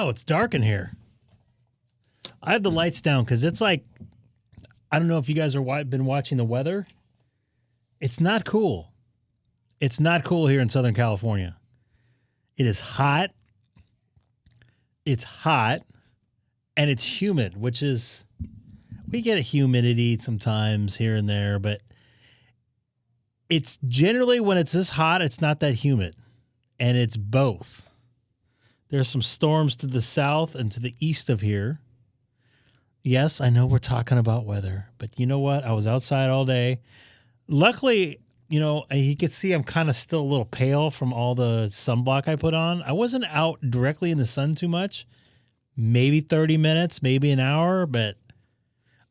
Wow, it's dark in here. I have the lights down because it's like, I don't know if you guys are been watching the weather. It's not cool. It's not cool here in Southern California. It is hot. It's hot and it's humid, which is, we get a humidity sometimes here and there, but it's generally when it's this hot, it's not that humid. And it's both. There's some storms to the south and to the east of here. Yes, I know we're talking about weather, but you know what? I was outside all day. Luckily, you know, you can see I'm kind of still a little pale from all the sunblock I put on. I wasn't out directly in the sun too much. Maybe 30 minutes, maybe an hour, but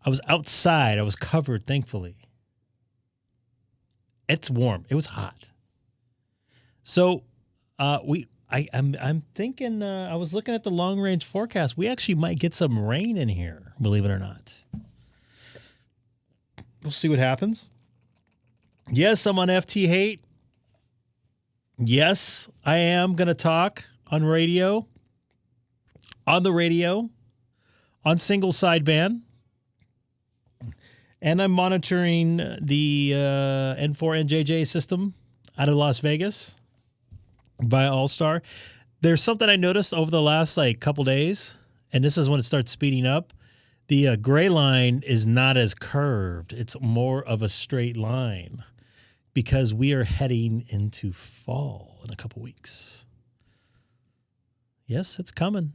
I was outside. I was covered, thankfully. It's warm. It was hot. So I'm thinking, I was looking at the long range forecast. We actually might get some rain in here, believe it or not. We'll see what happens. Yes, I'm on FT8. Yes, I am going to talk on radio, on single sideband. And I'm monitoring the N4NJJ system out of Las Vegas by Allstar. There's something I noticed over the last couple days, and this is when it starts speeding up. The gray line is not as curved. It's more of a straight line because we are heading into fall in a couple weeks. Yes, it's coming.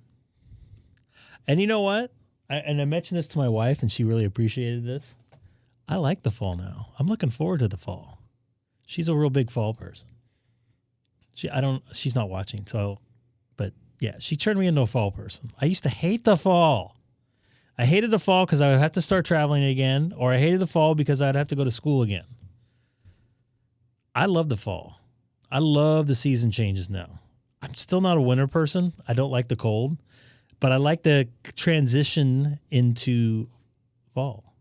And you know what? I mentioned this to my wife, and she really appreciated this. I like the fall now. I'm looking forward to the fall. She's a real big fall person. She's not watching, but yeah, she turned me into a fall person. I used to hate the fall. I hated the fall because I would have to start traveling again, or I hated the fall because I'd have to go to school again. I love the fall. I love the season changes now. I'm still not a winter person. I don't like the cold, but I like the transition into fall.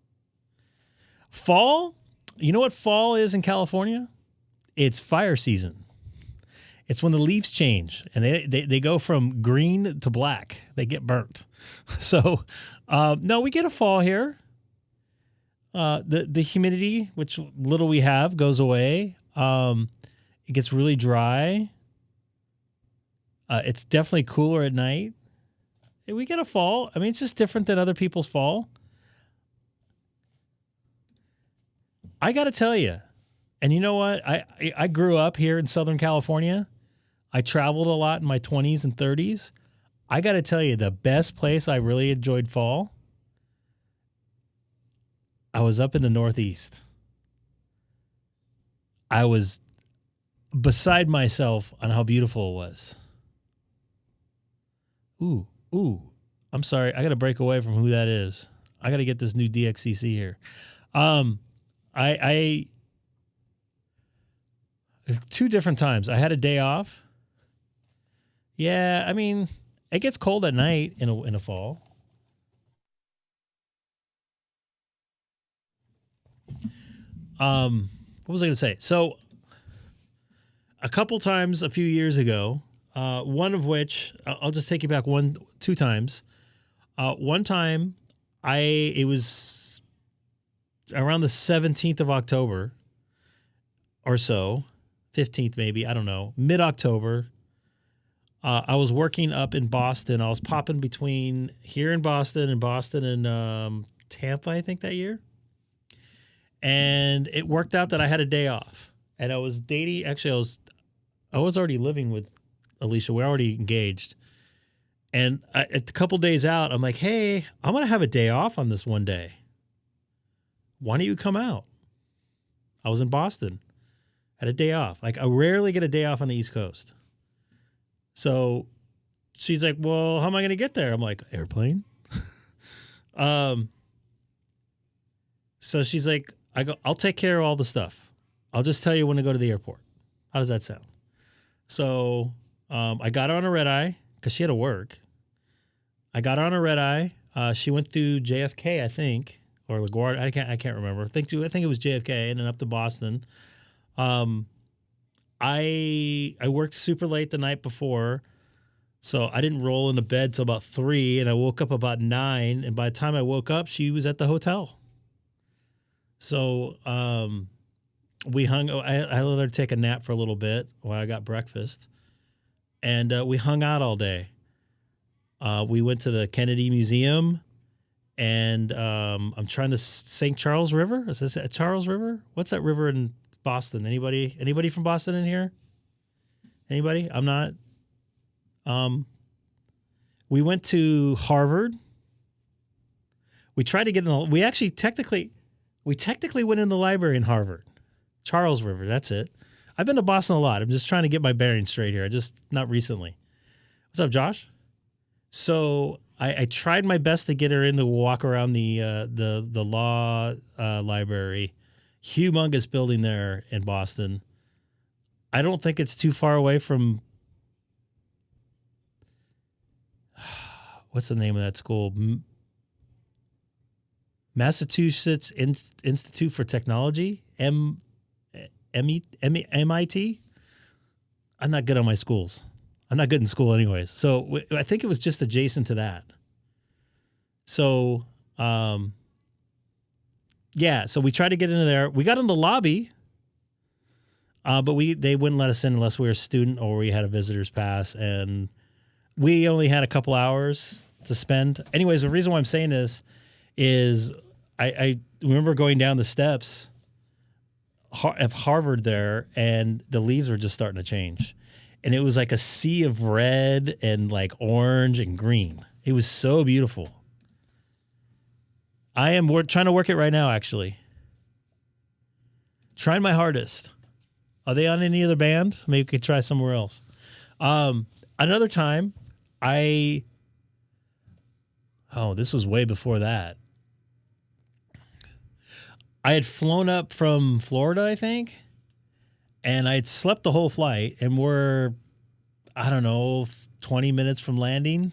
Fall, you know what fall is in California? It's fire season. It's when the leaves change and they go from green to black. They get burnt. So, no, we get a fall here. The humidity, which little we have, goes away. It gets really dry. It's definitely cooler at night. We get a fall. I mean, it's just different than other people's fall. I got to tell you, and you know what? I grew up here in Southern California. I traveled a lot in my 20s and 30s. I got to tell you, the best place I really enjoyed fall, I was up in the Northeast. I was beside myself on how beautiful it was. Ooh. I'm sorry. I got to break away from who that is. I got to get this new DXCC here. I two different times. I had a day off. Yeah, I mean, it gets cold at night in a fall. What was I going to say? So, a couple times a few years ago, one of which I'll just take you back two times. One time, it was around the 17th of October or so, 15th maybe, I don't know, mid-October. I was working up in Boston. I was popping between here in Boston and Tampa, I think, that year. And it worked out that I had a day off. And I was dating, actually, I was already living with Alicia. We're already engaged. And a couple days out, I'm like, hey, I'm going to have a day off on this one day. Why don't you come out? I was in Boston. Had a day off. Like, I rarely get a day off on the East Coast. So she's like, well, how am I going to get there? I'm like, airplane. So she's like, I'll take care of all the stuff. I'll just tell you when to go to the airport. How does that sound? So I got her on a red eye because she had to work. I got her on a red eye. She went through JFK, I think, or LaGuardia. I can't remember. I think it was JFK and then up to Boston. I worked super late the night before, So I didn't roll into bed till about 3, and I woke up about 9. And by the time I woke up, she was at the hotel. So we hung. I let her take a nap for a little bit while I got breakfast, and we hung out all day. We went to the Kennedy Museum, and I'm trying to St. Charles River. Is this Charles River? What's that river in Boston? Anybody from Boston in here? Anybody? I'm not. We went to Harvard. We tried to get in the, we technically went in the library in Harvard. Charles River, that's it. I've been to Boston a lot. I'm just trying to get my bearings straight here. Not recently. What's up, Josh? So I tried my best to get her in to walk around the law library. Humongous building there in Boston. I don't think it's too far away from, what's the name of that school? Massachusetts Institute for Technology, MIT. I'm not good on my schools. I'm not good in school anyways. So I think it was just adjacent to that. So, yeah, so we tried to get into there. We got in the lobby, but they wouldn't let us in unless we were a student or we had a visitor's pass, and we only had a couple hours to spend. Anyways, the reason why I'm saying this is I remember going down the steps of Harvard there, and the leaves were just starting to change. And it was like a sea of red and like orange and green. It was so beautiful. I am trying to work it right now, actually. Trying my hardest. Are they on any other band? Maybe we could try somewhere else. Another time, this was way before that. I had flown up from Florida, I think, and I had slept the whole flight, and we're, 20 minutes from landing.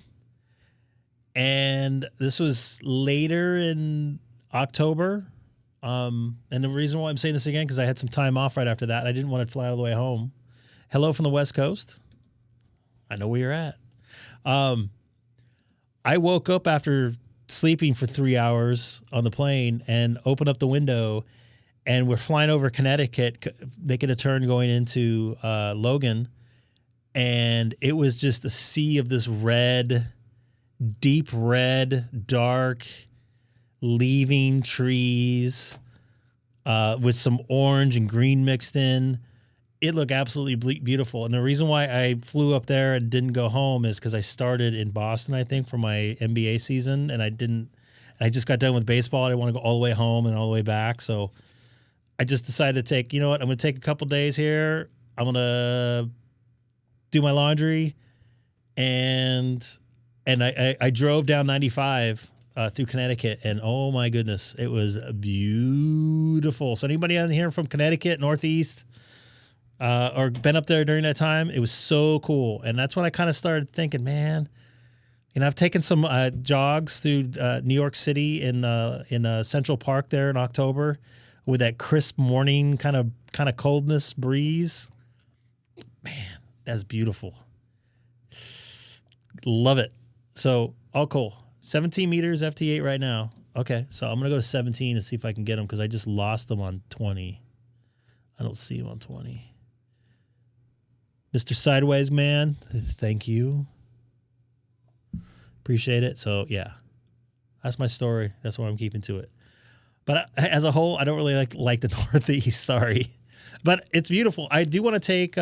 And this was later in October. And the reason why I'm saying this again, because I had some time off right after that. I didn't want to fly all the way home. Hello from the West Coast. I know where you're at. I woke up after sleeping for 3 hours on the plane and opened up the window, and we're flying over Connecticut, making a turn going into Logan. And it was just a sea of this red, deep red, dark, leaving trees with some orange and green mixed in. It looked absolutely beautiful. And the reason why I flew up there and didn't go home is because I started in Boston, I think, for my NBA season. And I just got done with baseball. I didn't want to go all the way home and all the way back. So I just decided to take, I'm going to take a couple days here. I'm going to do my laundry. And I drove down 95 through Connecticut. And oh my goodness, it was beautiful. So anybody out here from Connecticut, Northeast, or been up there during that time, it was so cool. And that's when I kind of started thinking, man, I've taken some jogs through New York City in Central Park there in October with that crisp morning kind of coldness breeze. Man, that's beautiful. Love it. So all cool. 17 meters FT8 right now. Okay, so I'm going to go to 17 and see if I can get them because I just lost them on 20. I don't see him on 20. Mr. Sideways Man, thank you. Appreciate it. So, yeah, that's my story. That's why I'm keeping to it. But as a whole, I don't really like the Northeast. Sorry, but it's beautiful. I do want to take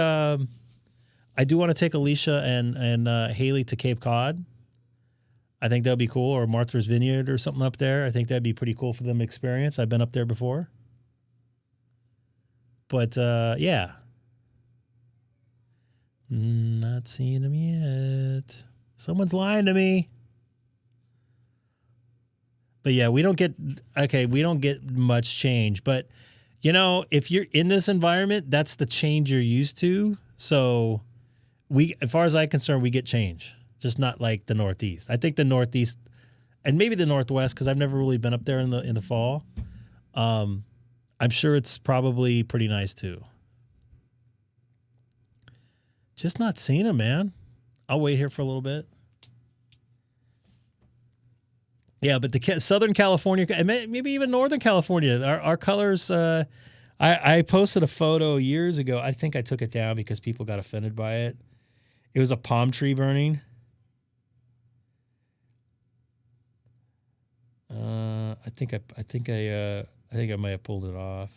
Alicia and Haley to Cape Cod. I think that would be cool, or Martha's Vineyard or something up there. I think that'd be pretty cool for them to experience. I've been up there before. But, yeah. Not seeing them yet. Someone's lying to me. But yeah, we don't get much change. But, if you're in this environment, that's the change you're used to. So as far as I'm concerned, we get change. Just not like the Northeast. I think the Northeast and maybe the Northwest, because I've never really been up there in the fall. I'm sure it's probably pretty nice too. Just not seeing them, man. I'll wait here for a little bit. Yeah, but the Southern California, and maybe even Northern California, our colors. I posted a photo years ago. I think I took it down because people got offended by it. It was a palm tree burning. I think I might have pulled it off.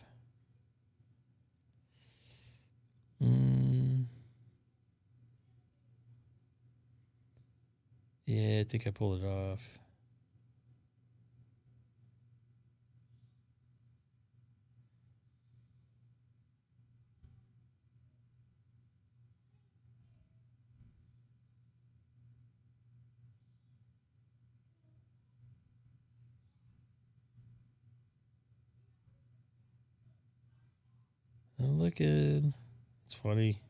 Yeah, I think I pulled it off. Look at it's funny.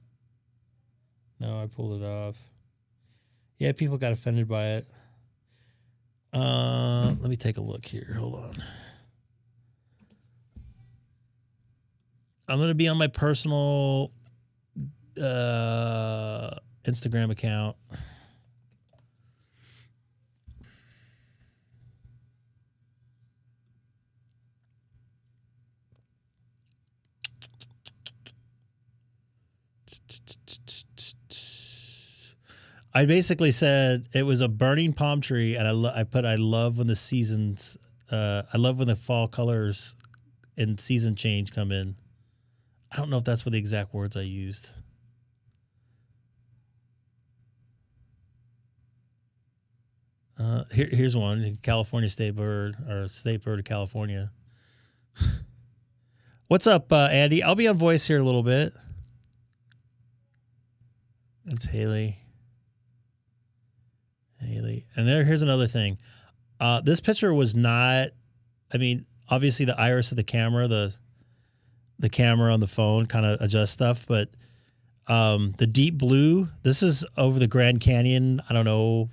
No, I pulled it off. Yeah, people got offended by it. Let me take a look here. Hold on. I'm gonna be on my personal Instagram account. I basically said it was a burning palm tree, and I love when the seasons, I love when the fall colors and season change come in. I don't know if that's what the exact words I used. Here's one: California state bird, or state bird of California. What's up, Andy? I'll be on voice here a little bit. That's Haley. And here's another thing. This picture was not, I mean, obviously the iris of the camera, the camera on the phone kind of adjusts stuff, but the deep blue, this is over the Grand Canyon, I don't know,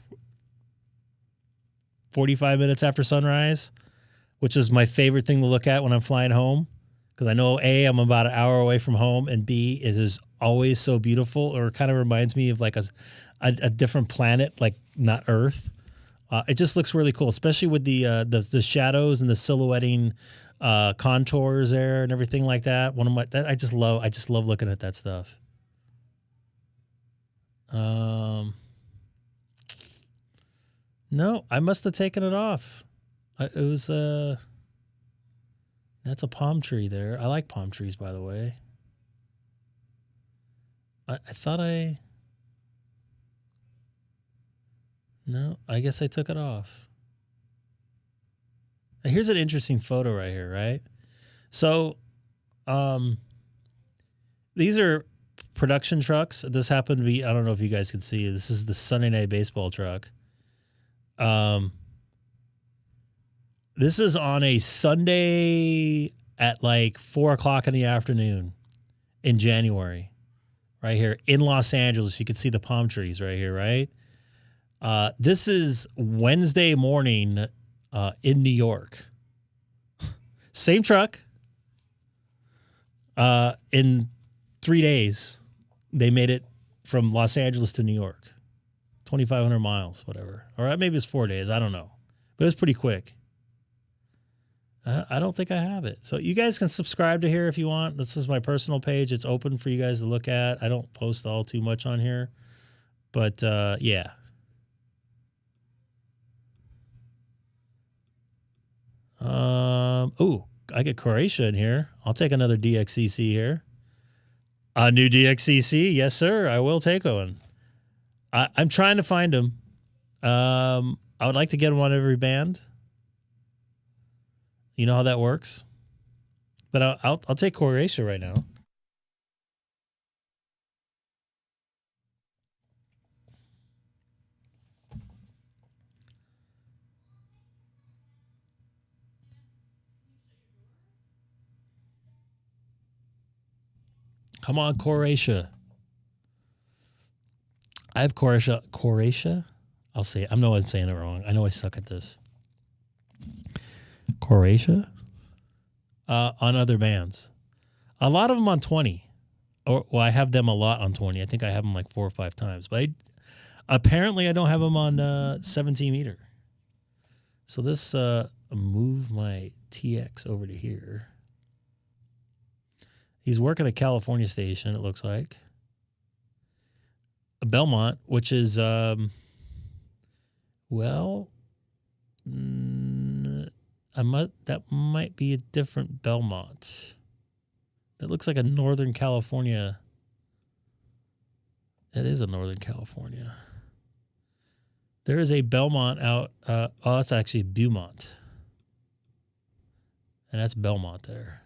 45 minutes after sunrise, which is my favorite thing to look at when I'm flying home. Because I know, A, I'm about an hour away from home, and B, it is always so beautiful, or it kind of reminds me of like a different planet, like not Earth. It just looks really cool, especially with the shadows and the silhouetting contours there and everything like that. I just love looking at that stuff. No, I must have taken it off. It was that's a palm tree there. I like palm trees, by the way. I thought no, I guess I took it off. Now, here's an interesting photo right here, right? So, these are production trucks. This happened to be, I don't know if you guys can see, this is the Sunday Night Baseball truck. This is on a Sunday at like 4 o'clock in the afternoon in January, right here in Los Angeles. You can see the palm trees right here, right? This is Wednesday morning in New York. Same truck. In 3 days, they made it from Los Angeles to New York. 2,500 miles, whatever. Or maybe it's 4 days. I don't know. But it was pretty quick. I don't think I have it. So you guys can subscribe to here if you want. This is my personal page. It's open for you guys to look at. I don't post all too much on here. But, yeah. Oh, I get Croatia in here. I'll take another DXCC here. A new DXCC? Yes, sir. I will take one. I'm trying to find them. I would like to get them on every band. You know how that works? But I'll take Croatia right now. Come on, Croatia. I have Croatia. Croatia? I'll say it. I know I'm saying it wrong. I know I suck at this. Croatia? On other bands. A lot of them on 20. Well, I have them a lot on 20. I think I have them like 4 or 5 times. But Apparently, I don't have him on 17 meter. So this move my TX over to here. He's working a California station, it looks like. A Belmont, which is, well, that might be a different Belmont. That looks like a Northern California. That is a Northern California. There is a Belmont out. Oh, that's actually Beaumont. And that's Belmont there.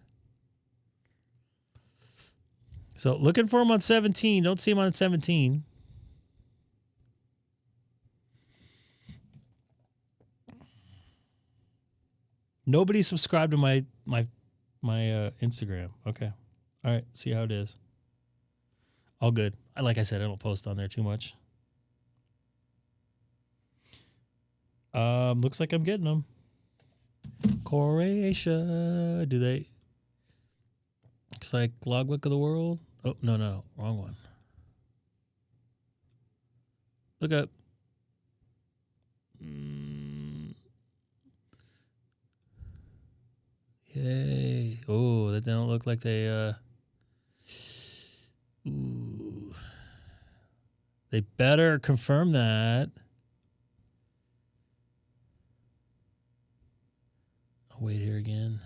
So looking for him on 17. Don't see him on 17. Nobody subscribed to my Instagram. Okay. All right. See how it is. All good. Like I said, I don't post on there too much. Looks like I'm getting them. Croatia. Do they? Looks like Logbook of the World. Oh, no. Wrong one. Look up. Yay. Oh, that don't look like they, ooh. They better confirm that. I'll wait here again.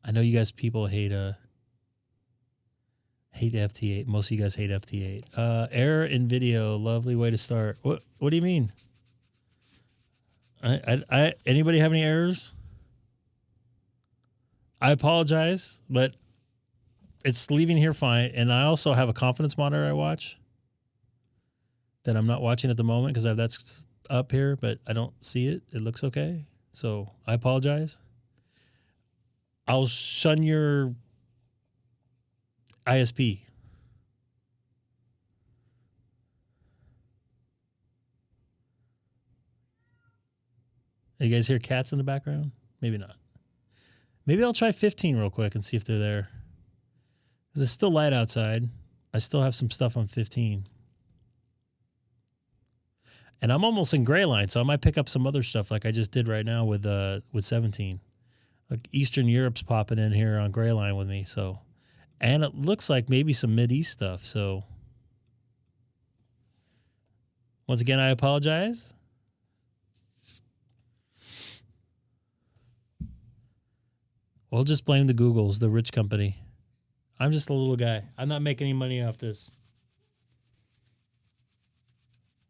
I know you guys people hate FT8. Most of you guys hate FT8. Error in video. Lovely way to start. What do you mean? Anybody have any errors? I apologize, but it's leaving here fine. And I also have a confidence monitor I watch that I'm not watching at the moment because that's up here, but I don't see it. It looks okay. So I apologize. I'll shun your ISP. You guys hear cats in the background? Maybe not. Maybe I'll try 15 real quick and see if they're there. Because it's still light outside. I still have some stuff on 15. And I'm almost in gray line, so I might pick up some other stuff like I just did right now with 17. Like Eastern Europe's popping in here on gray line with me. So, and it looks like maybe some Mideast stuff. So once again, I apologize. We'll just blame the Googles, the rich company. I'm just a little guy. I'm not making any money off this.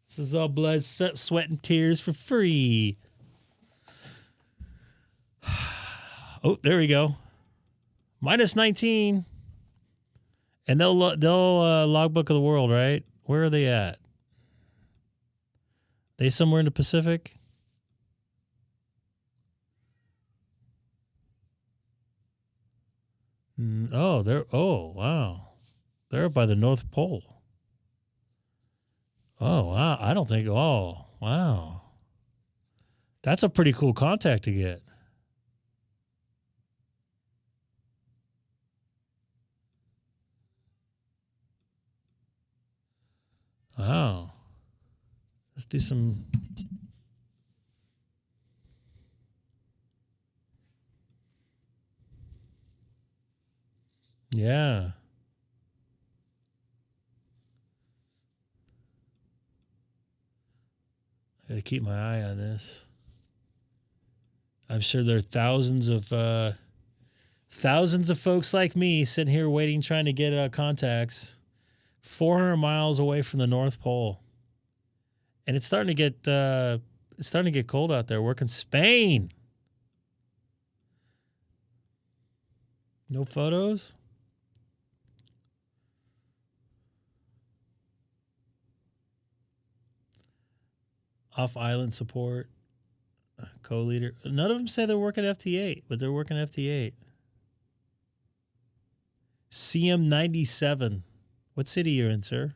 This is all blood, sweat, and tears for free. Oh, there we go. Minus 19. And they'll Logbook of the World, right? Where are they at? They somewhere in the Pacific? Oh, wow. They're up by the North Pole. Oh, wow. I don't think, oh, wow. That's a pretty cool contact to get. Wow. Let's do some. Yeah. I gotta keep my eye on this. I'm sure there are thousands of folks like me sitting here waiting, trying to get contacts 400 miles away from the North Pole. And it's starting to get cold out there. Working Spain. No photos? Off-island support. Co-leader. None of them say they're working FT8, but they're working FT8. CM97. What city you're in, sir?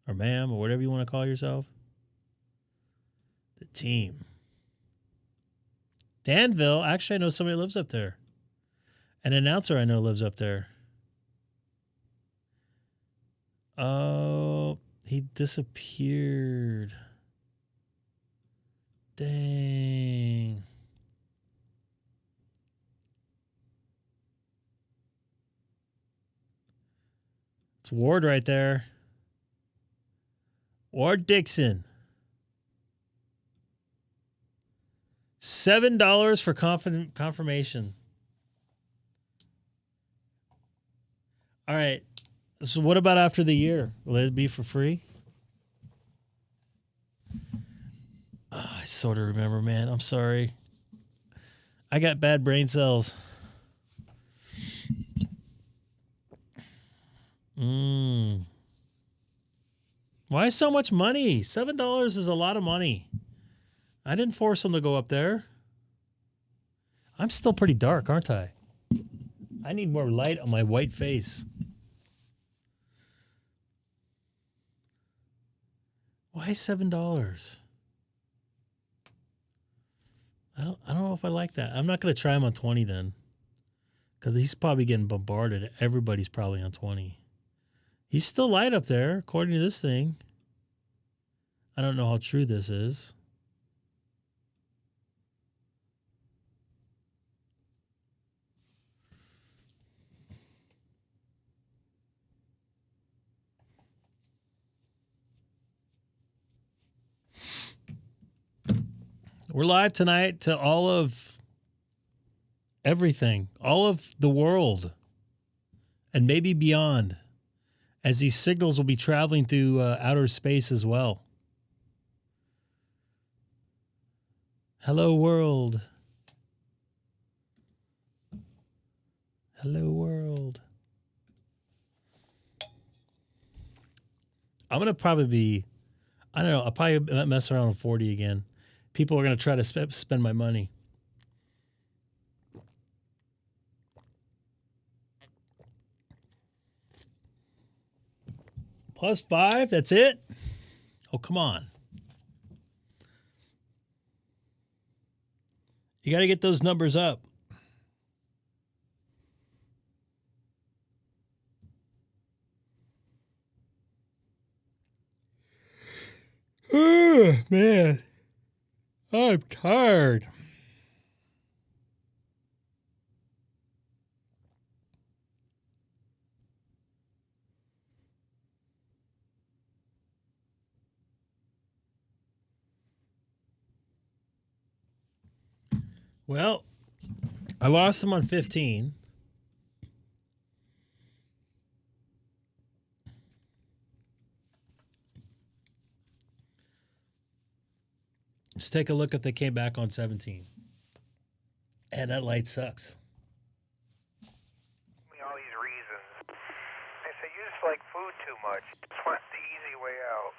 Or ma'am, or whatever you want to call yourself. The team. Danville. Actually, I know somebody lives up there. An announcer I know lives up there. Oh, he disappeared. Dang. It's Ward right there. Ward Dixon. $7 for confirmation. All right. So what about after the year? Will it be for free? Oh, I sort of remember, man. I'm sorry. I got bad brain cells. Why so much money? $7 is a lot of money. I didn't force them to go up there. I'm still pretty dark, aren't I? I need more light on my white face. Why $7? I don't know if I like that. I'm not going to try him on 20 then. Because he's probably getting bombarded. Everybody's probably on 20. He's still light up there, according to this thing. I don't know how true this is. We're live tonight to all of everything, all of the world, and maybe beyond, as these signals will be traveling through outer space as well. Hello, world. Hello, world. I'm going to probably be, I don't know, I'll probably mess around with 40 again. People are going to try to spend my money. +5, that's it? Oh, come on. You got to get those numbers up. Oh, man. I'm tired. Well, I lost them on 15. Let's take a look if they came back on 17. And that light sucks. All these reasons. I say you just like food too much. Just want the easy way out.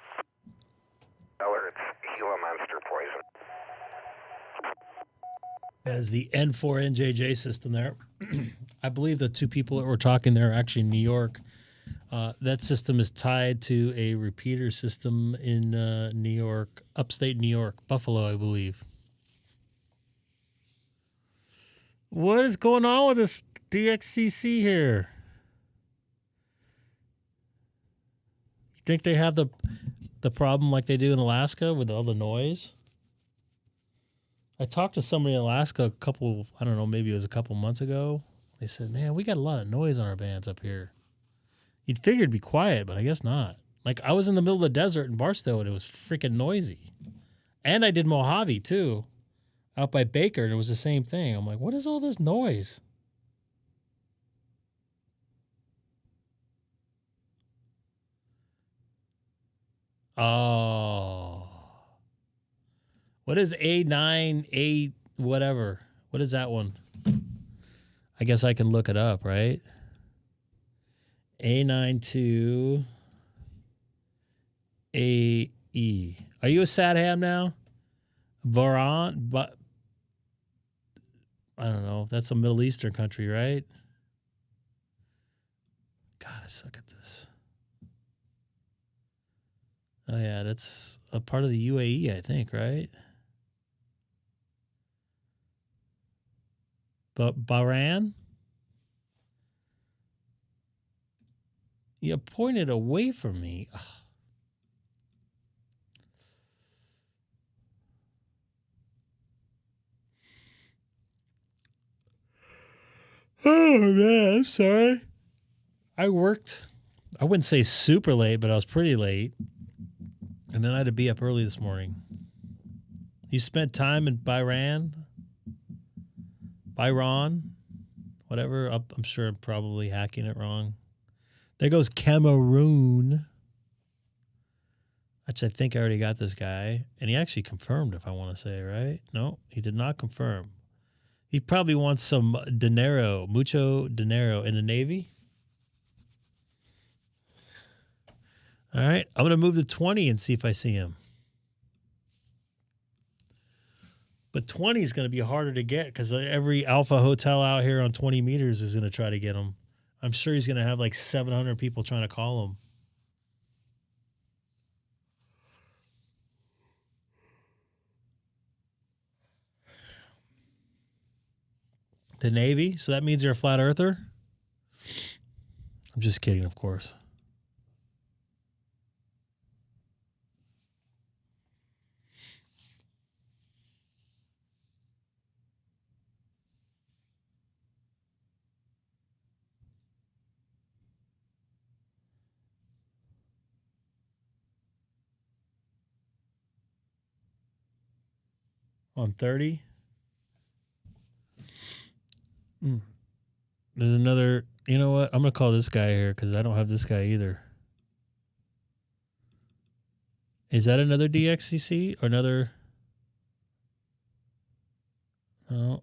It's Gila monster poison. That is the N4NJJ system there. I believe the two people that were talking there are actually in New York. That system is tied to a repeater system in New York, upstate New York, Buffalo, I believe. What is going on with this DXCC here? You think they have the problem like they do in Alaska with all the noise? I talked to somebody in Alaska a couple, I don't know, maybe it was a couple months ago. They said, man, we got a lot of noise on our bands up here. You'd figure it'd be quiet, but I guess not. Like, I was in the middle of the desert in Barstow, and it was freaking noisy. And I did Mojave, too, out by Baker, and it was the same thing. I'm like, what is all this noise? Oh. What is A9, A whatever? What is that one? I guess I can look it up, right? A92 AE. Are you a SAT-ham now? Varan? But I don't know. That's a Middle Eastern country, right? God, I suck at this. Oh, yeah, that's a part of the UAE, I think, right? But Bahrain? You pointed away from me. Ugh. Oh, man, I'm sorry. I worked, I wouldn't say super late, but I was pretty late. And then I had to be up early this morning. You spent time in Byron, whatever. I'm sure I'm probably hacking it wrong. There goes Cameroon. Which I think I already got this guy. And he actually confirmed, if I want to say, right? No, he did not confirm. He probably wants some mucho dinero in the Navy. All right, I'm going to move to 20 and see if I see him. But 20 is going to be harder to get because every Alpha hotel out here on 20 meters is going to try to get him. I'm sure he's going to have like 700 people trying to call him. The Navy? So that means you're a flat earther? I'm just kidding, of course. On 30? There's another, you know what? I'm going to call this guy here because I don't have this guy either. Is that another DXCC or another? No.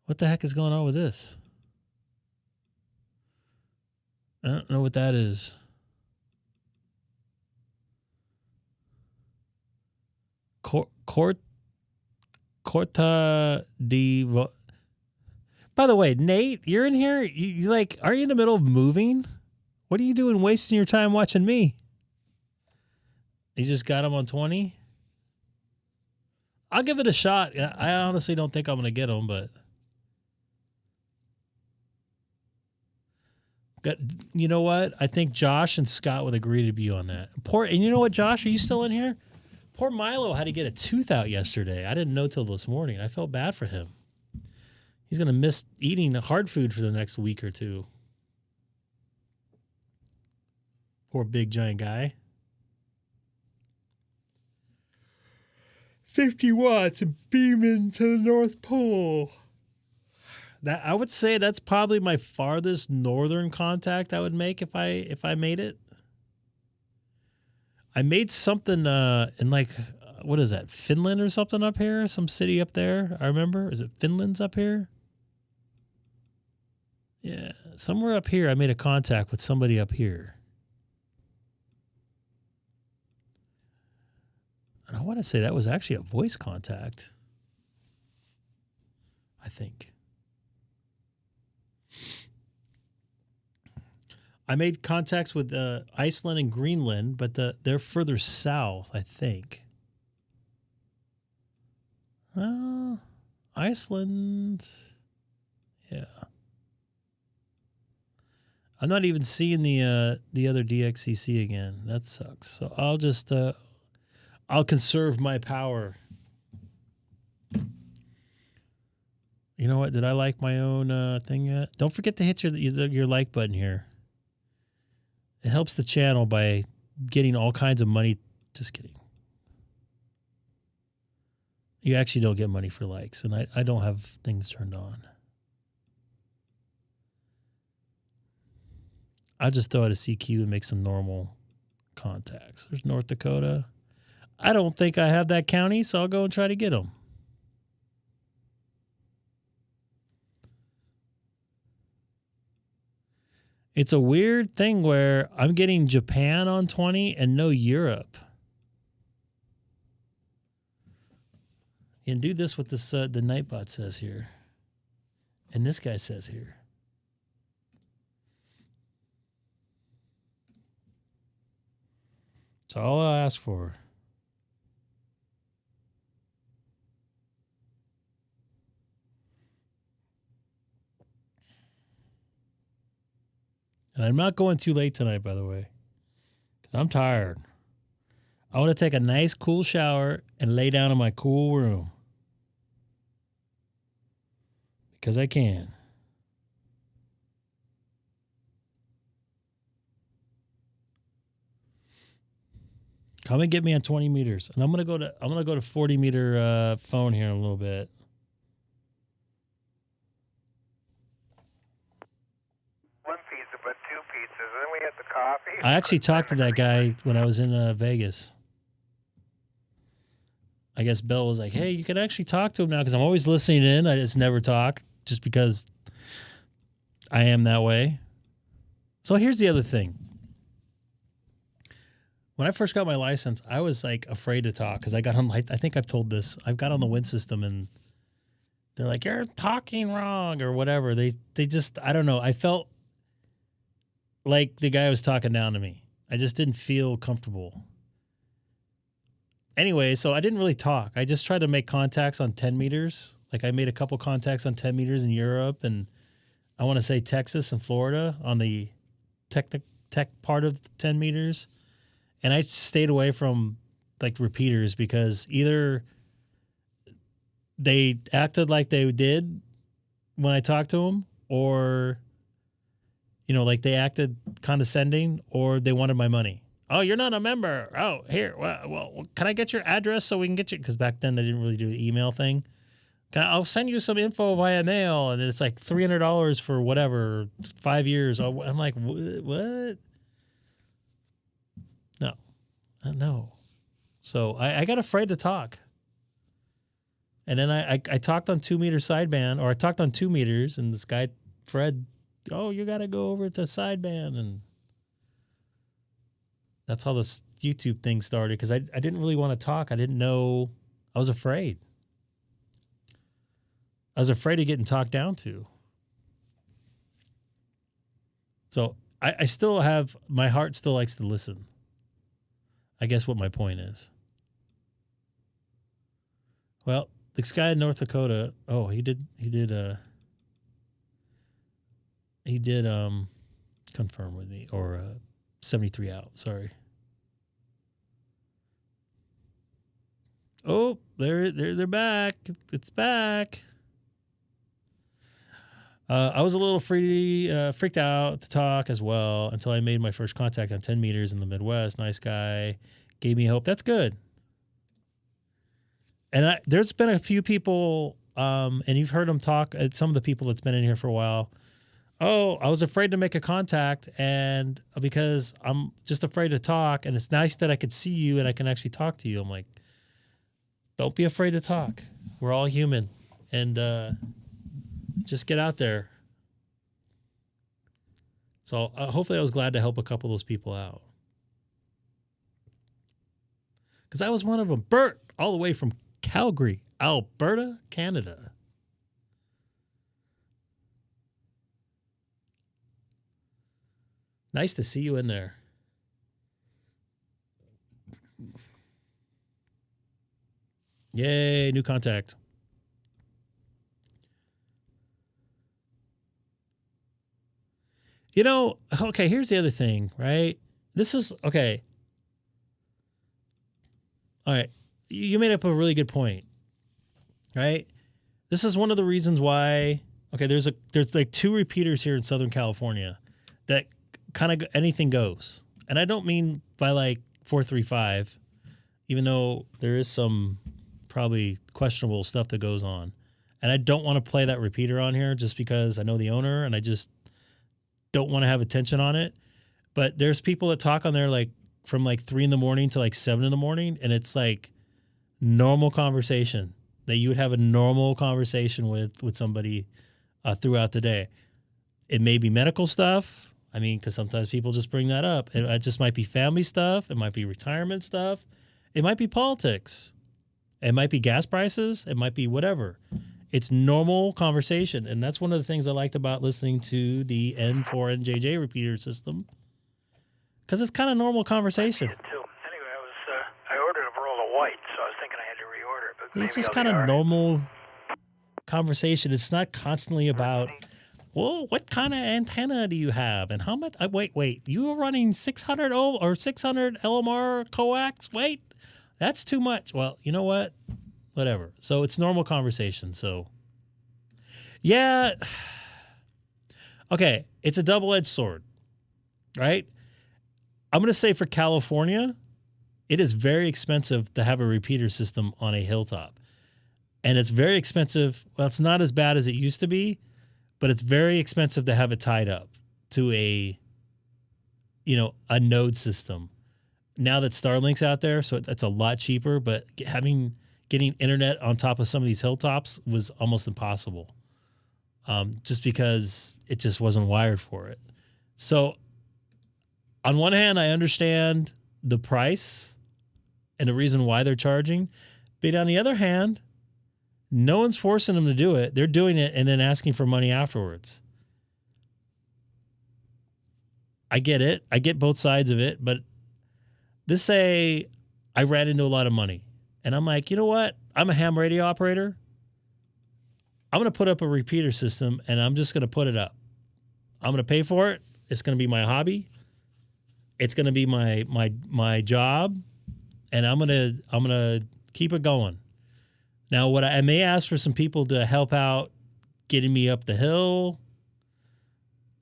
What the heck is going on with this? I don't know what that is. Corta de. By the way, Nate, you're in here. You like, are you in the middle of moving? What are you doing, wasting your time watching me? You just got him on 20. I'll give it a shot. I honestly don't think I'm gonna get him, but you know what? I think Josh and Scott would agree to be on that. And you know what, Josh? Are you still in here? Poor Milo had to get a tooth out yesterday. I didn't know till this morning. I felt bad for him. He's going to miss eating hard food for the next week or two. Poor big giant guy. 50 watts beaming to the North Pole. That I would say that's probably my farthest northern contact I would make if I made it. I made something in like, what is that, Finland or something up here? Some city up there, I remember. Is it Finland's up here? Yeah, somewhere up here I made a contact with somebody up here. And I want to say that was actually a voice contact. I think. I made contacts with Iceland and Greenland, but they're further south, I think. Iceland. Yeah. I'm not even seeing the other DXCC again. That sucks. So I'll just I'll conserve my power. You know what? Did I like my own thing yet? Don't forget to hit your like button here. It helps the channel by getting all kinds of money. Just kidding. You actually don't get money for likes, and I don't have things turned on. I'll just throw out a CQ and make some normal contacts. There's North Dakota. I don't think I have that county, so I'll go and try to get them. It's a weird thing where I'm getting Japan on 20 and no Europe. And do this what this the Nightbot says here. And this guy says here. That's all I ask for. And I'm not going too late tonight, by the way, because I'm tired. I want to take a nice, cool shower and lay down in my cool room. Because I can. Come and get me on 20 meters. And I'm gonna go to 40 meter phone here in a little bit. One pizza, but two pizzas. Then we had the coffee. I actually talked to that guy when I was in Vegas. I guess Bill was like, hey, you can actually talk to him now because I'm always listening in. I just never talk just because I am that way. So here's the other thing. When I first got my license, I was like afraid to talk because I got on, I think I've told this, I've got on the Win system and they're like, you're talking wrong or whatever. They just, I don't know. I felt like the guy was talking down to me. I just didn't feel comfortable. Anyway, so I didn't really talk. I just tried to make contacts on 10 meters. Like I made a couple contacts on 10 meters in Europe and I want to say Texas and Florida on the tech part of 10 meters. And I stayed away from like repeaters because either they acted like they did when I talked to them or, you know, like they acted condescending or they wanted my money. Oh, you're not a member. Oh, here. Well, can I get your address so we can get you? Because back then they didn't really do the email thing. I'll send you some info via mail. And it's like $300 for whatever, 5 years. I'm like, what? No. So I got afraid to talk. And then I talked on 2 meter sideband, or I talked on 2 meters, and this guy, Fred, oh, you got to go over to sideband. And that's how this YouTube thing started because I didn't really want to talk. I didn't know. I was afraid. I was afraid of getting talked down to. So I still have, my heart still likes to listen. I guess what my point is. Well, this guy in North Dakota, oh, he did confirm with me, or 73 out, sorry. Oh, they're back. It's back. I was a little freaked out to talk as well until I made my first contact on 10 meters in the Midwest. Nice guy. Gave me hope. That's good. And there's been a few people, and you've heard them talk, some of the people that's been in here for a while. Oh, I was afraid to make a contact and because I'm just afraid to talk. And it's nice that I could see you and I can actually talk to you. I'm like, don't be afraid to talk. We're all human. And, just get out there. So hopefully I was glad to help a couple of those people out. Because I was one of them. Bert, all the way from Calgary, Alberta, Canada. Nice to see you in there. Yay, new contact. You know, okay, here's the other thing, right? This is, okay. All right. You made up a really good point, right? This is one of the reasons why, okay, there's like 2 repeaters here in Southern California that kind of anything goes. And I don't mean by like 435, even though there is some probably questionable stuff that goes on. And I don't want to play that repeater on here just because I know the owner and I just don't want to have attention on it. But there's people that talk on there like from like 3 a.m. to like 7 a.m, and it's like normal conversation that you would have a normal conversation with somebody throughout the day. It may be medical stuff. I mean, because sometimes people just bring that up. It just might be family stuff. It might be retirement stuff. It might be politics. It might be gas prices. It might be whatever. It's normal conversation. And that's one of the things I liked about listening to the N4NJJ repeater system. Because it's kind of normal conversation. Anyway, I ordered a roll of white, so I was thinking I had to reorder it. But it's just kind of normal conversation. It's not constantly about well, what kind of antenna do you have? And how much? Wait. You are running 600 ohm or 600 LMR coax? Wait, that's too much. Well, you know what? Whatever. So it's normal conversation. So, yeah. Okay, it's a double-edged sword, right? I'm going to say for California, it is very expensive to have a repeater system on a hilltop. And it's very expensive. Well, it's not as bad as it used to be, but it's very expensive to have it tied up to a node system. Now that Starlink's out there, so that's a lot cheaper, but getting internet on top of some of these hilltops was almost impossible. Just because it just wasn't wired for it. So on one hand, I understand the price and the reason why they're charging. But on the other hand, no one's forcing them to do it. They're doing it and then asking for money afterwards. I get it. I get both sides of it. But this say I ran into a lot of money. And I'm like, you know what? I'm a ham radio operator. I'm going to put up a repeater system and I'm just going to put it up. I'm going to pay for it. It's going to be my hobby. It's going to be my job, and I'm going to keep it going. Now, what I may ask for some people to help out getting me up the hill,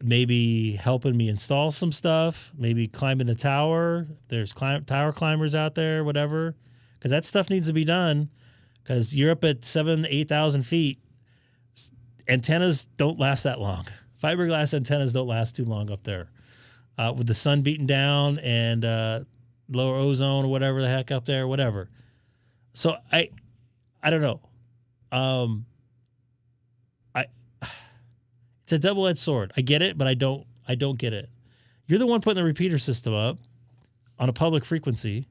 maybe helping me install some stuff, maybe climbing the tower. There's tower climbers out there, whatever, because that stuff needs to be done because you're up at 8,000 feet. Antennas don't last that long. Fiberglass antennas don't last too long up there. With the sun beating down and lower ozone or whatever the heck up there, whatever. So I don't know. It's a double-edged sword. I get it, but I don't get it. You're the one putting the repeater system up on a public frequency.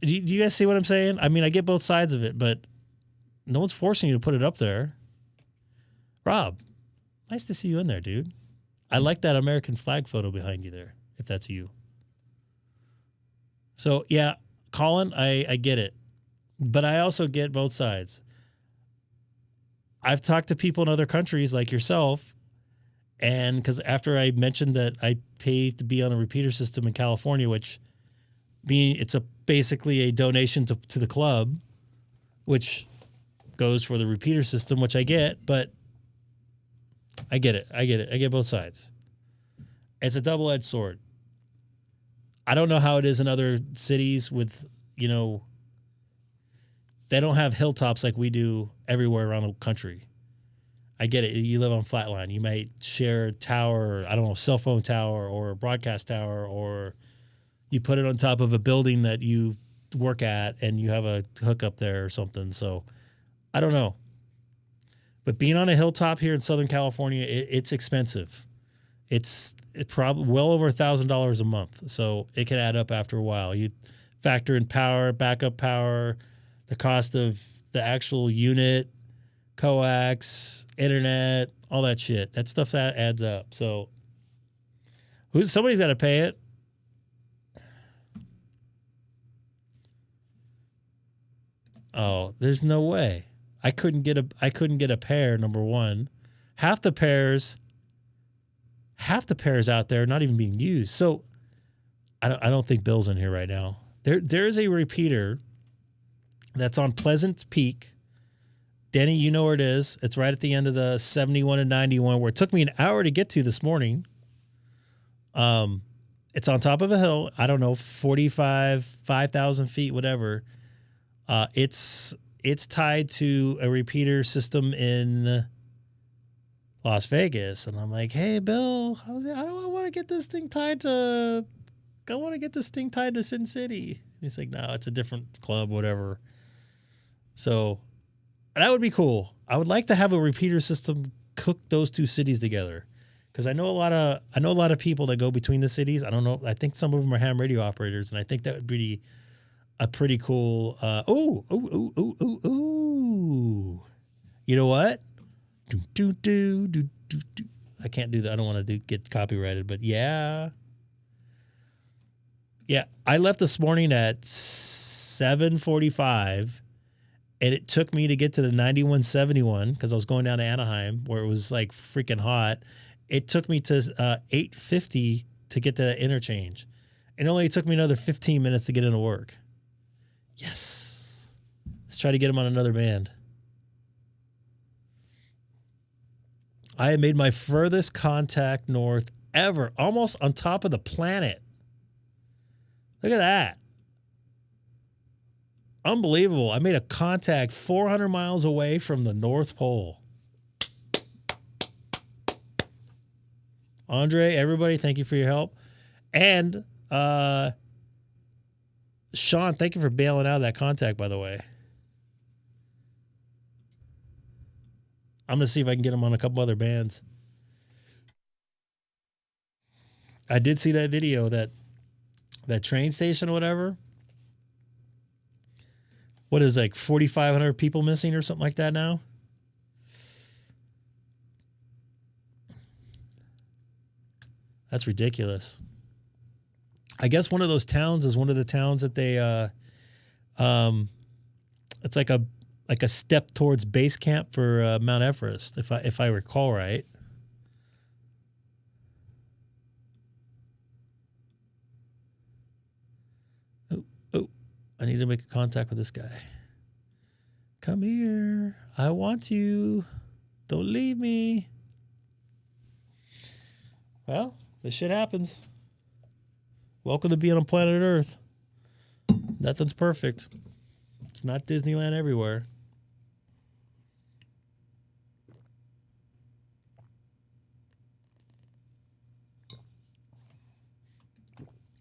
Do you guys see what I'm saying? I mean, I get both sides of it, but no one's forcing you to put it up there. Rob, nice to see you in there, dude. I like that American flag photo behind you there, if that's you. So, yeah, Colin, I get it. But I also get both sides. I've talked to people in other countries like yourself, and because after I mentioned that I pay to be on a repeater system in California, which it's basically a donation to the club, which goes for the repeater system, which I get, but I get it. I get both sides. It's a double-edged sword. I don't know how it is in other cities with, they don't have hilltops like we do everywhere around the country. I get it. You live on flatline. You might share a tower, I don't know, cell phone tower or a broadcast tower, or you put it on top of a building that you work at and you have a hookup there or something. So I don't know. But being on a hilltop here in Southern California, it's expensive. It's probably well over $1,000 a month. So it can add up after a while. You factor in power, backup power, the cost of the actual unit, coax, internet, all that shit. That stuff that adds up. So somebody's got to pay it. Oh, there's no way. I couldn't get a pair, number one. Half the pairs out there are not even being used. So I don't think Bill's in here right now. There is a repeater that's on Pleasant Peak. Denny, you know where it is. It's right at the end of the 71 and 91, where it took me an hour to get to this morning. It's on top of a hill. I don't know, 5,000 feet, whatever. It's tied to a repeater system in Las Vegas. And I'm like, hey, Bill, how do I want to get this thing tied to? I want to get this thing tied to Sin City. He's like, no, it's a different club, whatever. So that would be cool. I would like to have a repeater system cook those two cities together, because I know a lot of people that go between the cities. I don't know. I think some of them are ham radio operators, and I think that would be a pretty cool. You know what? I can't do that. I don't want to get copyrighted, but yeah. I left this morning at 7:45, And it took me to get to the 9171 because I was going down to Anaheim where it was like freaking hot. It took me to 850 to get to the interchange. It only took me another 15 minutes to get into work. Yes. Let's try to get him on another band. I had made my furthest contact north ever, almost on top of the planet. Look at that. Unbelievable. I made a contact 400 miles away from the North Pole. Andre, everybody, thank you for your help. And Sean, thank you for bailing out of that contact, by the way. I'm going to see if I can get him on a couple other bands. I did see that video, that train station or whatever. What is like 4,500 people missing or something like that now? That's ridiculous. I guess one of those towns is one of the towns that they it's like a step towards base camp for Mount Everest, if I recall right. Oh, I need to make a contact with this guy. Come here. I want you. Don't leave me. Well, this shit happens. Welcome to being on planet Earth. Nothing's perfect. It's not Disneyland everywhere.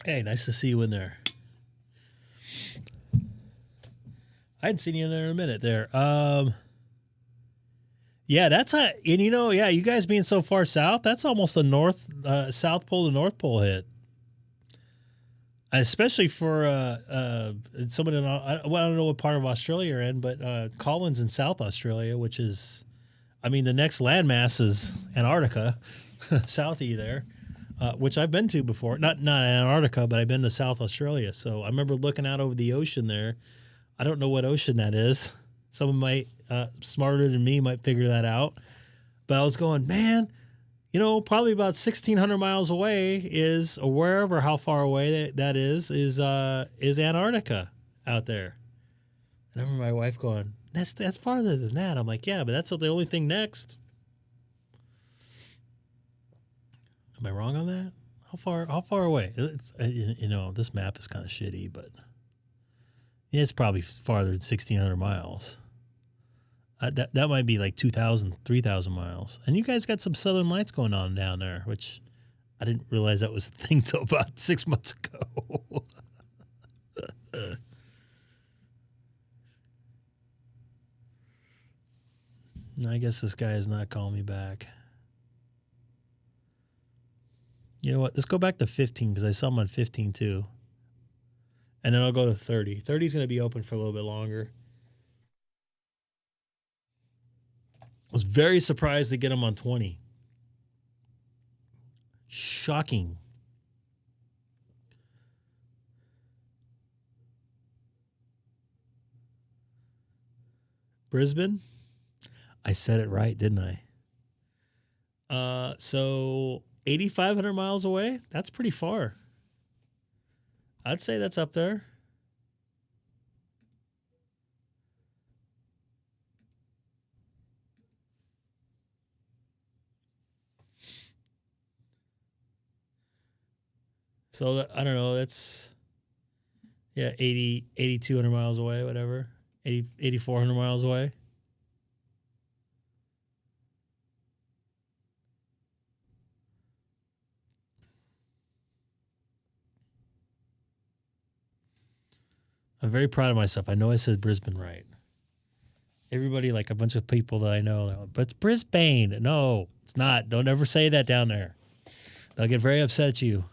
Hey, nice to see you in there. I hadn't seen you in there in a minute there. Yeah, that's and you guys being so far south, that's almost a South Pole to North Pole hit. Especially for someone in, I don't know what part of Australia you're in, but Collins in South Australia, which is, I mean, the next landmass is Antarctica, southy there, which I've been to before. Not Antarctica, but I've been to South Australia. So I remember looking out over the ocean there. I don't know what ocean that is. Someone might, smarter than me, might figure that out. But I was going, man, probably about 1,600 miles away is, or wherever, how far away that is Antarctica out there. And I remember my wife going, that's farther than that. I'm like, yeah, but that's the only thing next. Am I wrong on that? How far away? It's, this map is kind of shitty, but yeah, it's probably farther than 1,600 miles. That might be like 2,000, 3,000 miles. And you guys got some Southern Lights going on down there, which I didn't realize that was a thing till about 6 months ago. I guess this guy is not calling me back. You know what? Let's go back to 15 because I saw him on 15 too. And then I'll go to 30. 30 is going to be open for a little bit longer. I was very surprised to get him on 20. Shocking. Brisbane? I said it right, didn't I? So 8,500 miles away? That's pretty far. I'd say that's up there. So I don't know, that's 8,200 miles away, whatever. 8,400 miles away. I'm very proud of myself. I know I said Brisbane right. Everybody, like a bunch of people that I know, but it's Brisbane. No, it's not. Don't ever say that down there. They'll get very upset at you.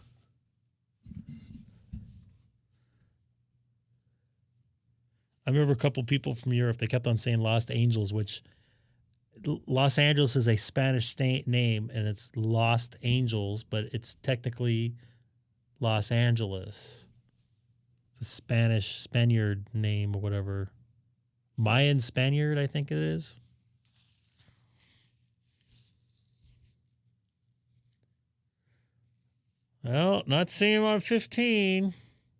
I remember a couple people from Europe, they kept on saying Los Angeles, which Los Angeles is a Spanish name, and it's Lost Angels, but it's technically Los Angeles. It's a Spaniard name or whatever. Mayan Spaniard, I think it is. Well, not seeing him on 15.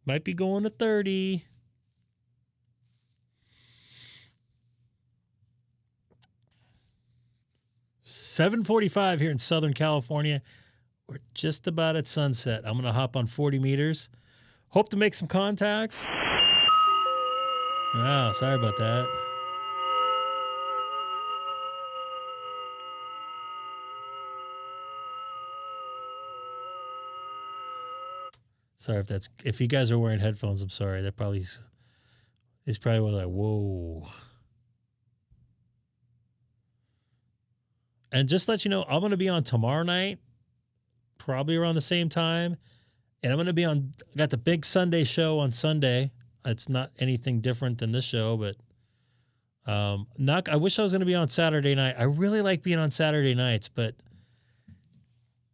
Might be going to 30. $7:45 here in Southern California. We're just about at sunset. I'm going to hop on 40 meters. Hope to make some contacts. Oh, sorry about that. Sorry if you guys are wearing headphones, I'm sorry. That probably is probably like, whoa. And just to let you know, I'm going to be on tomorrow night, probably around the same time. And I'm going to be on, got the big Sunday show on Sunday. It's not anything different than this show, but I wish I was going to be on Saturday night. I really like being on Saturday nights, but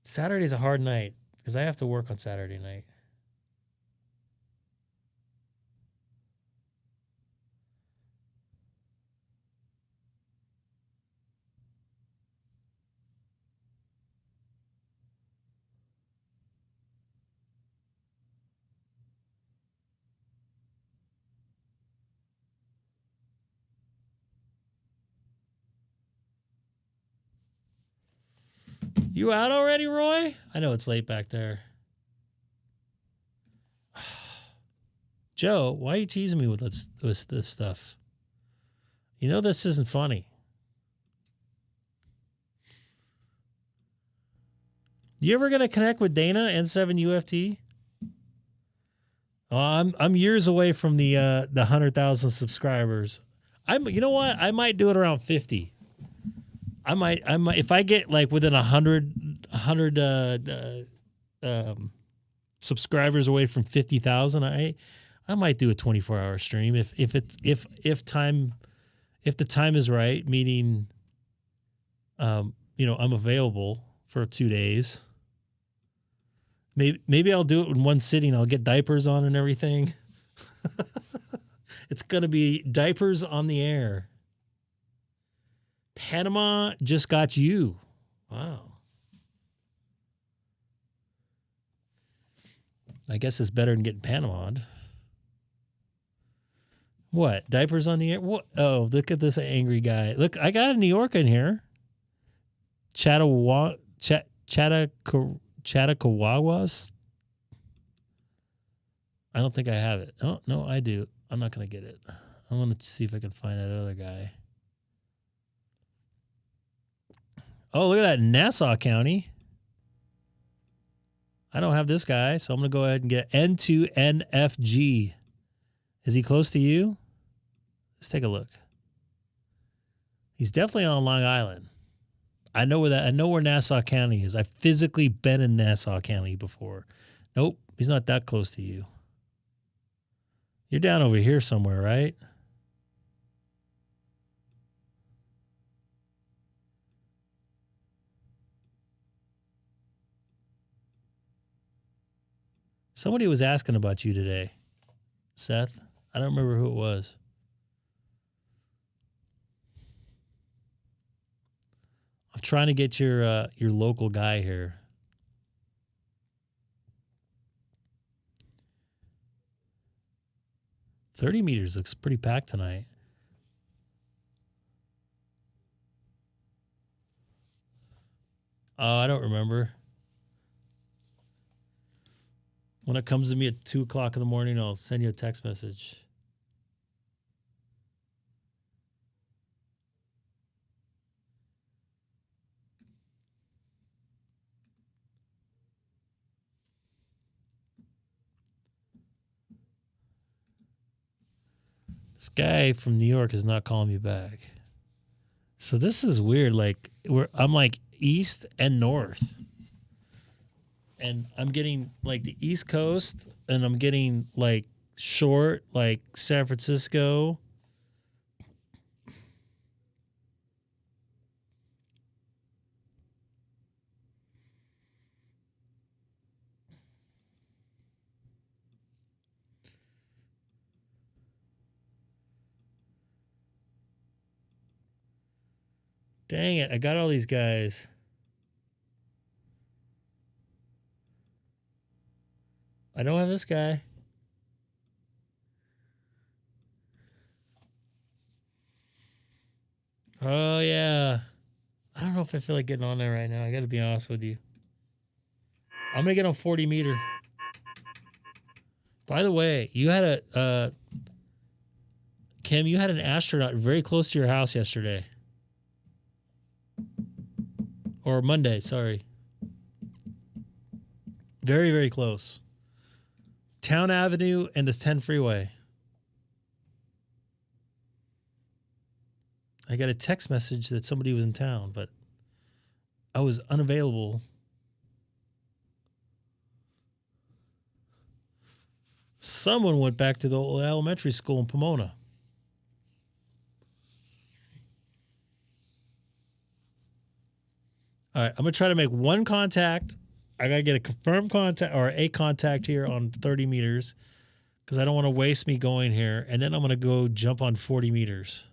Saturday's a hard night because I have to work on Saturday night. You out already, Roy? I know it's late back there. Joe, why are you teasing me with this stuff? You know this isn't funny. You ever gonna connect with Dana N7UFT? Oh, I'm years away from the 100,000 subscribers. You know what? I might do it around 50. I might if I get like within 100 subscribers away from 50,000, I might do a 24-hour stream if the time is right, meaning I'm available for 2 days. Maybe I'll do it in one sitting. I'll get diapers on and everything. It's going to be diapers on the air. Panama just got you. Wow. I guess it's better than getting Panama'd. What? Diapers on the air? What? Oh, look at this angry guy. Look, I got a New York in here. Chattakawawas. I don't think I have it. Oh, no, I do. I'm not going to get it. I want to see if I can find that other guy. Oh, look at that. Nassau County. I don't have this guy, so I'm going to go ahead and get N2NFG. Is he close to you? Let's take a look. He's definitely on Long Island. I know where Nassau County is. I've physically been in Nassau County before. Nope, he's not that close to you. You're down over here somewhere, right? Somebody was asking about you today, Seth. I don't remember who it was. I'm trying to get your local guy here. $30 meters looks pretty packed tonight. Oh, I don't remember. When it comes to me at 2 o'clock in the morning, I'll send you a text message. This guy from New York is not calling me back. So this is weird. Like I'm like east and north. And I'm getting like the East Coast, and I'm getting like short, like San Francisco. Dang it. I got all these guys. I don't have this guy. Oh, yeah. I don't know if I feel like getting on there right now. I got to be honest with you. I'm going to get on 40 meter. By the way, you had a... Kim, you had an astronaut very close to your house yesterday. Or Monday, sorry. Very, very close. Town Avenue and the 10 freeway. I got a text message that somebody was in town, but I was unavailable. Someone went back to the old elementary school in Pomona. All right, I'm going to try to make one contact. I got to get a confirmed contact or a contact here on 30 meters because I don't want to waste me going here. And then I'm going to go jump on 40 meters.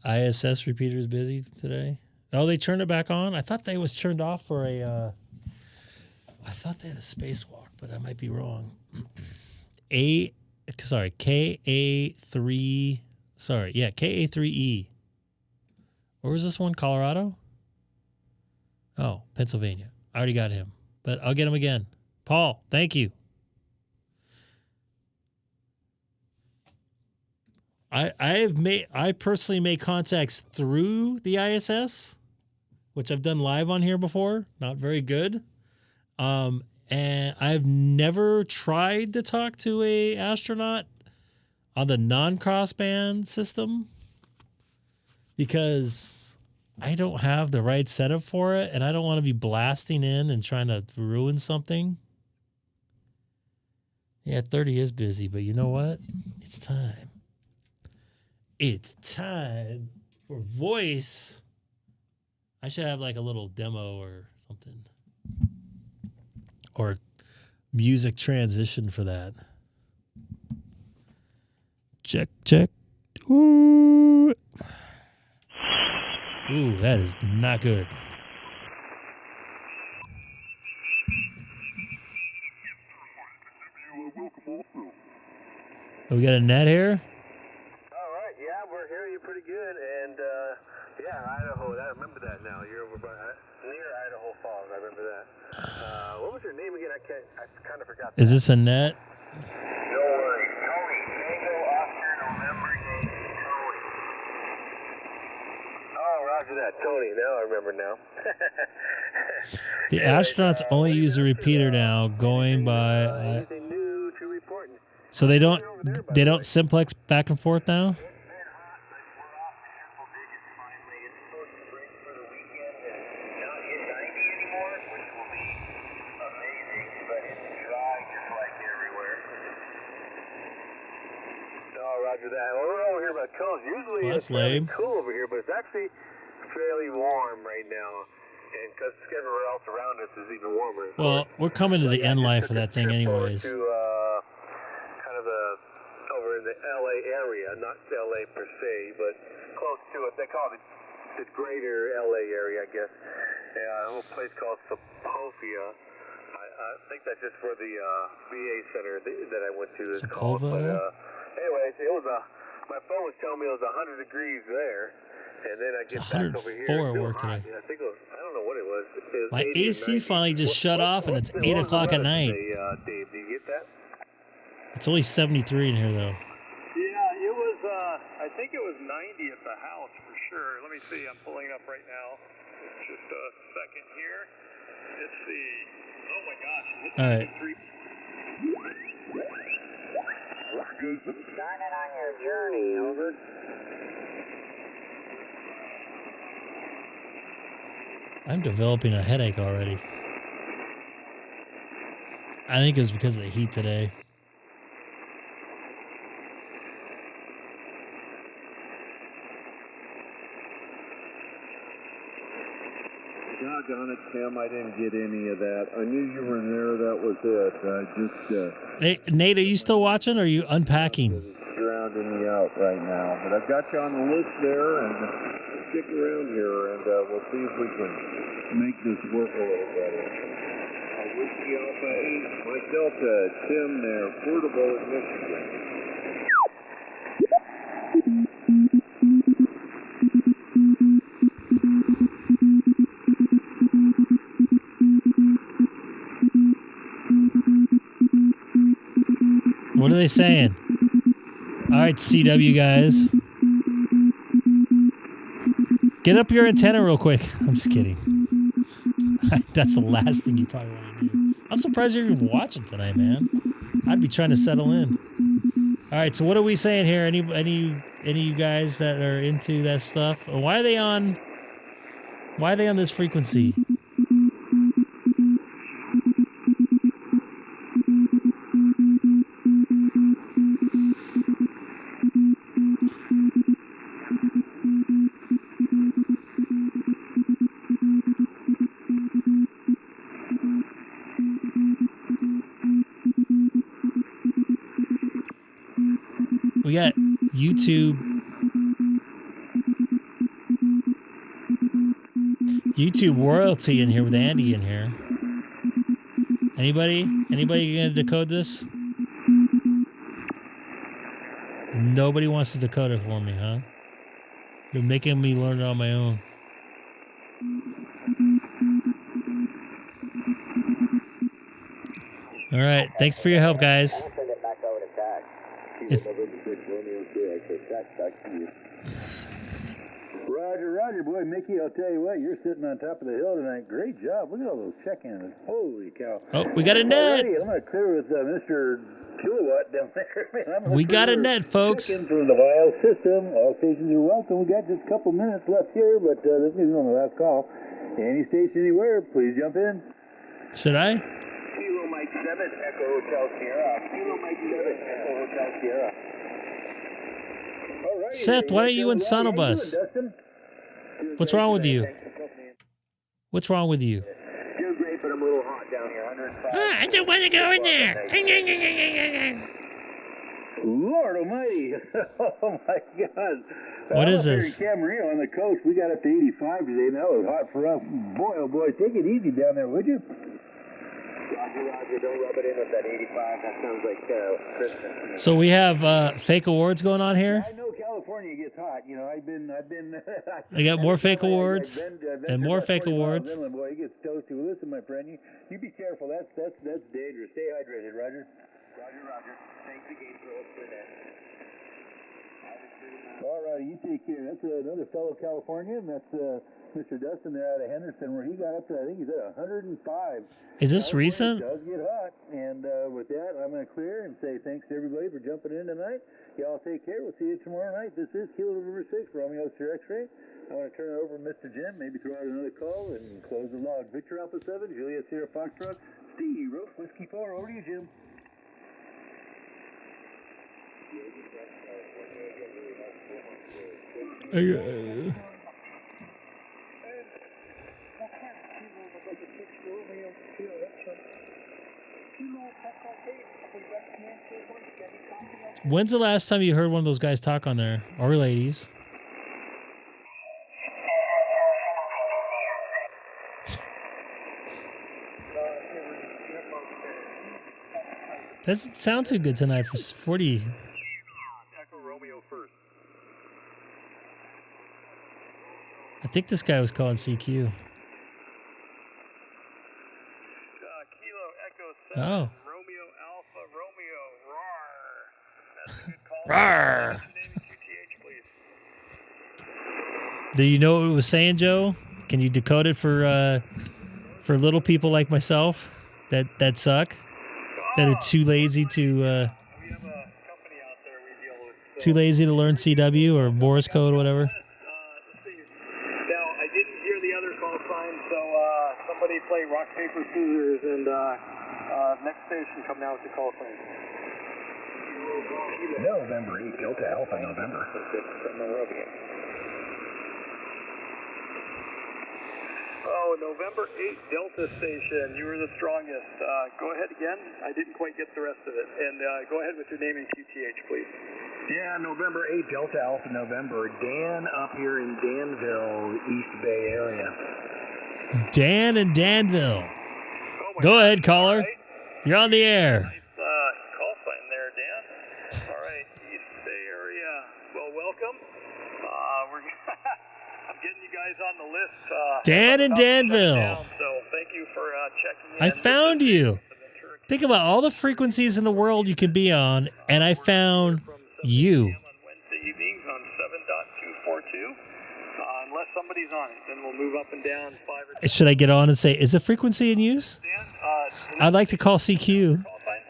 ISS repeater is busy today. Oh, they turned it back on? I thought they was turned off for a... I thought they had a spacewalk, but I might be wrong. KA3... Sorry, yeah, KA3E. Where was this one? Colorado? Oh, Pennsylvania. I already got him, but I'll get him again. Paul, thank you. I personally made contacts through the ISS, which I've done live on here before. Not very good. And I've never tried to talk to a astronaut on the non-crossband system because I don't have the right setup for it, and I don't want to be blasting in and trying to ruin something. Yeah, 30 is busy, but you know what? It's time. It's time for voice. I should have like a little demo or something. Or music transition for that. Check, check. Ooh. Ooh, that is not good. Oh, we got a net here? Yeah, we're hearing you pretty good, and yeah, Idaho. I remember that now. You're over by near Idaho Falls. I remember that. What was your name again? I kind of forgot. Is this a net? No worries, Tony. Tango Oscar November Yankee Tony. Oh, roger that, Tony. Now I remember now. The astronauts only use a repeater now, going by. Anything new to report? So they don't simplex back and forth now. That. Well, we're over here by cones. Usually well, it's lame. Cool over here, but it's actually fairly warm right now. And because everywhere else around us is even warmer. Well, we're coming to the end life of that thing anyways. To kind of over in the LA area, not LA per se, but close to it. They call it the greater LA area, I guess. A little place called Sepulveda. I think that's just where the VA center that I went to is called. But, anyways, it was my phone was telling me it was 100 degrees there, and then I get back over here. 104 at work today. I think it was, I don't know what it was. My AC finally just shut off, and it's 8 o'clock at night. Dave, do you get that? It's only 73 in here, though. Yeah, it was, I think it was 90 at the house for sure. Let me see, I'm pulling it up right now. Just a second here. Let's see. Oh my gosh. All right. Starting on your journey, over. I'm developing a headache already. I think it was because of the heat today. Doggone it, Tim, I didn't get any of that. I knew you were in there, that was it. I just... Hey, Nate, are you still watching or are you unpacking? Drowning me out right now. But I've got you on the list there, and stick around here, and we'll see if we can make this work a little better. Whiskey Alpha 8, Mike Delta, Tim there, Portable, Michigan. What are they saying? All right, CW guys. Get up your antenna real quick. I'm just kidding. That's the last thing you probably want to do. I'm surprised you're even watching tonight, man. I'd be trying to settle in. All right, so what are we saying here? Any of you guys that are into that stuff? Why are they on this frequency? We got YouTube royalty in here with Andy in here. Anybody gonna decode this? Nobody wants to decode it for me, huh? You're making me learn it on my own. All right, thanks for your help, guys. It's Roger, boy, Mickey, I'll tell you what, you're sitting on top of the hill tonight. Great job. Look at all those check-ins. Holy cow. Oh, we got a net. Alrighty, I'm going to clear with Mr. Kilowatt down there. We got a net, folks. Check-in from the Vial system. All stations are welcome. We got just a couple minutes left here, but this is on the last call. Any station anywhere, please jump in. Should I? Kilo Mike 7, Echo Hotel Sierra. Kilo Mike 7, Echo Hotel Sierra. Alrighty, Seth, why don't you and How you Sonobus? doing, Dustin? What's wrong with you? What's wrong with you? Doing great, but I'm a little hot down here. 105. I don't want to go in there. Lord almighty. Oh my God. What is Up here this? in Camarillo on the coast, we got up to 85 today, and that was hot for us. Boy, oh boy, take it easy down there, would you? Roger, don't rub it in with that 85. That sounds like Christmas. So we have fake awards going on here. I know California gets hot. You know, I've been. They got more fake awards I've been and more fake 40 miles awards. inland, boy, it gets toasty. Well, listen, my friend, you be careful. That's dangerous. Stay hydrated, Roger. Roger. Thanks again for hosting that. All right, you take care. That's another fellow Californian. That's Mr. Dustin there out of Henderson, where he got up to, I think he's at 105. Is this recent? It does get hot. And with that, I'm going to clear and say thanks to everybody for jumping in tonight. Y'all take care. We'll see you tomorrow night. This is Kilo November 6, Romeo Sir X-Ray. I want to turn it over to Mr. Jim, maybe throw out another call and close the log. Victor Alpha 7, Juliet Sierra Foxtrot, Steve, Rope, Whiskey 4. Over to you, Jim. When's the last time you heard one of those guys talk on there, or ladies? Doesn't sound too good tonight for 40. Echo Romeo first. I think this guy was calling CQ. Kilo Echo 7. Oh. Romeo Alpha Romeo. Roar. That's a good call. Rawr. Name QTH, please. Do you know what it was saying, Joe? Can you decode it for little people like myself that suck, that are too lazy to? We have a company Too lazy to learn CW or Morse code or whatever? Let's see. Now, I didn't hear the other call sign, so somebody play rock, paper, scissors, and next station come now with the call sign. November 8 Delta Alpha November. Oh, November 8 Delta Station, you were the strongest. Go ahead again. I didn't quite get the rest of it. And go ahead with your name and QTH, please. Yeah, November 8 Delta Alpha November. Dan up here in Danville, East Bay area. Dan in Danville. Oh my Go God. ahead, caller. All right. You're on the air. Nice call sign there, Dan. All right, East Bay area. Well, welcome. I'm getting you guys on the list. Dan in Danville. Down, so thank you for checking in. I found you. Think about all the frequencies in the world you could be on, and I found you. On Wednesday evenings on 7.242. Unless somebody's on it, then we'll move up and down 5 or 10. Should I get on and say, is a frequency in use? Dan, I'd like to call CQ. call sign?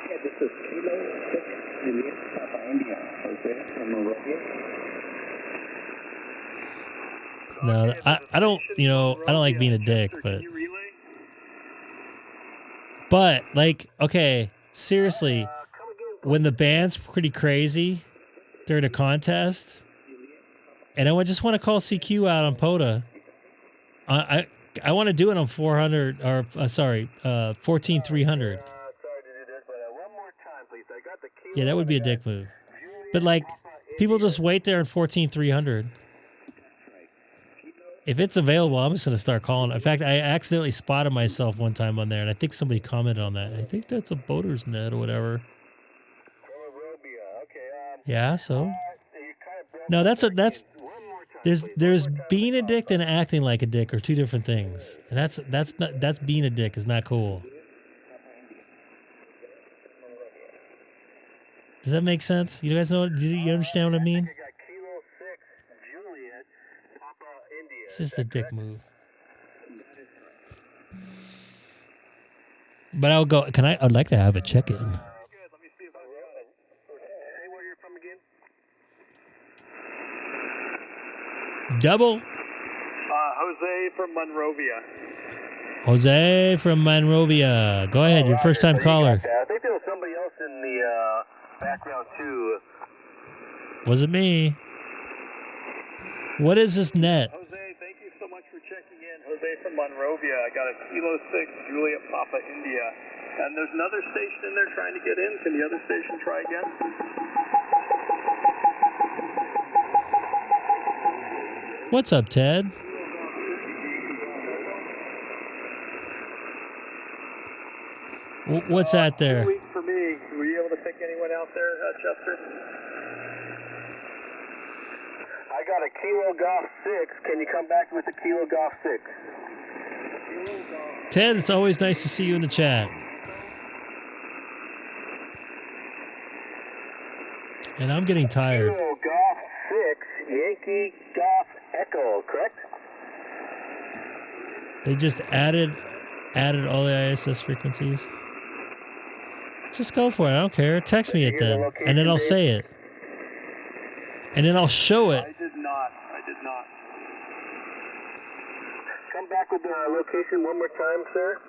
Yeah, this is Kilo 6 Juliet, Papa India, Jose from Monrovia. No, I don't, you know, I don't like being a dick, Can but you relay? like, okay, seriously, when the band's pretty crazy during a contest, and I just want to call CQ out on POTA, I want to do it on 400 or 14300. Sorry to do this, but one more time, please. I got the kilo. Yeah, that would be a dick move. But like, people just wait there in 14300. If it's available, I'm just going to start calling. In fact, I accidentally spotted myself one time on there, and I think somebody commented on that. I think that's a boater's net or whatever. Yeah, so. No, that's there's being a dick and acting like a dick are two different things. And that's being a dick is not cool. Does that make sense? You guys know? Do you understand what I mean? This is the dick move. But I'll go. I'd like to have a check-in. Good. Let me see if I've got it. Say where you're from again. Double. Jose from Monrovia. Jose from Monrovia. Go ahead. Your first-time caller. I think there was somebody else in the background, too. Was it me? What is this net? Jose, thank you so much for checking in. Jose from Monrovia. I got a Kilo 6 Juliet Papa India. And there's another station in there trying to get in. Can the other station try again? What's up, Ted? What's that there? 2 weeks for me. Were you able to pick anyone out there, Chester? I got a Kilo Golf 6. Can you come back with a Kilo Golf 6? Ted, it's always nice to see you in the chat. And I'm getting tired. Kilo Golf 6, Yankee Golf Echo, correct? They just added all the ISS frequencies. Just go for it. I don't care. Text me it then, and then I'll say it, and then I'll show it. I did not. Come back with the location one more time, sir.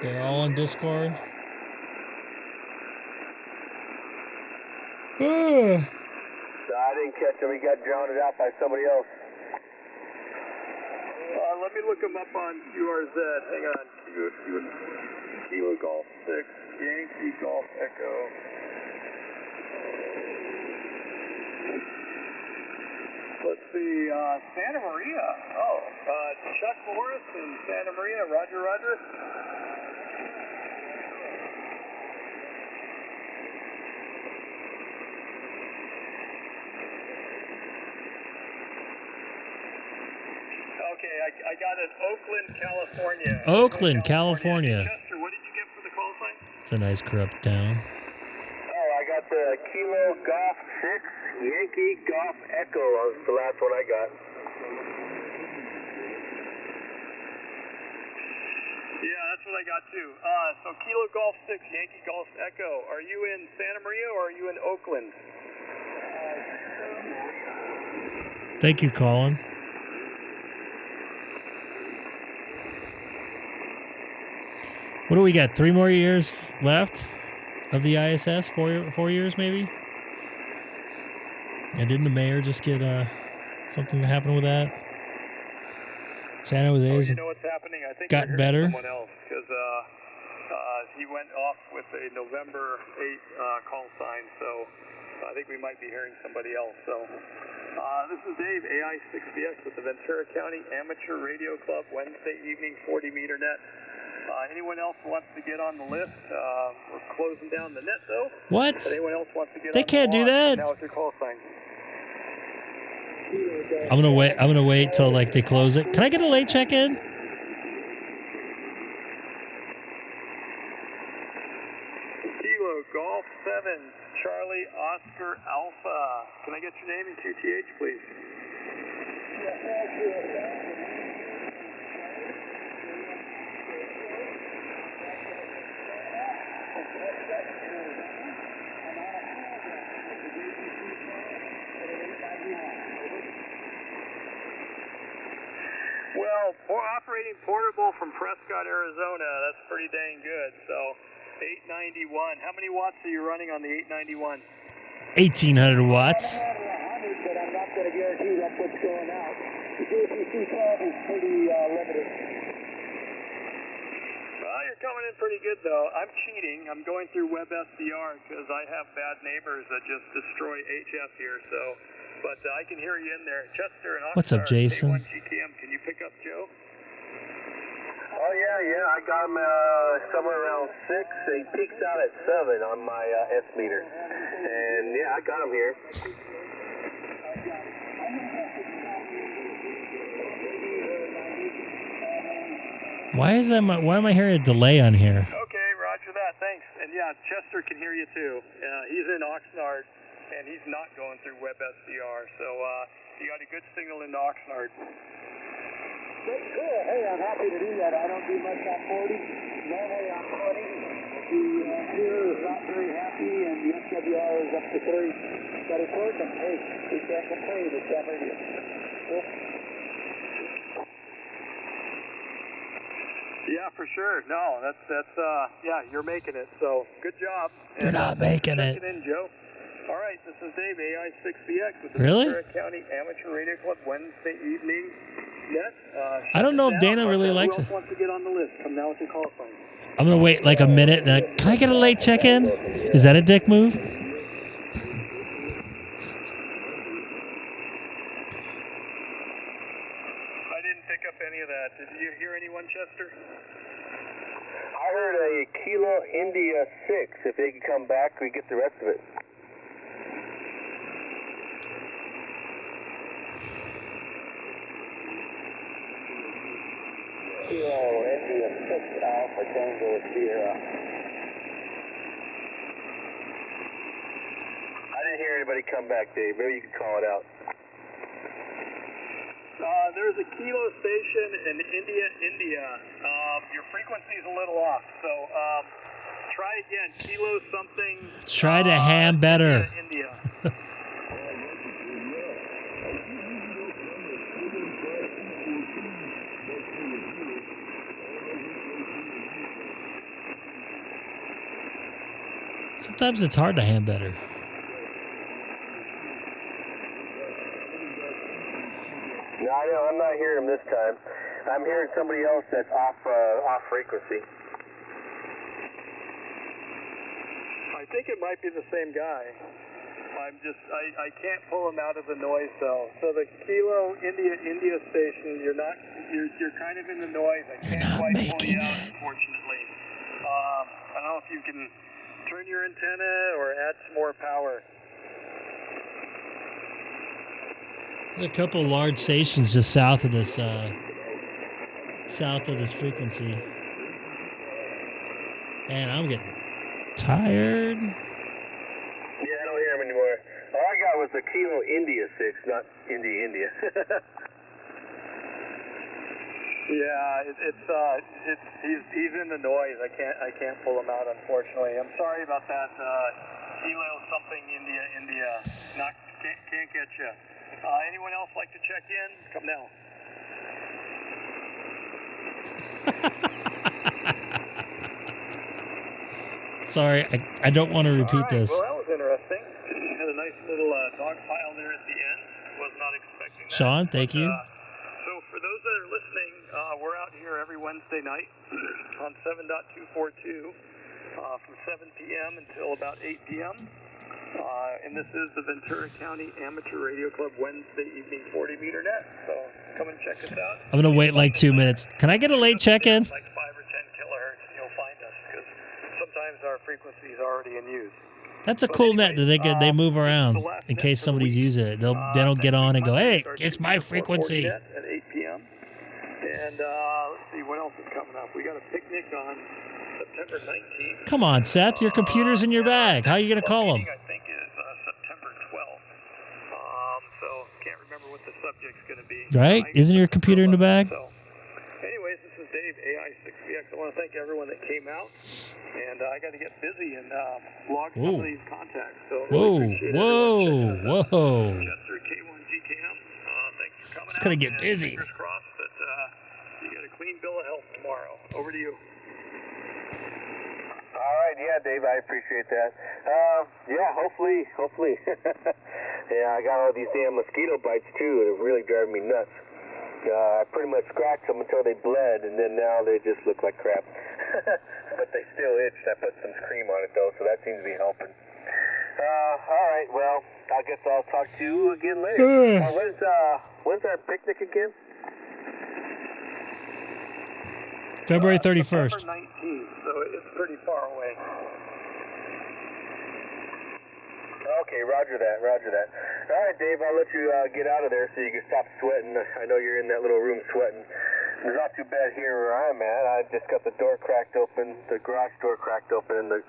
They're all on Discord. I didn't catch him. He got drowned out by somebody else. Let me look him up on QRZ. Hang on. Kilo Golf 6, Yankee Golf Echo. Let's see, Santa Maria. Oh, Chuck Morris in Santa Maria. Roger. Okay, I got it. Oakland, California. Oakland, California. Chester, what did you get for the call sign? It's a nice corrupt town. Oh, I got the Kilo Golf 6, Yankee Golf Echo. That was the last one I got. Yeah, that's what I got too. So Kilo Golf 6, Yankee Golf Echo. Are you in Santa Maria or are you in Oakland? Thank you, Colin. What do we got? 3 more years left of the ISS? 4 years maybe? And didn't the mayor just get something happen with that? San Jose's you know what's happening? I think gotten better. Someone else, because he went off with a November 8 call sign, so I think we might be hearing somebody else. So this is Dave, AI-6BX with the Ventura County Amateur Radio Club, Wednesday evening, 40-meter net. Anyone else wants to get on the list? We're closing down the net, though. What? If anyone else wants to get They on can't the do that. Now with your call sign. I'm gonna wait till like they close it. Can I get a late check-in? Kilo Golf 7, Charlie Oscar Alpha. Can I get your name and QTH, please? Well, operating portable from Prescott, Arizona, that's pretty dang good. So, 891. How many watts are you running on the 891? 1,800 watts. But I'm not going to guarantee that's what's going out. The JPC 12 is pretty limited. Well, you're coming in pretty good, though. I'm cheating. I'm going through WebSDR because I have bad neighbors that just destroy HF here, so... But I can hear you in there. Chester and Allstar. What's up, Jason? K1GTM. Can you pick up Joe? Oh, yeah. I got him somewhere around 6. He peaks out at 7 on my S meter. And, yeah, I got him here. Why am I hearing a delay on here? Okay, roger that. Thanks. And, yeah, Chester can hear you, too. He's in Oxnard, and he's not going through WebSDR. So you got a good signal in Oxnard. Cool. Hey, I'm happy to do that. I don't do much on 40. Normally on 20. The here is not very happy, and the SWR is up to 3. But it's working. Hey, we can't complain. It's that radio. Cool. Yeah, for sure. No, that's yeah, you're making it. So good job. You're not making it. Check it in, Joe. All right, this is Dave, AI-6BX with the Really? Ventura County Amateur Radio Club Wednesday evening. Yes. I don't know if Dana really likes it. Who else wants to get on the list? Come now with your call phone. I'm gonna wait like a minute. Can I get a late check-in? Is that a dick move? I didn't pick up any of that. Did you hear anyone, Chester? I heard a Kilo India 6. If they can come back, we get the rest of it. Kilo India 6 Alpha Tango Sierra. I didn't hear anybody come back, Dave. Maybe you can call it out. There's a Kilo station in India. Your frequency's a little off, so try again. Kilo something. Try to ham better. India. Sometimes it's hard to ham better. No, I know. I'm not hearing him this time. I'm hearing somebody else that's off frequency. I think it might be the same guy. I can't pull him out of the noise though. So the Kilo India station, you're kind of in the noise. I can't quite pull you out, unfortunately. I don't know if you can turn your antenna or add some more power. There's a couple large stations just south of this frequency, and I'm getting tired. Yeah, I don't hear him anymore. All I got was the Kilo India 6, not India. Yeah, he's in the noise. I can't pull him out, unfortunately. I'm sorry about that. Kilo something India. Can't get you. Anyone else like to check in? Come now. Sorry, I don't want to repeat this. Well, that was interesting. Had a nice little dog pile there at the end. Was not expecting that. Sean, thank you. So for those that are listening, we're out here every Wednesday night on 7.242 from 7 p.m. until about 8 p.m. And this is the Ventura County Amateur Radio Club Wednesday evening 40-meter net. So come and check us out. I'm going to wait like 2 minutes. Can I get a late check-in? Like 5 or 10 kilohertz, and you'll find us because sometimes our frequency is already in use. That's a cool net that they move around in case somebody's using it. They don't get on and go, hey, it's my frequency. At 8 p.m. And let's see what else is coming up. We got a picnic on September 19th. Come on, Seth, your computer's in your bag. How are you going to call them? I think is September 12th. So can't remember what the subject's going to be. Right? Isn't your computer in the bag? So, anyways, this is Dave, AI6BX. I want to thank everyone that came out. And I got to get busy and log some of these contacts. So really Whoa. Chester K1GKM, thanks for coming It's going to get busy. Fingers crossed that you get a clean bill of health tomorrow. Over to you. All right, yeah, Dave, I appreciate that. Yeah, hopefully. Yeah, I got all these damn mosquito bites too, and it really driving me nuts. I pretty much scratched them until they bled, and then now they just look like crap. But they still itched. I put some cream on it, though, so that seems to be helping. All right, well, I guess I'll talk to you again later. When's our picnic again? February 31st. September 19th, so it's pretty far away. Okay, roger that. All right, Dave, I'll let you get out of there so you can stop sweating. I know you're in that little room sweating. It's not too bad here where I'm at. I just got the door cracked open, the garage door cracked open, and the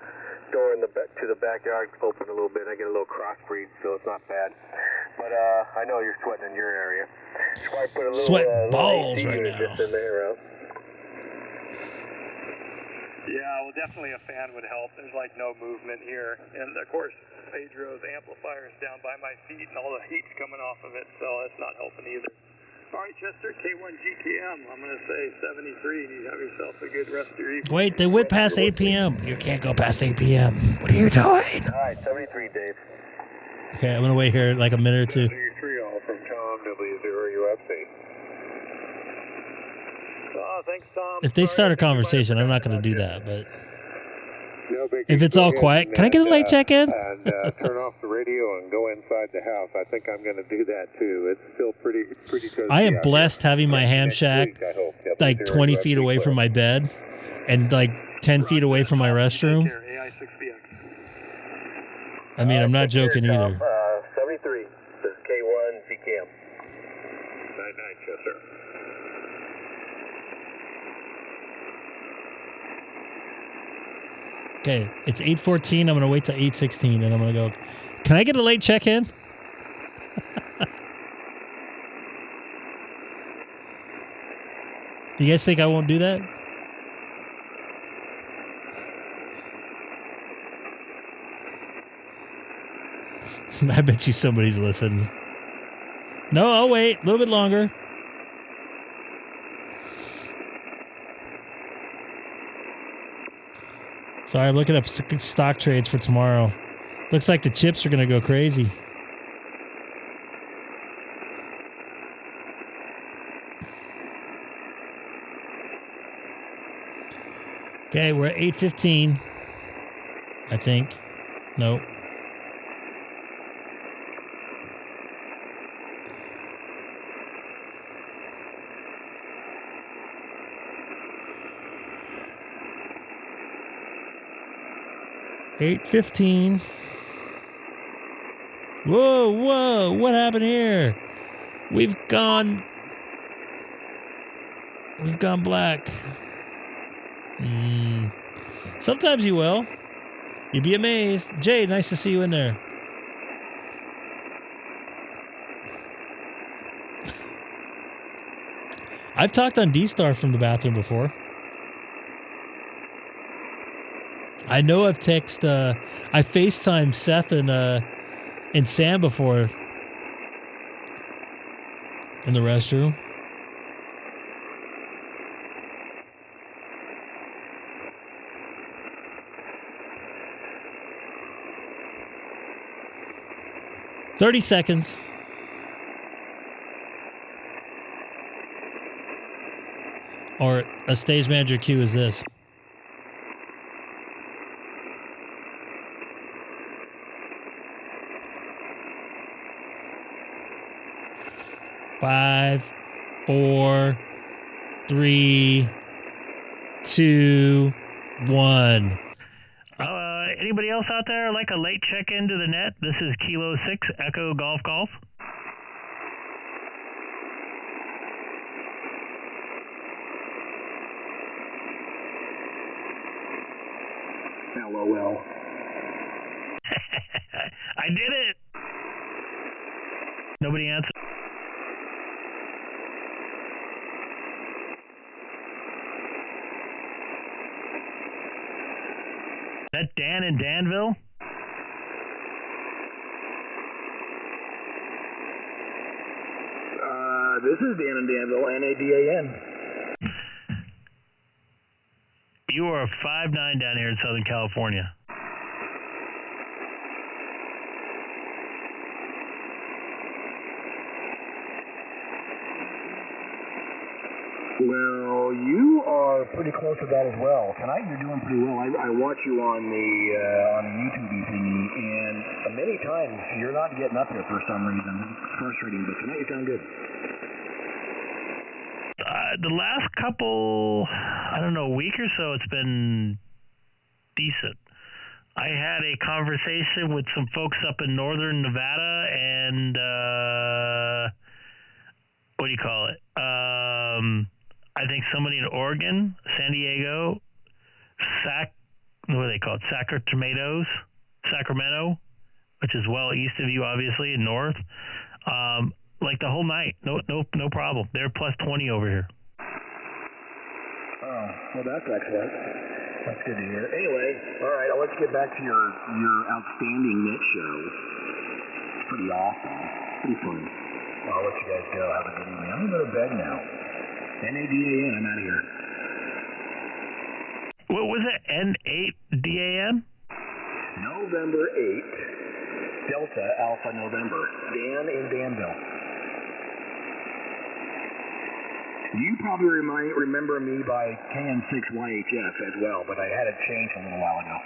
door in the to the backyard open a little bit. I get a little crossbreed, so it's not bad. But I know you're sweating in your area. So I put a little Sweat balls AC right unit now. just in there. Yeah, well, definitely a fan would help. There's like no movement here. And of course, Pedro's amplifier is down by my feet and all the heat's coming off of it, so that's not helping either. All right, Chester, K1GKM, I'm going to say 73. You have yourself a good rest of your evening. Wait, they went past 8 p.m. You can't go past 8 p.m. What are you doing? All right, 73, Dave. Okay, I'm going to wait here like a minute or two. 73 all from Tom W0UFC. Thanks, Tom. If they start a conversation, I'm not going to do that, but No big if it's all quiet, can I get a late check-in? And turn off the radio and go inside the house. I think I'm going to do that too. It's still pretty cozy. I am blessed having my ham Next shack week, I hope. Yep, like it's 20 here, feet away from my bed and like 10 feet away from my restroom. AI6BX. I mean, I'm not Take care, joking Tom. either. 73. This is K1GKM. Night, Chester. Okay, it's 8:14. I'm going to wait till 8:16, and I'm going to go, can I get a late check-in? You guys think I won't do that? I bet you somebody's listening. No, I'll wait a little bit longer. Sorry, I'm looking up stock trades for tomorrow. Looks like the chips are going to go crazy. Okay, we're at 8:15. I think. Nope. $8:15. Whoa, what happened here? We've gone black. Sometimes you will. You'd be amazed. Jay, nice to see you in there. I've talked on DStar from the bathroom before. I know I've texted, I FaceTimed Seth and Sam before in the restroom. "30 seconds. Or a stage manager cue is this. Five, 4, 3, 2, 1. Anybody else out there like a late check-in to the net? This is Kilo 6 Echo Golf Golf. LOL. I did it. Nobody answered. That Dan in Danville? This is Dan in Danville, NADAN. You are 5'9" down here in Southern California. Well, you are pretty close to that as well. Tonight you're doing pretty well. I watch you on the YouTube thingy, and many times you're not getting up there for some reason. It's frustrating, but tonight you sound good. The last couple, I don't know, week or so, it's been decent. I had a conversation with some folks up in northern Nevada and, what do you call it? I think somebody in Oregon, San Diego, what do they call it? Sacramento, which is well east of you, obviously, and north. Like the whole night, no problem. They're plus 20 over here. Oh, well, that's excellent. That's good to hear. Anyway, all right, let's get back to your outstanding net show. It's pretty awesome. Pretty fun. I'll let you guys go. Have a good evening. I'm going to go to bed now. NADAN, I'm out of here. What was it? N8DAN? November 8, Delta Alpha November. Dan in Danville. You probably remember me by KN6YHF as well, but I had it changed a little while ago.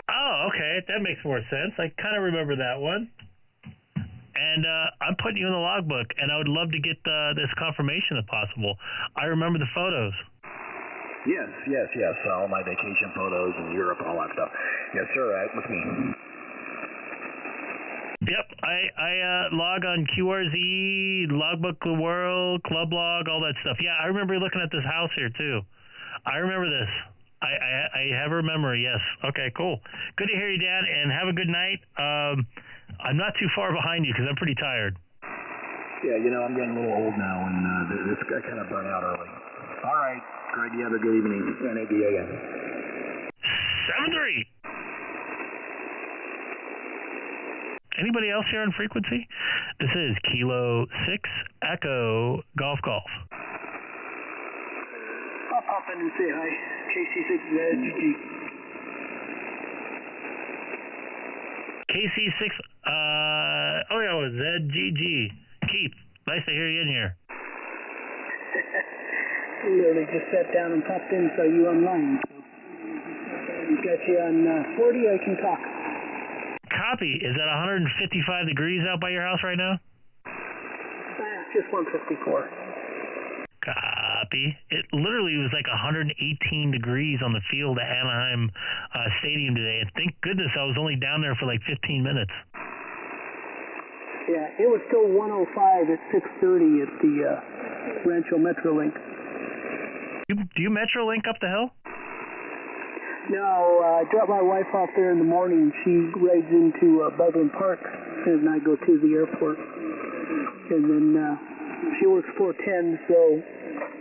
Oh, okay. That makes more sense. I kind of remember that one. And I'm putting you in the logbook, and I would love to get this confirmation if possible. I remember the photos. Yes. All my vacation photos in Europe, all that stuff. Yes, sir. With me. Yep, I log on QRZ, Logbook of the World, Club Log, all that stuff. Yeah, I remember looking at this house here too. I remember this. I have a memory. Yes. Okay. Cool. Good to hear you, Dan, and have a good night. I'm not too far behind you because I'm pretty tired. Yeah, I'm getting a little old now, and this guy kind of burnt out early. All right, Greg. You have a good evening. NADAN. 7-3. Anybody else here on frequency? This is Kilo 6 Echo Golf Golf. I'll pop in and say hi. K6EGG. KC6, ZGG. Keith, nice to hear you in here. Literally just sat down and popped in, saw you online. So got you on 40, I can talk. Copy. Is that 155 degrees out by your house right now? Just 154. Copy. It literally was like 118 degrees on the field at Anaheim Stadium today. And thank goodness I was only down there for like 15 minutes. Yeah, it was still 105 at 6:30 at the Rancho Metrolink. Do you Metrolink up the hill? No, I drop my wife off there in the morning. She rides into Baldwin Park, and I go to the airport. And then she works 410, so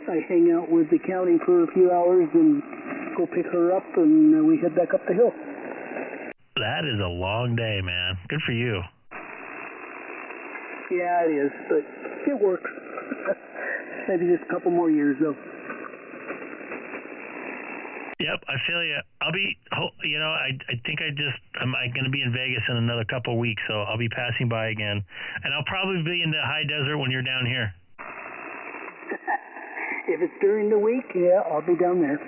I hang out with the county for a few hours and go pick her up, and we head back up the hill. That is a long day, man. Good for you. Yeah, it is, but it works. Maybe just a couple more years, though. Yep, I feel you. I'll be, I think I'm going to be in Vegas in another couple of weeks, so I'll be passing by again. And I'll probably be in the high desert when you're down here. If it's during the week, yeah, I'll be down there.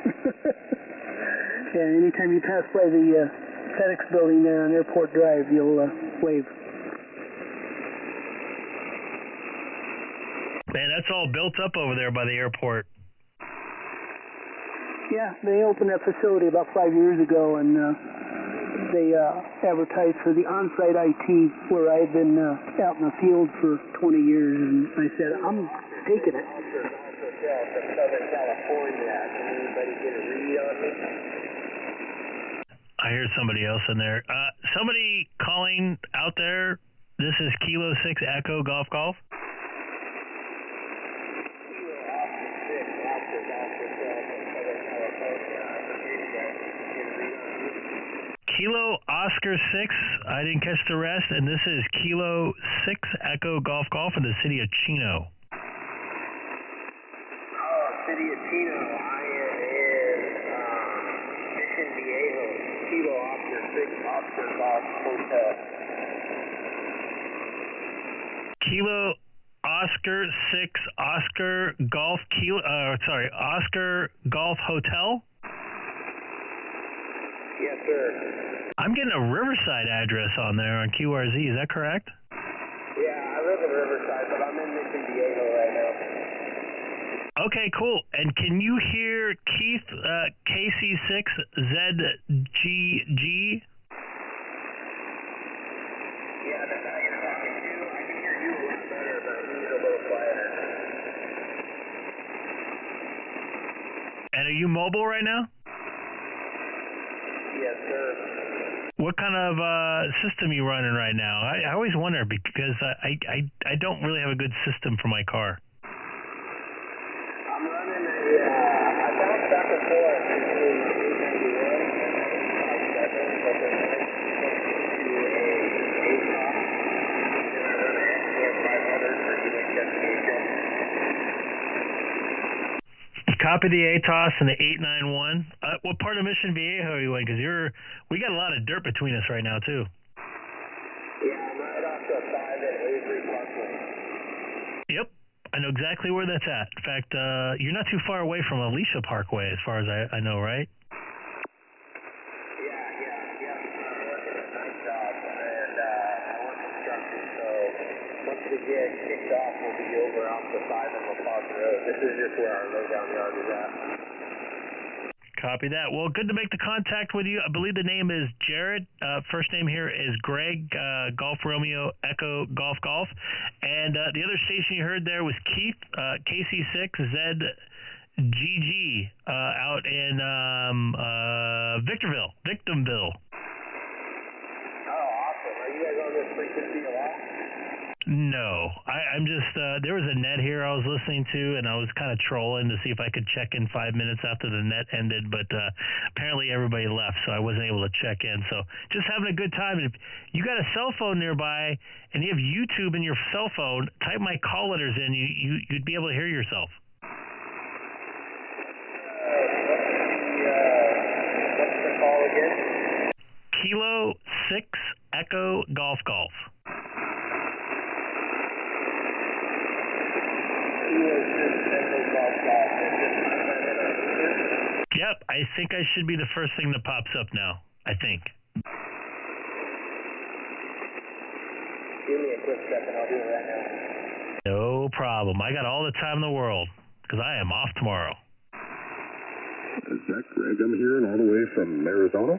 Yeah, anytime you pass by the FedEx building there on Airport Drive, you'll wave. Man, that's all built up over there by the airport. Yeah, they opened that facility about 5 years ago, and they advertised for the on-site IT, where I've been out in the field for 20 years, and I said, I'm taking it. From Southern California. Can anybody get a read on me? I hear somebody else in there. Somebody calling out there. This is Kilo 6 Echo Golf Golf. Kilo Oscar 6, I didn't catch the rest, and this is Kilo 6 Echo Golf Golf in the city of Chino. City of Chino, I am in Mission Viejo, Kilo Oscar 6 Oscar Golf Hotel. Kilo Oscar 6 Oscar Golf Oscar Golf Hotel? Yes, sir. I'm getting a Riverside address on there on QRZ, is that correct? Yeah, I live in Riverside, but I'm in Mission Viejo right now. Okay, cool. And can you hear Keith K6EGG? Yeah, that's how you're talking to. I can hear you a lot better, but he's a little quieter. And are you mobile right now? Yes, sir. What kind of system are you running right now? I always wonder because I don't really have a good system for my car. I'm running I bounce back and forth between 891 Copy the ATOS and the 891. What part of Mission Viejo are you in? Because we got a lot of dirt between us right now too. Yeah, I'm right off the 5 at Avery Parkway. Yep, I know exactly where that's at. In fact, you're not too far away from Alicia Parkway, as far as I know, right? Yeah. I'm working a night job, and I work construction, so once we get kicked off, we'll be over off the 5 and La Paz Road. This is just where our lowdown yard is at. Copy that. Well, good to make the contact with you. I believe the name is Jared. First name here is Greg, Golf Romeo Echo Golf Golf. And the other station you heard there was Keith, K6EGG, out in Victorville. Oh, awesome. Are you guys on this frequency a lot? No, I'm just, there was a net here I was listening to, and I was kind of trolling to see if I could check in 5 minutes after the net ended, but apparently everybody left, so I wasn't able to check in. So just having a good time. If you got a cell phone nearby and you have YouTube in your cell phone, type my call letters in, you'd be able to hear yourself. What's the call again? Kilo 6 Echo Golf Golf. Yep, I think I should be the first thing that pops up now. I think. Give me a quick second, I'll do it right now. No problem. I got all the time in the world because I am off tomorrow. Is that Greg I'm hearing all the way from Arizona?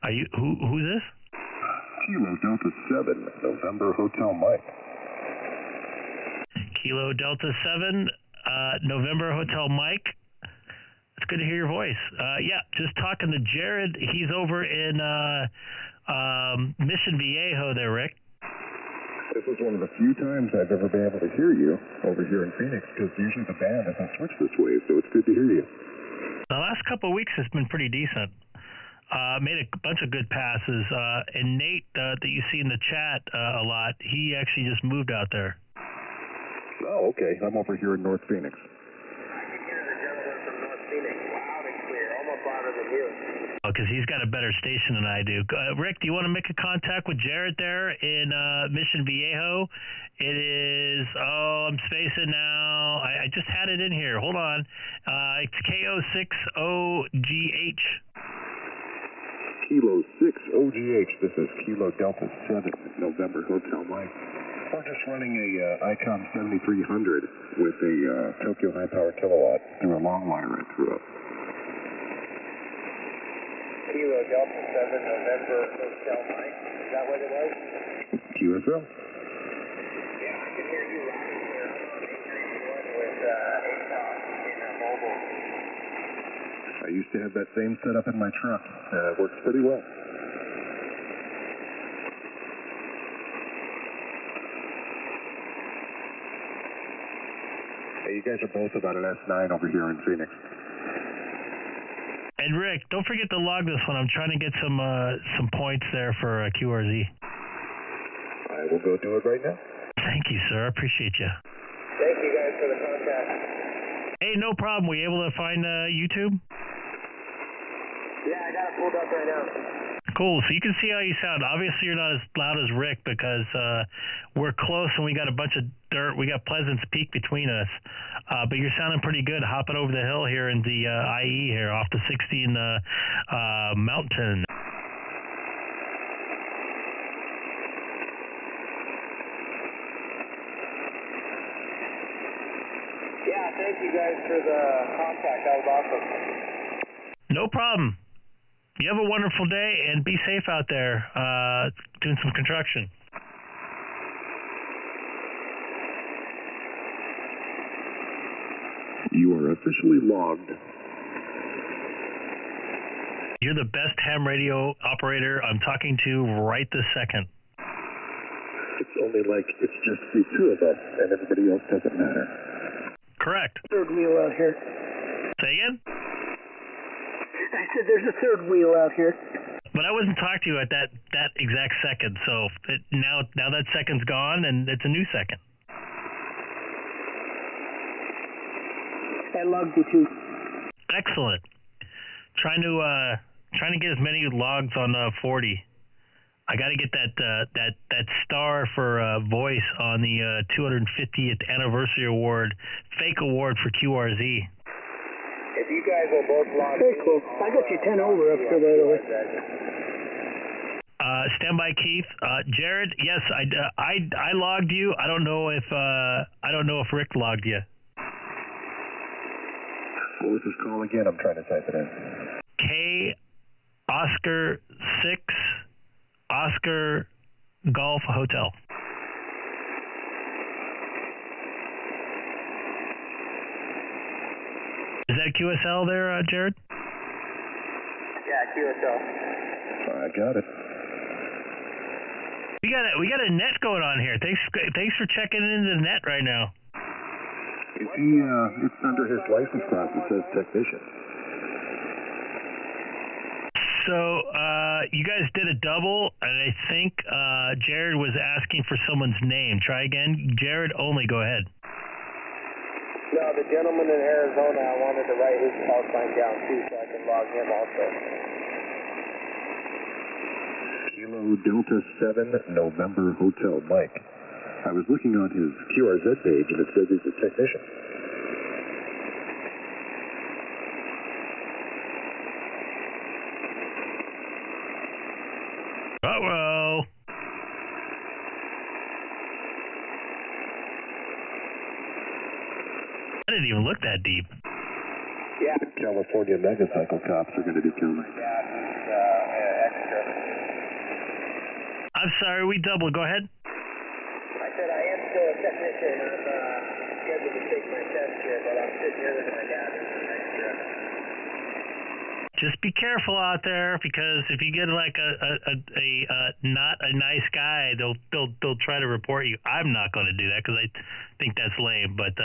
Are you? Who's this? Kilo Delta 7, November Hotel Mike. Kilo Delta 7, November Hotel Mike. It's good to hear your voice. Yeah, just talking to Jared. He's over in Mission Viejo there, Rick. This is one of the few times I've ever been able to hear you over here in Phoenix, because usually the band doesn't switch this way, so it's good to hear you. The last couple of weeks has been pretty decent. Made a bunch of good passes. And Nate, that you see in the chat a lot, he actually just moved out there. Oh, okay. I'm over here in North Phoenix. I can hear the gentleman from North Phoenix loud and clear, almost louder than you. Because he's got a better station than I do. Rick, do you want to make a contact with Jared there in Mission Viejo? It is, I'm spacing now. I just had it in here. Hold on. It's K6EGG. Kilo 6 OGH. This is Kilo Delta 7 November Hotel Mike. We're just running a Icom 7300 with a Tokyo high power kilowatt through a long wire right through it. Kilo Delta 7 November Hotel Mike. Is that what it was? QSL. Yeah, I can hear you loud and clear. I'm on 891 with Icom in mobile. I used to have that same setup in my truck. It works pretty well. Hey, you guys are both about an S9 over here in Phoenix. And Rick, don't forget to log this one. I'm trying to get some points there for QRZ. I will go do it right now. Thank you, sir. I appreciate you. Thank you guys for the contact. Hey, no problem. Were you able to find YouTube? Yeah, I got it pulled up right now. Cool. So you can see how you sound. Obviously, you're not as loud as Rick because we're close and we got a bunch of dirt. We got Pleasant's Peak between us. But you're sounding pretty good hopping over the hill here in the IE here off the 16 mountain. Yeah, thank you guys for the contact. That was awesome. No problem. You have a wonderful day and be safe out there doing some construction. You are officially logged. You're the best ham radio operator I'm talking to right this second. It's only like it's just the two of us and everybody else doesn't matter. Correct. Third wheel out here. Say again? I said there's a third wheel out here. But I wasn't talking to you at that exact second, so now that second's gone and it's a new second. I logged you too. Excellent. Trying to get as many logs on 40. I got to get that star for voice on the 250th anniversary award, fake award for QRZ. If you guys will both log Very cool. I got you 10 over up there, by the way. Stand by, Keith. Jared, yes, I logged you. I don't know if Rick logged you. What was this call again? I'm trying to type it in. K Oscar 6 Oscar Golf Hotel. Is that QSL there, Jared? Yeah, QSL. I got it. We got a net going on here. Thanks for checking into the net right now. It's under his license class. It says technician. So you guys did a double, and I think Jared was asking for someone's name. Try again. Jared only. Go ahead. No, the gentleman in Arizona, I wanted to write his call sign down too, so I can log him also. Kilo Delta 7 November Hotel Mike. I was looking on his QRZ page and it says he's a technician. Uh-oh. I didn't even look that deep. Yeah. The California megacycle cops are going to be coming. Yeah, he's extra. I'm sorry, we doubled. Go ahead. I said I am still a technician. I'm scheduled to take my test here, but I'm sitting here with my dad as an extra. just be careful out there, because if you get like a not a nice guy, they'll try to report you. I'm not going to do that because I think that's lame. But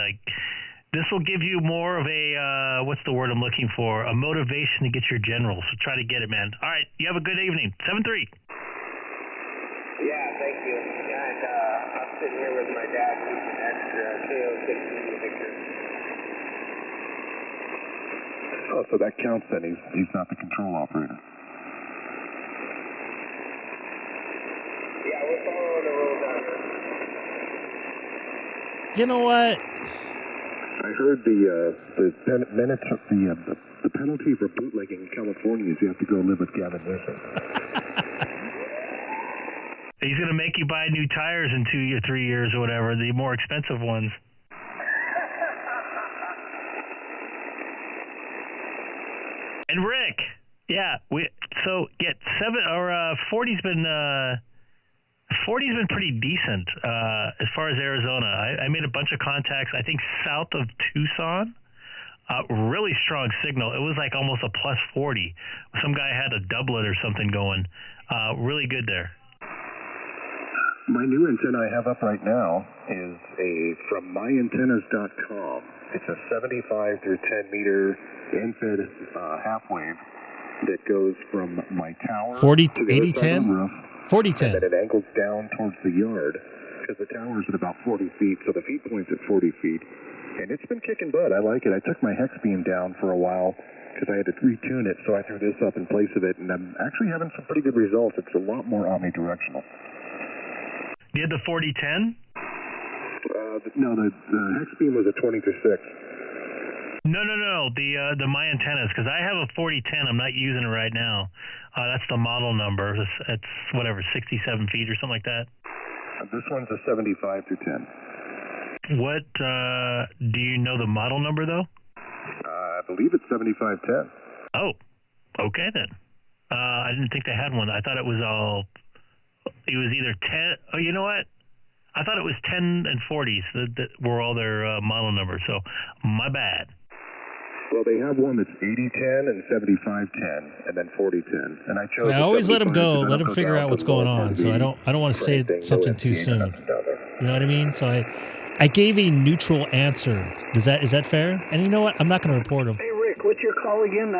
this will give you more of a what's the word I'm looking for? A motivation to get your general. So try to get it, man. All right, you have a good evening. 7-3. Yeah, thank you. And I'm sitting here with my dad using an extra K6EGG mixer. Oh, so that counts then. He's not the control operator. Yeah, we're following the rules out here. You know what? I heard the penalty for bootlegging in California is you have to go live with Gavin Newsom. He's going to make you buy new tires in 2 or 3 years or whatever, the more expensive ones. And Rick, yeah, 40's been 40's been pretty decent as far as Arizona. I made a bunch of contacts, I think south of Tucson. Really strong signal. It was like almost a plus 40. Some guy had a doublet or something going. Really good there. My new antenna I have up right now is from myantennas.com. It's a 75 through 10 meter end-fed half wave that goes from my tower 40, to the 80, other side of the 10? roof. 40, And 10. then it angles down towards the yard because the tower's at about 40 feet, so the feed point's at 40 feet. And it's been kicking butt. I like it. I took my hex beam down for a while because I had to retune it, so I threw this up in place of it, and I'm actually having some pretty good results. It's a lot more omnidirectional. You had the 4010? No, the hex beam was a 20 to 6. No. The My Antennas, because I have a 4010. I'm not using it right now. That's the model number. It's whatever, 67 feet or something like that. This one's a 75 through 10. What, do you know the model number, though? I believe it's 7510. Oh, okay then. I didn't think they had one. I thought it was either 10. Oh, you know what? I thought it was 10 and 40s that were all their model numbers. So, my bad. Well, they have one that's 8010 and 7510, and then 4010. And I chose. I always let them go. Let them figure out what's going on. So I don't want to say something too soon. You know what I mean? So I gave a neutral answer. Is that fair? And you know what? I'm not going to report them. Hey, Rick, what's your call again?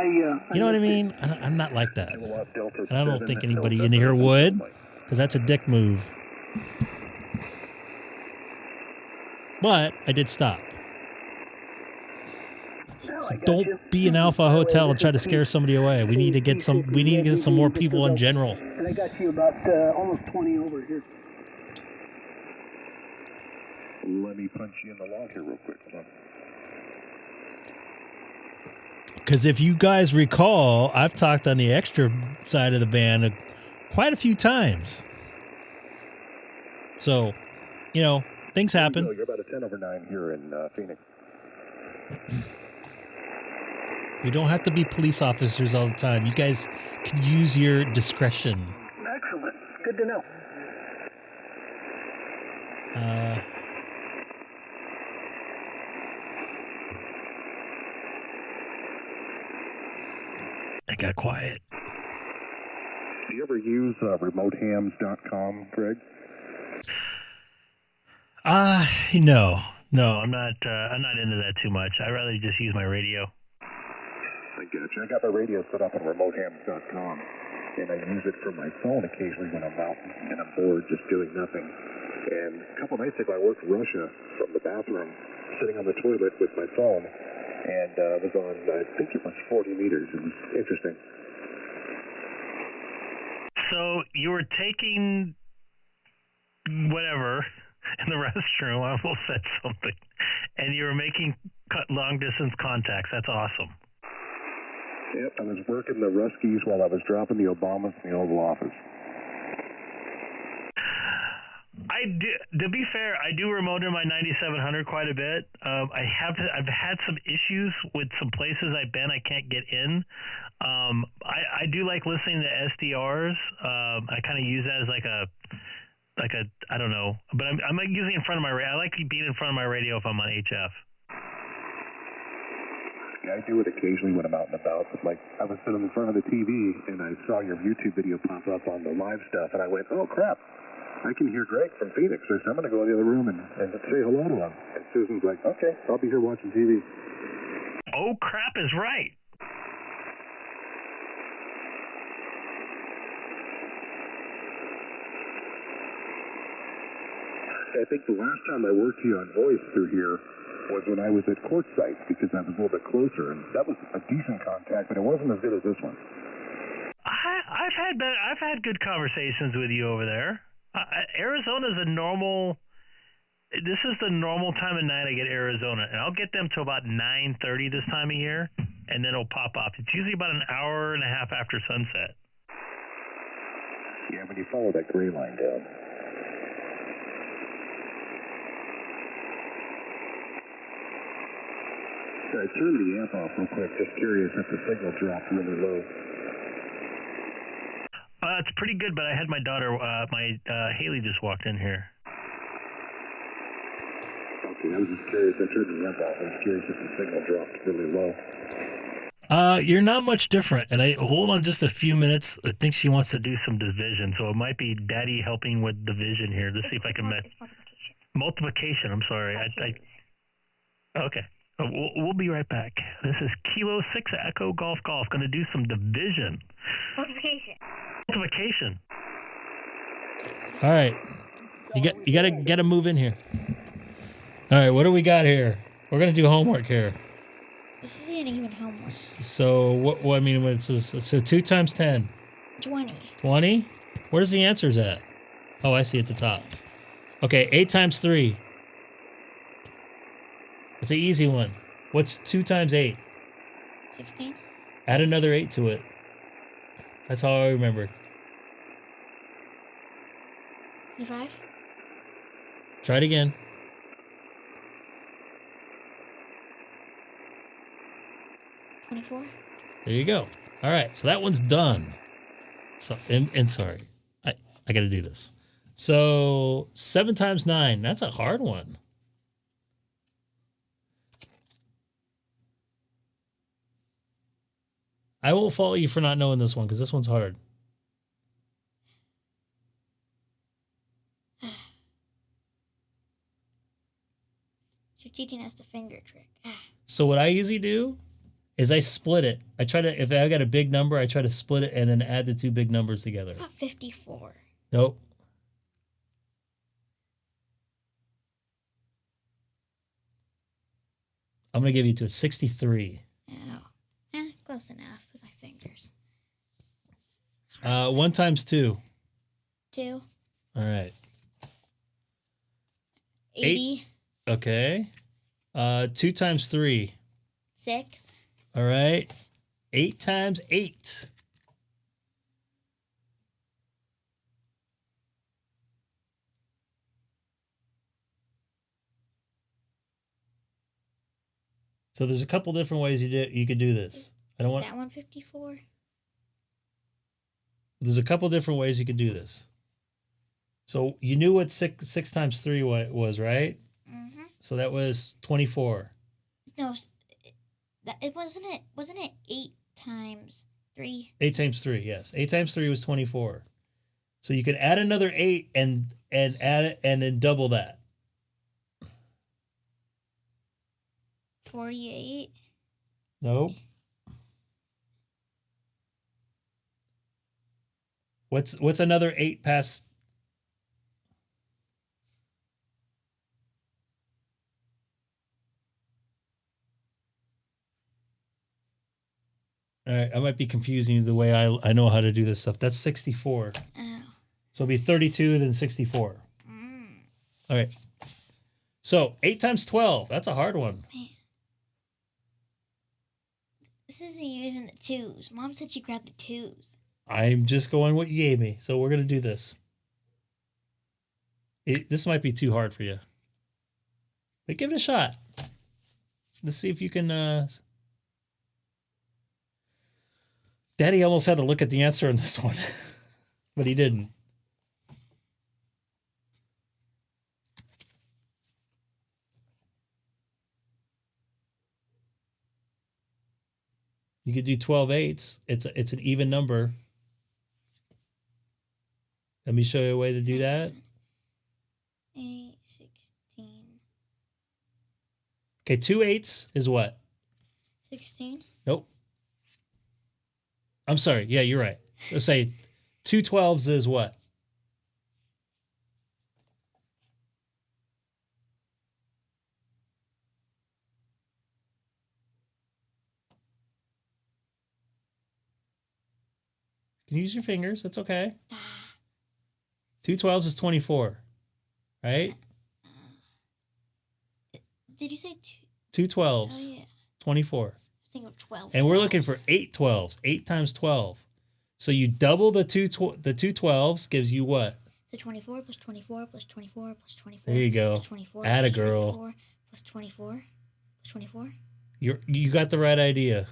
You know what I mean? I'm not like that. And I don't think anybody in here would, because that's a dick move. But I did stop. So don't be an Alpha Hotel and try to scare somebody away. We need to get some more people in general. And I got you about almost 20 over here. Let me punch you in the log here real quick. Hold on. Because if you guys recall, I've talked on the extra side of the band quite a few times. So, things happen. You're about a 10 over 9 here in Phoenix. We don't have to be police officers all the time. You guys can use your discretion. Excellent. Good to know. I got quiet. Do you ever use remotehams.com, Greg? No, I'm not into that too much. I'd rather just use my radio. I get you. I got my radio set up on remotehams.com, and I use it for my phone occasionally when I'm out and I'm bored just doing nothing. And a couple nights ago, I worked Russia from the bathroom, sitting on the toilet with my phone, and was on, I think it was 40 meters. It was interesting. So you were taking whatever in the restroom, I almost said something, and you were making long-distance contacts. That's awesome. Yep, I was working the Ruskies while I was dropping the Obamas in the Oval Office. To be fair, I do remote in my 9700 quite a bit. I've had some issues with some places I've been I can't get in. I do like listening to SDRs. I kind of use that as like a I don't know, but I'm using it in front of my radio. I like being in front of my radio if I'm on HF. Yeah, I do it occasionally when I'm out and about. But like, I was sitting in front of the TV and I saw your YouTube video pop up on the live stuff, and I went, "Oh crap! I can hear Greg from Phoenix." So I'm going to go in the other room and say hello to him. And Susan's like, "Okay, I'll be here watching TV." Oh crap is right. I think the last time I worked here on voice through here was when I was at Quartzsite, because I was a little bit closer, and that was a decent contact, but it wasn't as good as this one. I've had good conversations with you over there. Arizona's a normal. This is the normal time of night I get Arizona, and I'll get them to about 9:30 this time of year, and then it'll pop off. It's usually about an hour and a half after sunset. Yeah, when you follow that gray line down. I turned the amp off real quick, just curious if the signal dropped really low. It's pretty good, but I had my daughter, Haley just walked in here. Okay, I was just curious. I turned the amp off. I was curious if the signal dropped really low. You're not much different, and I hold on just a few minutes. I think she wants to do some division, so it might be Daddy helping with division here. Let's see if I can multiplication. I'm sorry. Okay. We'll be right back. This is Kilo 6 Echo Golf Golf. Going to do some division. Multiplication. All right. You gotta move in here. All right, what do we got here? We're gonna do homework here. This isn't even homework. So what I mean, what it says, so 2 times 10. 20. 20? Where's the answers at? Oh, I see at the top. Okay, 8 times 3. It's an easy one. What's 2 times 8? 16. Add another 8 to it. That's how I remember. 25. Try it again. 24. There you go. All right, so that one's done. So, and sorry, I got to do this. So 7 times 9. That's a hard one. I won't fault you for not knowing this one because this one's hard. You're teaching us the finger trick. So what I usually do is I split it. I try to, if I got a big number, I try to split it and then add the 2 big numbers together. About 54. Nope. I'm going to give you to a 63. Oh. Close enough with my fingers. 1 times 2. 2. All right. 80. 8. Okay. 2 times 3. 6. All right. 8 times 8. So there's a couple different ways you could do this. I don't want that 154. There's a couple different ways you could do this. So you knew what 6 times 3 was, right? Mm-hmm. So that was 24. No, it wasn't it 8 times 3? 8 times 3, yes. 8 times 3 was 24. So you could add another 8 and add it and then double that. 48. Nope. What's another 8 past? All right, I might be confusing the way I know how to do this stuff. That's 64. Oh. So it'll be 32, then 64. All right. So 8 times 12. That's a hard one. Man. This isn't using the 2s. Mom said she grabbed the 2s. I'm just going what you gave me. So we're going to do this. This might be too hard for you. But give it a shot. Let's see if you can... Daddy almost had to look at the answer in this one, but he didn't. You could do 12 eighths. It's an even number. Let me show you a way to do that. 8, 16. Okay, 2 eighths is what? 16. Nope. I'm sorry. Yeah, you're right. Let's say 2 12s is what? You can use your fingers. That's okay. 2 12s is 24, right? Did you say 2 12s, Oh, yeah. 24. I think of 12. And we're looking for 8 12s. 8 times 12. So you double the two 12s gives you what? So 24 plus 24 plus 24 plus 24. There you go. Plus 24. Atta plus girl. 24 plus 24 plus 24. You got the right idea.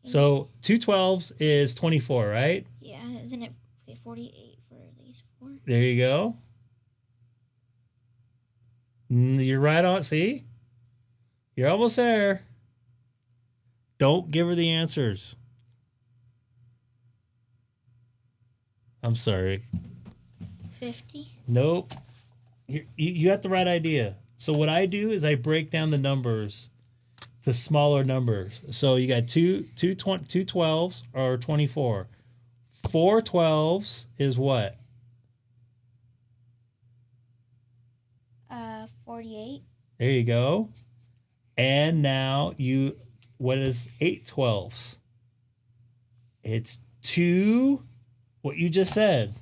So 2 12s is 24, right? Yeah, isn't it 48 for these 4? There you go. You're right on. See? You're almost there. Don't give her the answers. I'm sorry. 50? Nope. You got the right idea. So what I do is I break down the numbers to smaller numbers. So you got two 12s are 24. 4 12s is what? 48. There you go. And now what is 8 12s? It's 2, what you just said.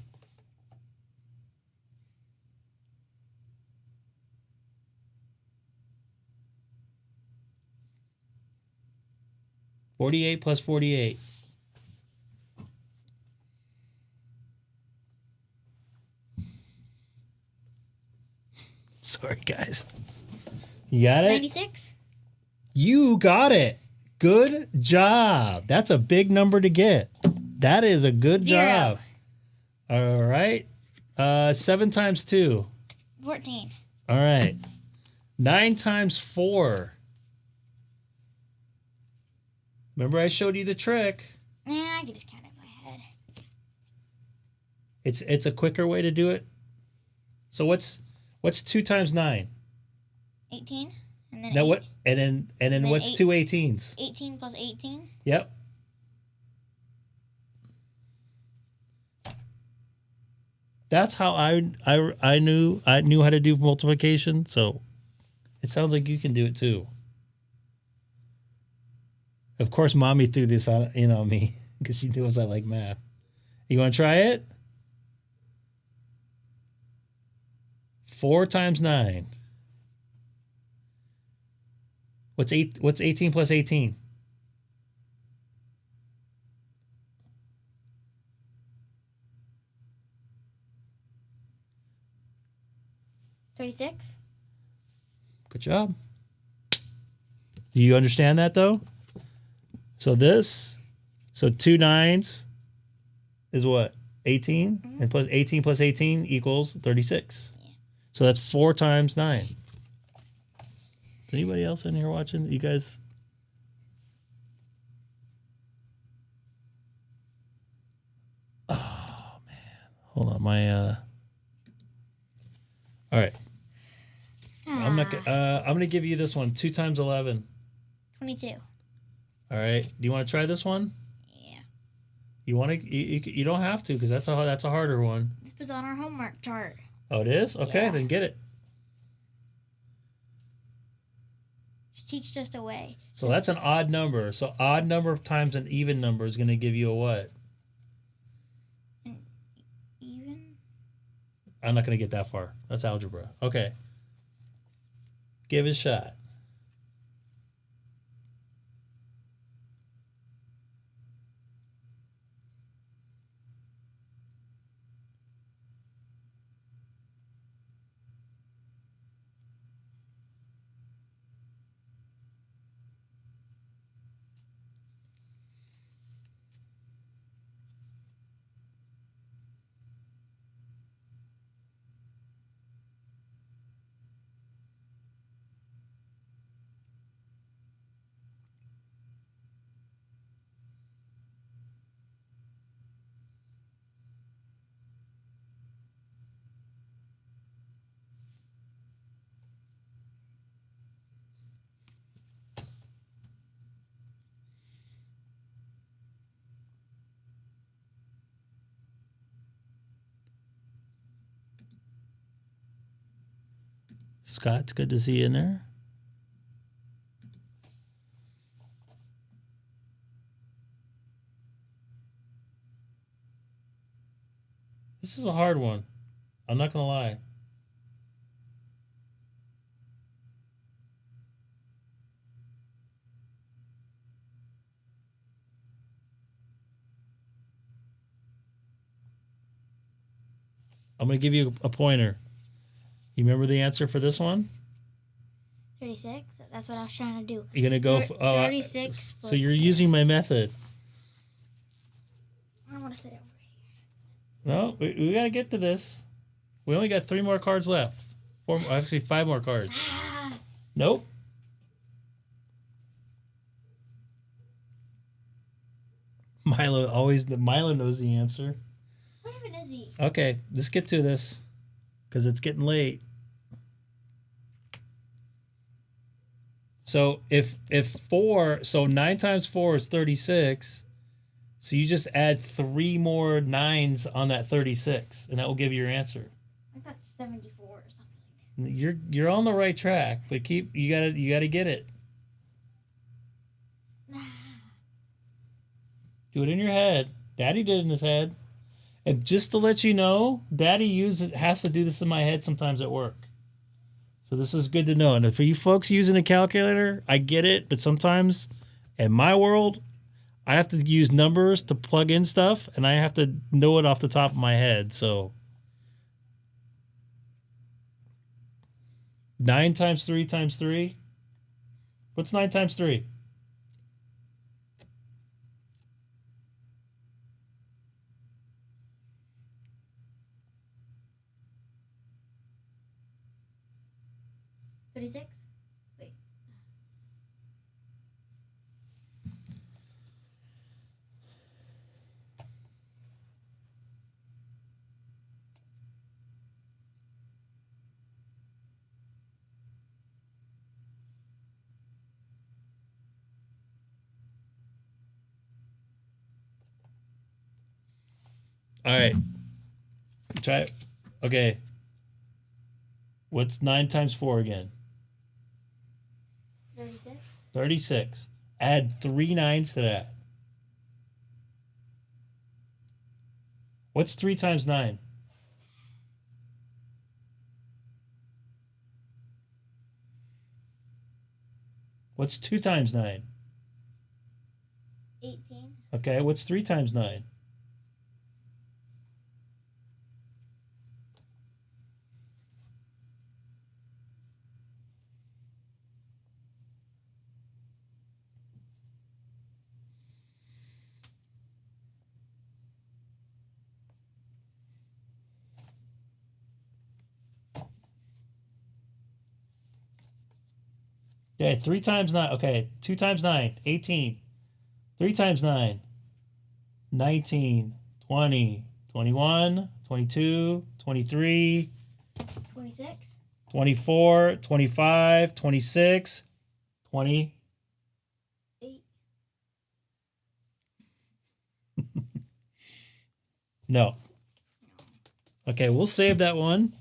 $48 plus 48. Sorry, guys. You got it? 96? You got it. Good job. That's a big number to get. That is a good 0. job. All right. 7 times 2. 14. All right. 9 times 4. Remember I showed you the trick. Yeah, I can just count it in my head. It's a quicker way to do it. So what's 2 times 9? 18. And then Now 8. what? And then what's 2 18s? 18 plus 18. Yep. That's how I knew how to do multiplication. So it sounds like you can do it too. Of course, mommy threw this on me because she knows I like math. You want to try it? 4 times 9. What's 18 plus 18? 36. Good job. Do you understand that though? So 2 9s is what? 18? Mm-hmm. And plus 18 plus 18 equals 36. Yeah. So that's 4 times 9. Is anybody else in here watching? You guys? Oh man. Hold on. All right. I'm gonna give you this one. 2 times 11. 22. All right. Do you want to try this one? Yeah. You want to? You don't have to because that's a harder one. This was on our homework chart. Oh, it is? Okay, Yeah. then get it. She teaches us the way. So that's an odd number. So odd number times an even number is going to give you a what? An even? I'm not going to get that far. That's algebra. Okay. Give it a shot. Scott, it's good to see you in there. This is a hard one. I'm not going to lie. I'm going to give you a pointer. You remember the answer for this one? 36. That's what I was trying to do. You're going to go... 36 plus... So you're using my method. I want to sit over here. No, we got to get to this. We only got 3 more cards left. Actually, 5 more cards. Nope. Milo knows the answer. What even is he? Okay, let's get to this because it's getting late. So if 9 times 4 is 36. So you just add 3 more 9s on that 36, and that will give you your answer. I got 74 or something. You're on the right track, but you gotta get it. Do it in your head. Daddy did it in his head. And just to let you know, Daddy has to do this in my head sometimes at work. So this is good to know. And for you folks using a calculator, I get it, but sometimes in my world, I have to use numbers to plug in stuff, and I have to know it off the top of my head. So 9 times 3 times 3. What's 9 times 3? 36? Wait. All right. Try it. Okay. What's 9 times 4 again? 36. 36. Add 3 9s to that. What's 3 times 9? What's 2 times 9? 18. Okay, what's 3 times 9? 3 times 9. Okay, 2 times 9, 18. 3 times 9, 19, 20, 21, 22, 23, 26. 24, 25, 26, 20. 8. No. Okay, we'll save that one.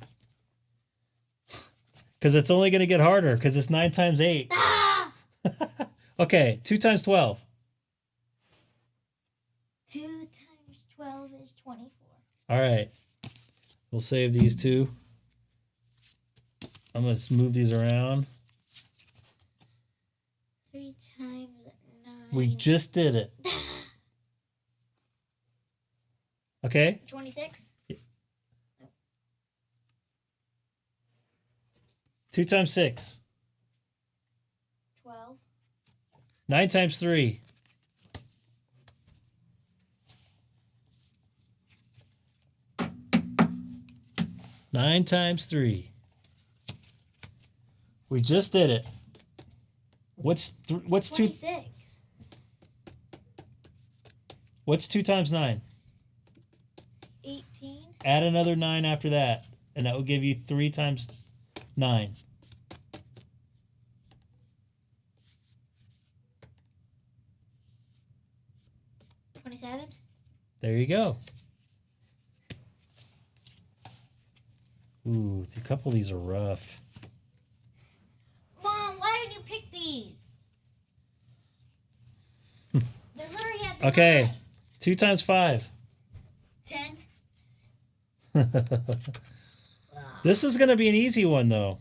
Because it's only going to get harder because it's 9 times 8. Ah! Okay, 2 times 12. 2 times 12 is 24. All right. We'll save these 2. I'm going to move these around. 3 times 9. We just did it. Okay? 26. 2 times 6. 12. 9 times 3. 9 times 3. We just did it. What's 26. 2? What's 2 times 9? 18. Add another 9 after that, and that will give you 3 times 9. 27. There you go. Ooh, a couple of these are rough. Okay. 2 times 5. 10. This is going to be an easy one, though.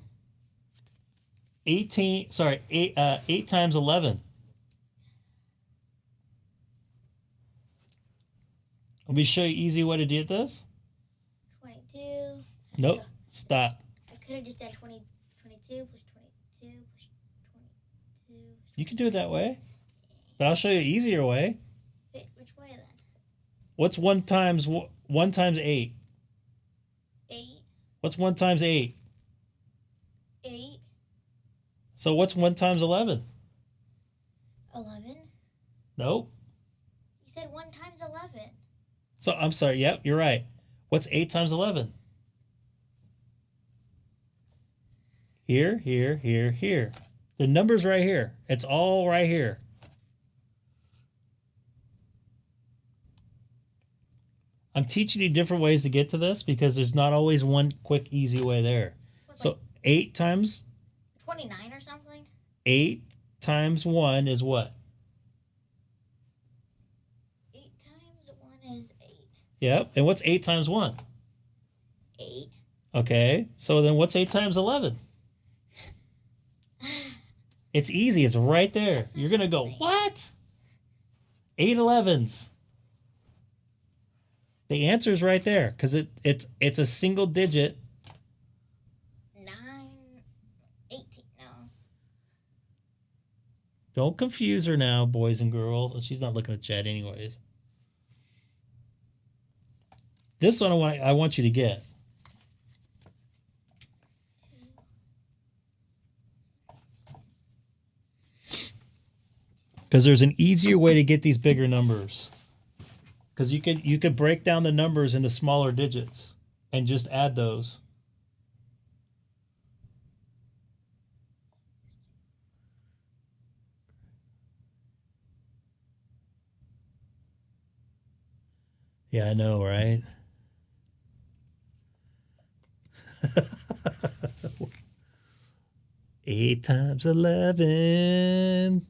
8 times 11. Let me show you easy way to do this. 22. Nope. Stop. I could have just done 22 plus 22 plus 22. You can do it that way. But I'll show you an easier way. Wait, which way then? What's 1 times 8? 8. What's 1 times 8? 8. So what's 1 times 11? 11. Nope. You said 1 times 11. So I'm sorry. Yep, you're right. What's 8 times 11? Here, here, here, here. The number's right here. It's all right here. I'm teaching you different ways to get to this because there's not always one quick, easy way there. What's So like 8 times 29 or something? 8 times 1 is what? 8 times 1 is 8. Yep. And what's 8 times 1? 8. Okay. So then what's 8 times 11? It's easy. It's right there. You're going to go, what? 8 11s. The answer is right there because it's a single digit. 9, 18, no. Don't confuse her now, boys and girls. And she's not looking at chat anyways. This one I want you to get. Because there's an easier way to get these bigger numbers. Because you could break down the numbers into smaller digits and just add those. Yeah, I know, right? Eight times 11.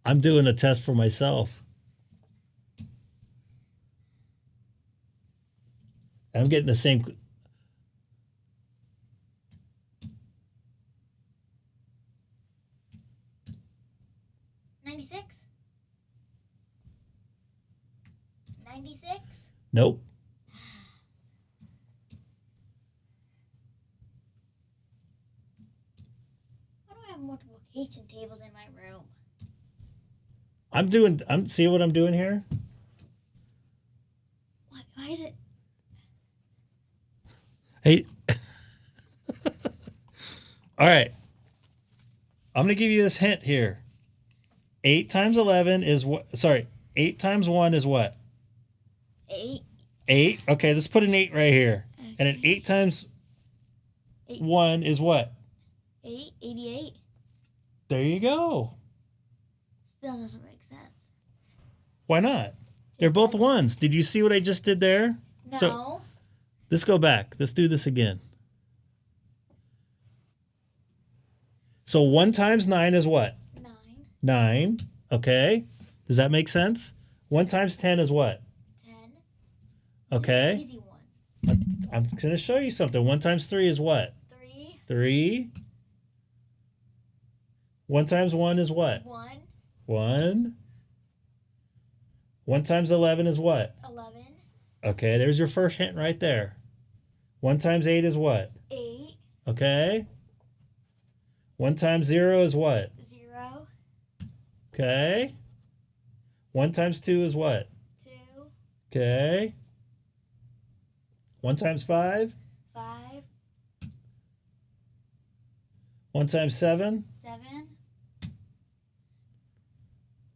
I'm doing a test for myself. I'm getting the same. 96? 96? Nope. Why do I have multiplication tables in my room? See what I'm doing here? Why is it? Hey. All right. I'm going to give you this hint here. 8 times 11 is what? Sorry. 8 times 1 is what? 8. 8. Okay, let's put an 8 right here. Okay. And an 8 times 8. 1 is what? 8. 88. There you go. Still doesn't make sense. Why not? They're both ones. Did you see what I just did there? No. So let's go back. Let's do this again. So 1 times 9 is what? 9. 9. Okay. Does that make sense? 1 times 10 is what? 10. Okay. Easy one. I'm going to show you something. 1 times 3 is what? 3. 3. 1 times 1 is what? 1. 1. 1 times 11 is what? 11. Okay, there's your first hint right there. 1 times 8 is what? 8. Okay. 1 times 0 is what? 0. Okay. 1 times 2 is what? 2. Okay. 1 times 5? 5. 1 times 7? 7.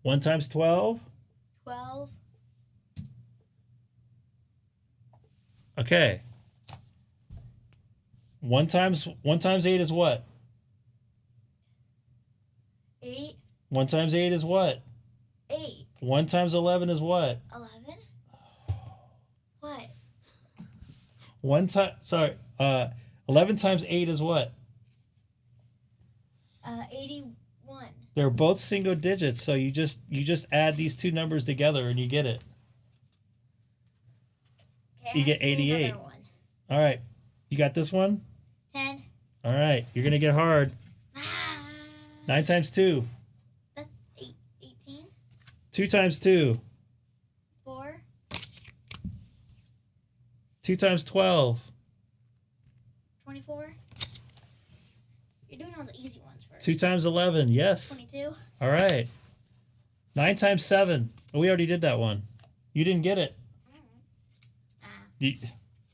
1 times 12? 12. Okay. 1 times 8 is what? 8. 1 times 8 is what? 8. 1 times 11 is what? 11. What? 11 times 8 is what? 81. They're both single digits, so you just add these two numbers together and you get it. Okay, You get 88. One. All right. You got this one? 10. All right. You're going to get hard. 9 times 2. That's 18. 2 times 2. 4. 2 times 12. 24. You're doing all the easy ones first. 2 times 11. Yes. 22. All right. 9 times 7. Oh, we already did that one. You didn't get it.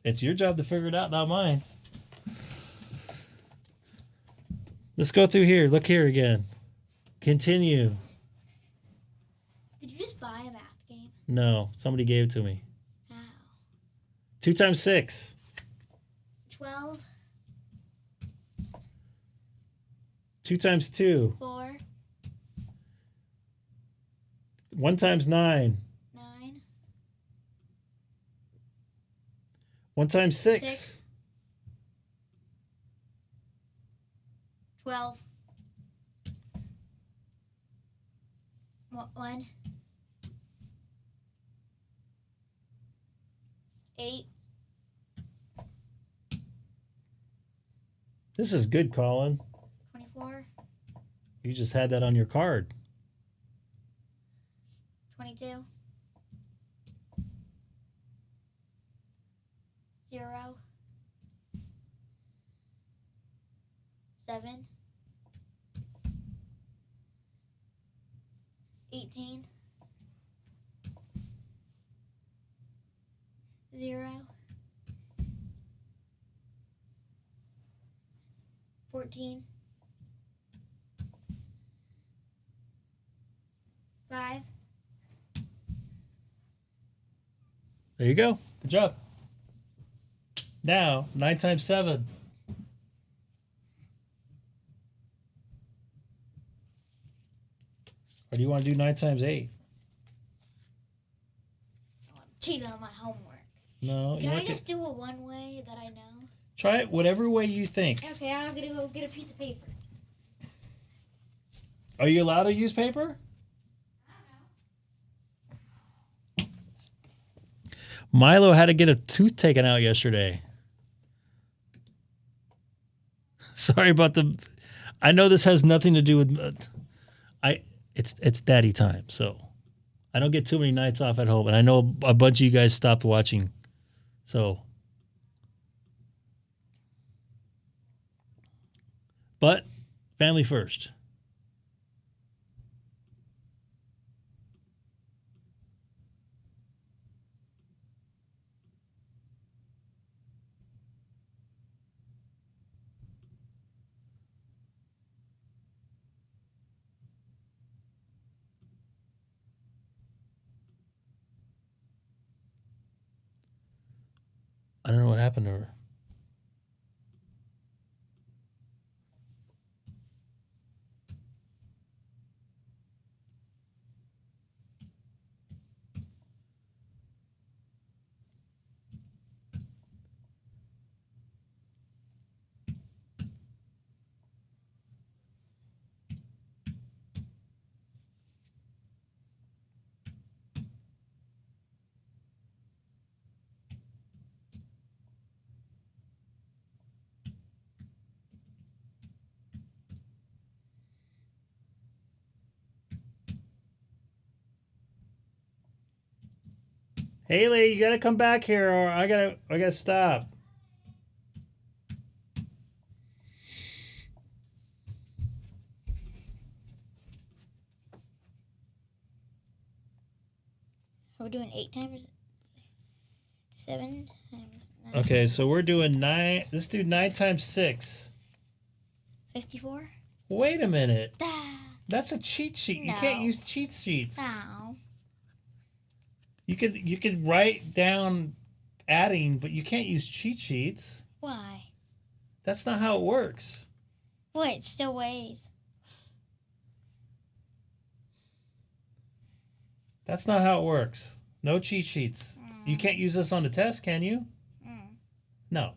It's your job to figure it out, not mine. Let's go through here. Look here again. Continue. Did you just buy a math game? No, somebody gave it to me. How? 2 times 6. 12. 2 times 2. 4. 1 times 9. 9. 1 times 6. 6. 12. 1. 8. This is good, Colin. 24. You just had that on your card. 22. 0. 7. 18. 0. 14. 5. There you go. Good job. Now, 9 times 7. Or do you want to do 9 times 8? I'm cheating on my homework. No. Can I just do it one way that I know? Try it whatever way you think. Okay, I'm gonna go get a piece of paper. Are you allowed to use paper? Milo had to get a tooth taken out yesterday. Sorry about the... I know this has nothing to do with... It's daddy time, so I don't get too many nights off at home, and I know a bunch of you guys stopped watching, so... But family first. I don't know what happened to her. Haley, you gotta come back here, or I gotta stop. We're doing 8 times 7 times 9. Okay, so we're doing 9. Let's do 9 times 6. 54. Wait a minute. Ah, That's a cheat sheet. You No. can't use cheat sheets. no. You could write down adding, but you can't use cheat sheets. Why? That's not how it works. What? It still weighs. That's not how it works. No cheat sheets. You can't use this on the test, can you? Mm. No.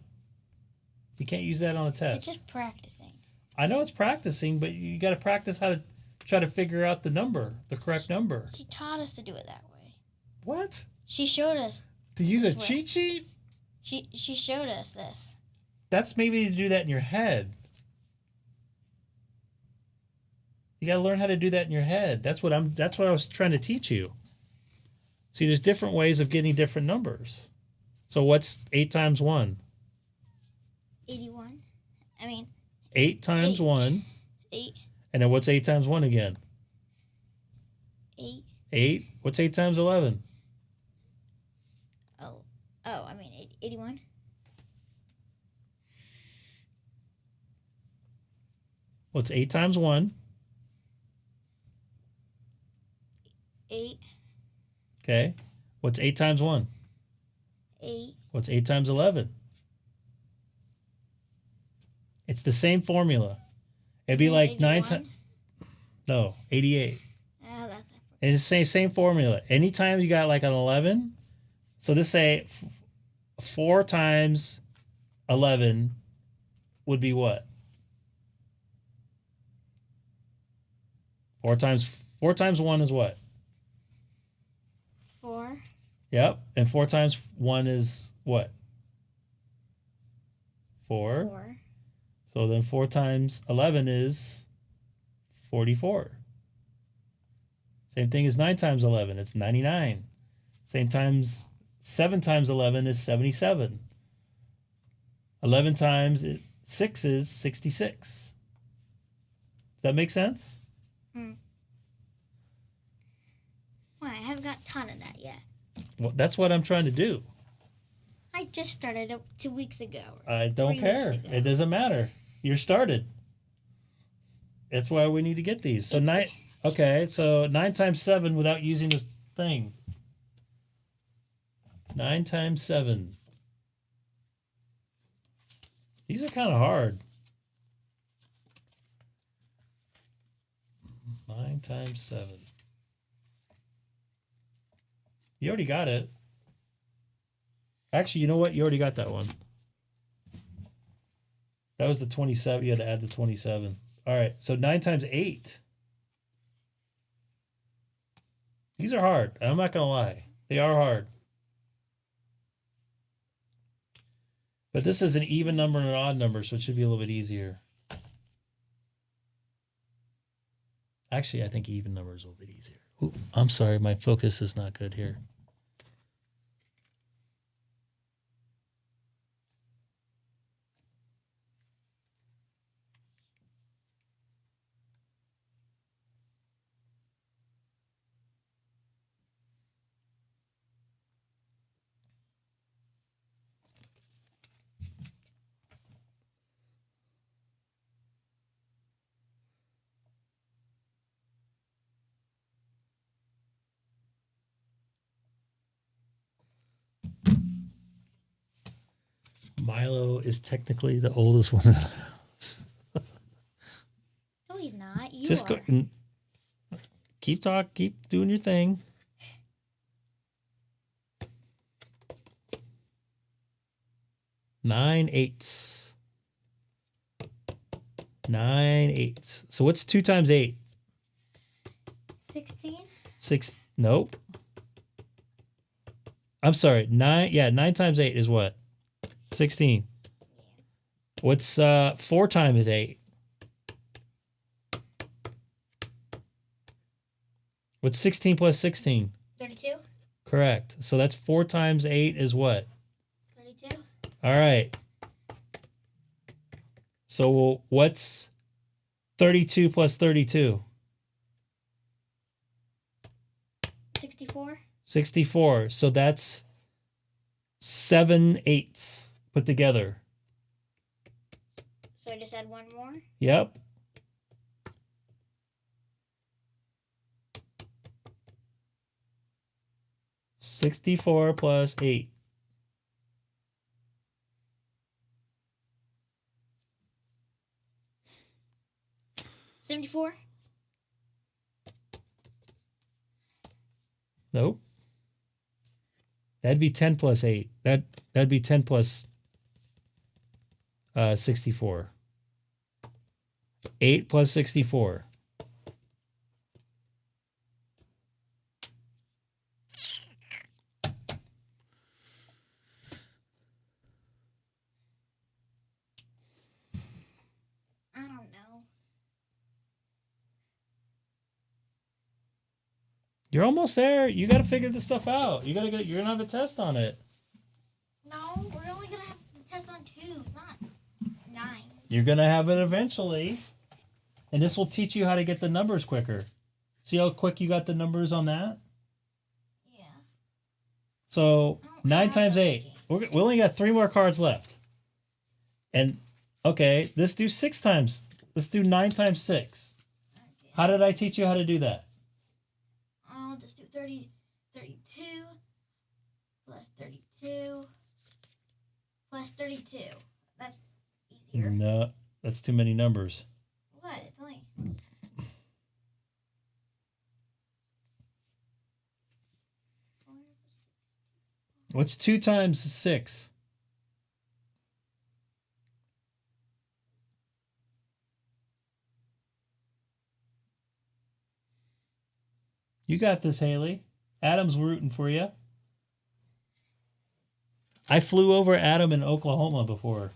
You can't use that on a test. It's just practicing. I know it's practicing, but you got to practice how to try to figure out the number, the correct number. She taught us to do it that way. What? She showed us. To use a Swear. cheat sheet? She showed us this. That's maybe to do that in your head. You got to learn how to do that in your head. That's what I was trying to teach you. See, there's different ways of getting different numbers. So what's 8 times 1? 81. I mean. 8 times 1. 8. And then what's 8 times 1 again? 8. 8. What's 8 times 11? Oh, I mean 81. What's 8 times 1? 8. Okay. What's 8 times 1? 8. What's 8 times 11? It's the same formula. It'd be like 9 times. No, 88. Oh, that's it. And it's the same formula. Anytime you got like an 11, so this say 4 times 11 would be what? 4 times 1 is what? 4. Yep. And 4 times 1 is what? 4. 4. So then 4 times 11 is 44. Same thing as 9 times 11. It's 99. Same times 7 times 11 is 77. 11 times 6 is 66. Does that make sense? Hmm. Well, I haven't got taught of that yet. Well, that's what I'm trying to do. I just started it 2 weeks ago. I don't 3 care. weeks ago. It doesn't matter. You're started. That's why we need to get these. So 9. Okay, so 9 times 7 without using this thing. 9 times 7. These are kind of hard. 9 times 7. You already got it. Actually, you know what? You already got that one. That was the 27. You had to add the 27. All right, so 9 times 8. These are hard. I'm not going to lie. They are hard. But this is an even number and an odd number, so it should be a little bit easier. Actually, I think even numbers are a little bit easier. Ooh, I'm sorry. My focus is not good here. Milo is technically the oldest one in the house. No, he's not. You Just are. go. Keep doing your thing. Nine eighths. 9 eighths. So what's 2 times 8? 16. 6. Nope. I'm sorry. 9. Yeah, 9 times 8 is what? 16. What's 4 times 8? What's 16 plus 16? 32. Correct. So that's 4 times 8 is what? 32. All right. So what's 32 plus 32? 64. 64. So that's 7 eighths put together. So I just add one more. Yep. $64 plus 8. $74. Nope. That'd be 10 plus 8. That'd be 10 plus 64. 8 plus 64. I don't know. You're almost there. You got to figure this stuff out. You're going to have a test on it. No, we're only gonna have to test on 2, not 9. You're going to have it eventually. And this will teach you how to get the numbers quicker. See how quick you got the numbers on that? Yeah. So 9 times 8. We only got 3 more cards left. And okay, let's do 6 times. Let's do 9 times 6. Okay. How did I teach you how to do that? I'll just do 32 plus 32 plus 32. That's easier. No, that's too many numbers. What? It's only. What's 2 times 6? You got this, Haley. Adam's rooting for you. I flew over Adam in Oklahoma before.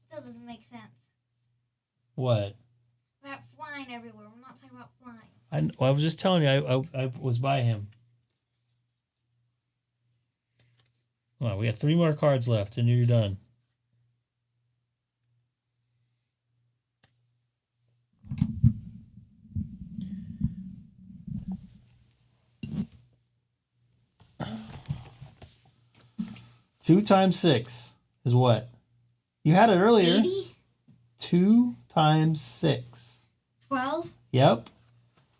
Still doesn't make sense. What? About flying everywhere. We're not talking about flying. I was just telling you, I was by him. Well, we got 3 more cards left, and you're done. Two times 6 is what? You had it earlier. 80? 2 times 6. 12? Yep.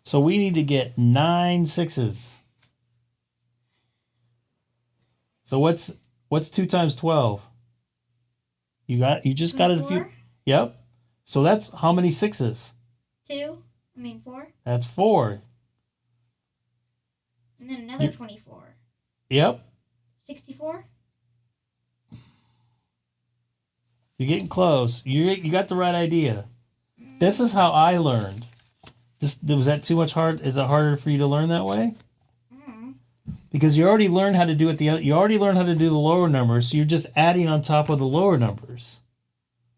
So we need to get 9 6s. So what's 2 times 12? You just got it a few. 24? Yep. So that's how many 6s? 4? That's 4. And then another 24. Yep. 64? You're getting close. You got the right idea. This is how I learned. Was that too much hard? Is it harder for you to learn that way? Because you already learned how to do it. You already learned how to do the lower numbers. So you're just adding on top of the lower numbers.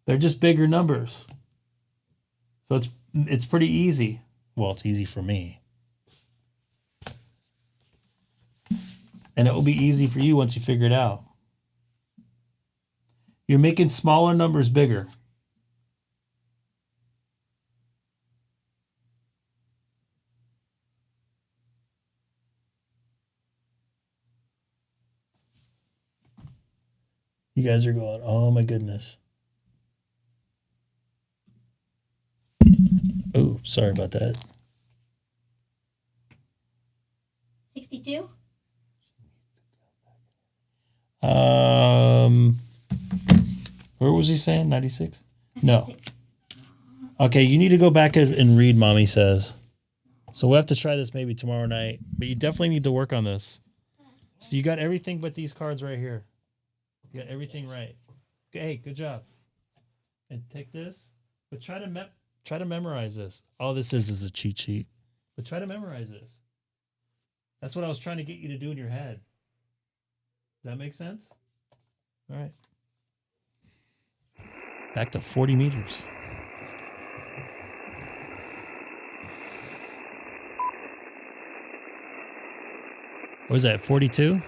They're just bigger numbers. So it's pretty easy. Well, it's easy for me. And it will be easy for you once you figure it out. You're making smaller numbers bigger. You guys are going, oh my goodness. Oh, sorry about that. 62? Where was he saying? 96? No. Okay, you need to go back and read Mommy Says. So we'll have to try this maybe tomorrow night. But you definitely need to work on this. So you got everything but these cards right here. You got everything right. Hey, good job. And take this. But try to memorize this. All this is a cheat sheet. But try to memorize this. That's what I was trying to get you to do in your head. Does that make sense? All right. Back to 40 meters. What was that, 42?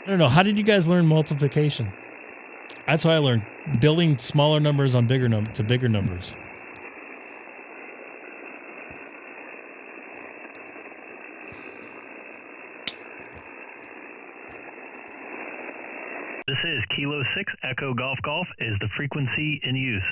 I don't know. How did you guys learn multiplication? That's how I learned. Building smaller numbers on bigger numbers. This is Kilo 6 Echo Golf Golf is the frequency in use.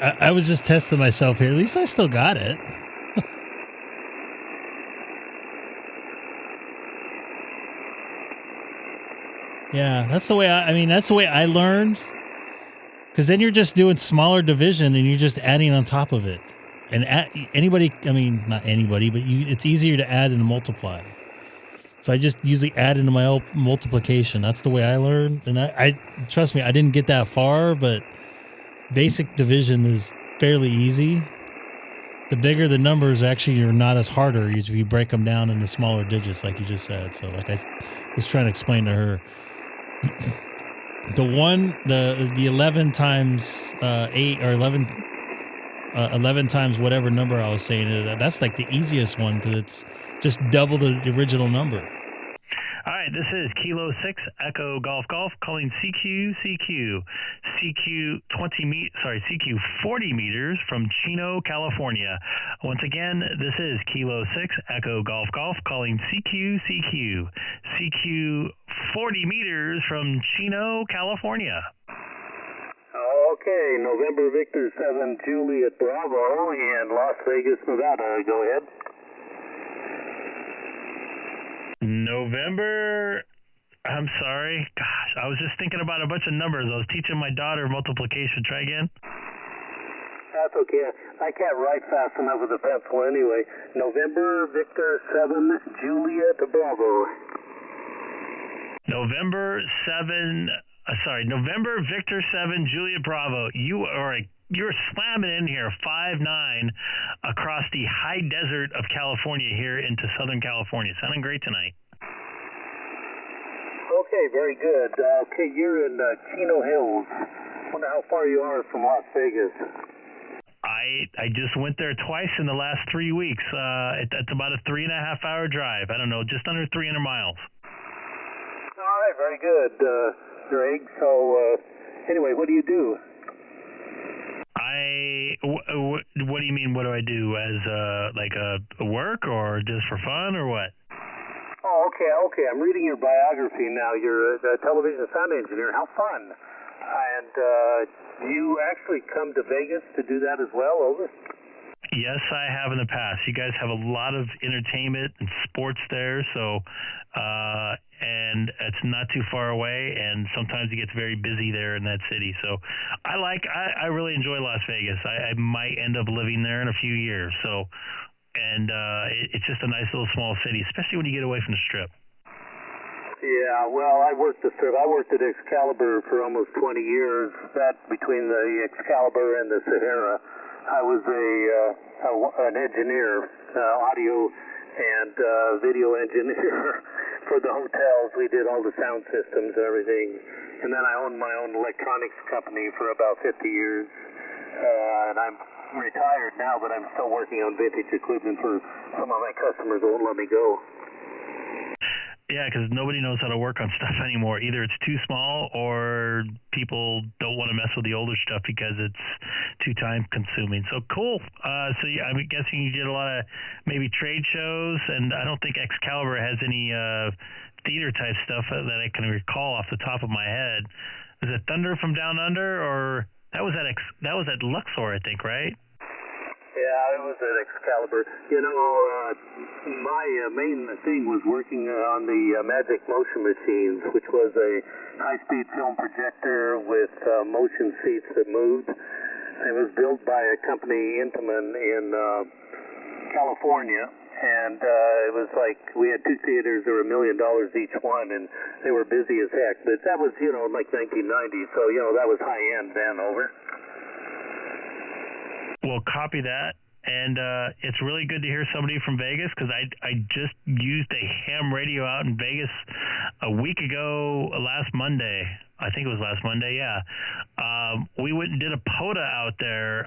I was just testing myself here. At least I still got it. Yeah, that's the way that's the way I learned. Because then you're just doing smaller division and you're just adding on top of it. And anybody, not anybody, but it's easier to add and multiply. So I just usually add into my own multiplication. That's the way I learned. And I trust me, I didn't get that far, but basic division is fairly easy. The bigger the numbers, actually, are not as harder. You break them down into smaller digits, like you just said. So like I was trying to explain to her, the 11 times 8 or 11 times whatever number I was saying, that's like the easiest one because it's just double the original number. All right, this is Kilo 6 Echo Golf Golf calling CQ 40 meters from Chino, California. Once again, this is Kilo 6 Echo Golf Golf calling CQ 40 meters from Chino, California. Okay, November Victor 7 Juliet Bravo in Las Vegas, Nevada. Go ahead. November, I'm sorry. Gosh, I was just thinking about a bunch of numbers. I was teaching my daughter multiplication. Try again. That's okay. I can't write fast enough with a pencil anyway. November Victor 7 Juliet Bravo. November Victor 7 Juliet Bravo. You're slamming in here 5'9" across the high desert of California here into Southern California. Sounding great tonight. Okay, very good. Okay, you're in Chino Hills. Wonder how far you are from Las Vegas. I just went there twice in the last 3 weeks. It's about a 3.5 hour drive. I don't know, just under 300 miles. All right, very good, Greg. So, anyway, what do you do? What do you mean, what do I do? As like a work or just for fun or what? Oh, okay. I'm reading your biography now. You're a television sound engineer. How fun. And you actually come to Vegas to do that as well, over? Yes, I have in the past. You guys have a lot of entertainment and sports there, so and it's not too far away, and sometimes it gets very busy there in that city. So I really enjoy Las Vegas. I might end up living there in a few years. So, and it's just a nice little small city, especially when you get away from the Strip. Yeah, well, I worked the Strip. I worked at Excalibur for almost 20 years. That between the Excalibur and the Sahara. I was an engineer, audio and video engineer for the hotels. We did all the sound systems and everything. And then I owned my own electronics company for about 50 years. And I'm retired now, but I'm still working on vintage equipment for some of my customers who won't let me go. Yeah, because nobody knows how to work on stuff anymore. Either it's too small or people don't want to mess with the older stuff because it's too time consuming. So cool. So I'm guessing you did a lot of maybe trade shows, and I don't think Excalibur has any theater type stuff that I can recall off the top of my head. Is it Thunder from Down Under, or that was at Luxor, I think, right? Yeah, it was at Excalibur. You know, my main thing was working on the Magic Motion machines, which was a high-speed film projector with motion seats that moved. It was built by a company, Intamin, in California, and it was like we had two theaters that were $1 million each one, and they were busy as heck. But that was, like 1990, so, that was high-end then, over. Well, copy that. And it's really good to hear somebody from Vegas, because I just used a ham radio out in Vegas a week ago, last Monday. I think it was last Monday, yeah. We went and did a POTA out there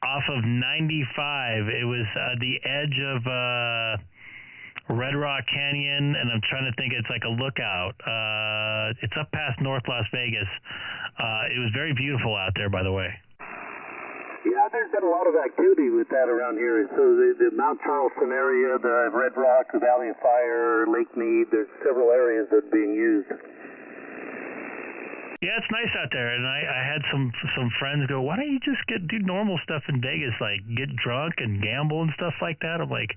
off of 95. It was the edge of Red Rock Canyon, and I'm trying to think, it's like a lookout. It's up past North Las Vegas. It was very beautiful out there, by the way. Yeah, there's been a lot of activity with that around here. So the Mount Charleston area, the Red Rock, the Valley of Fire, Lake Mead, there's several areas that are being used. Yeah, it's nice out there, and I had some friends go, why don't you just do normal stuff in Vegas, like get drunk and gamble and stuff like that? I'm like,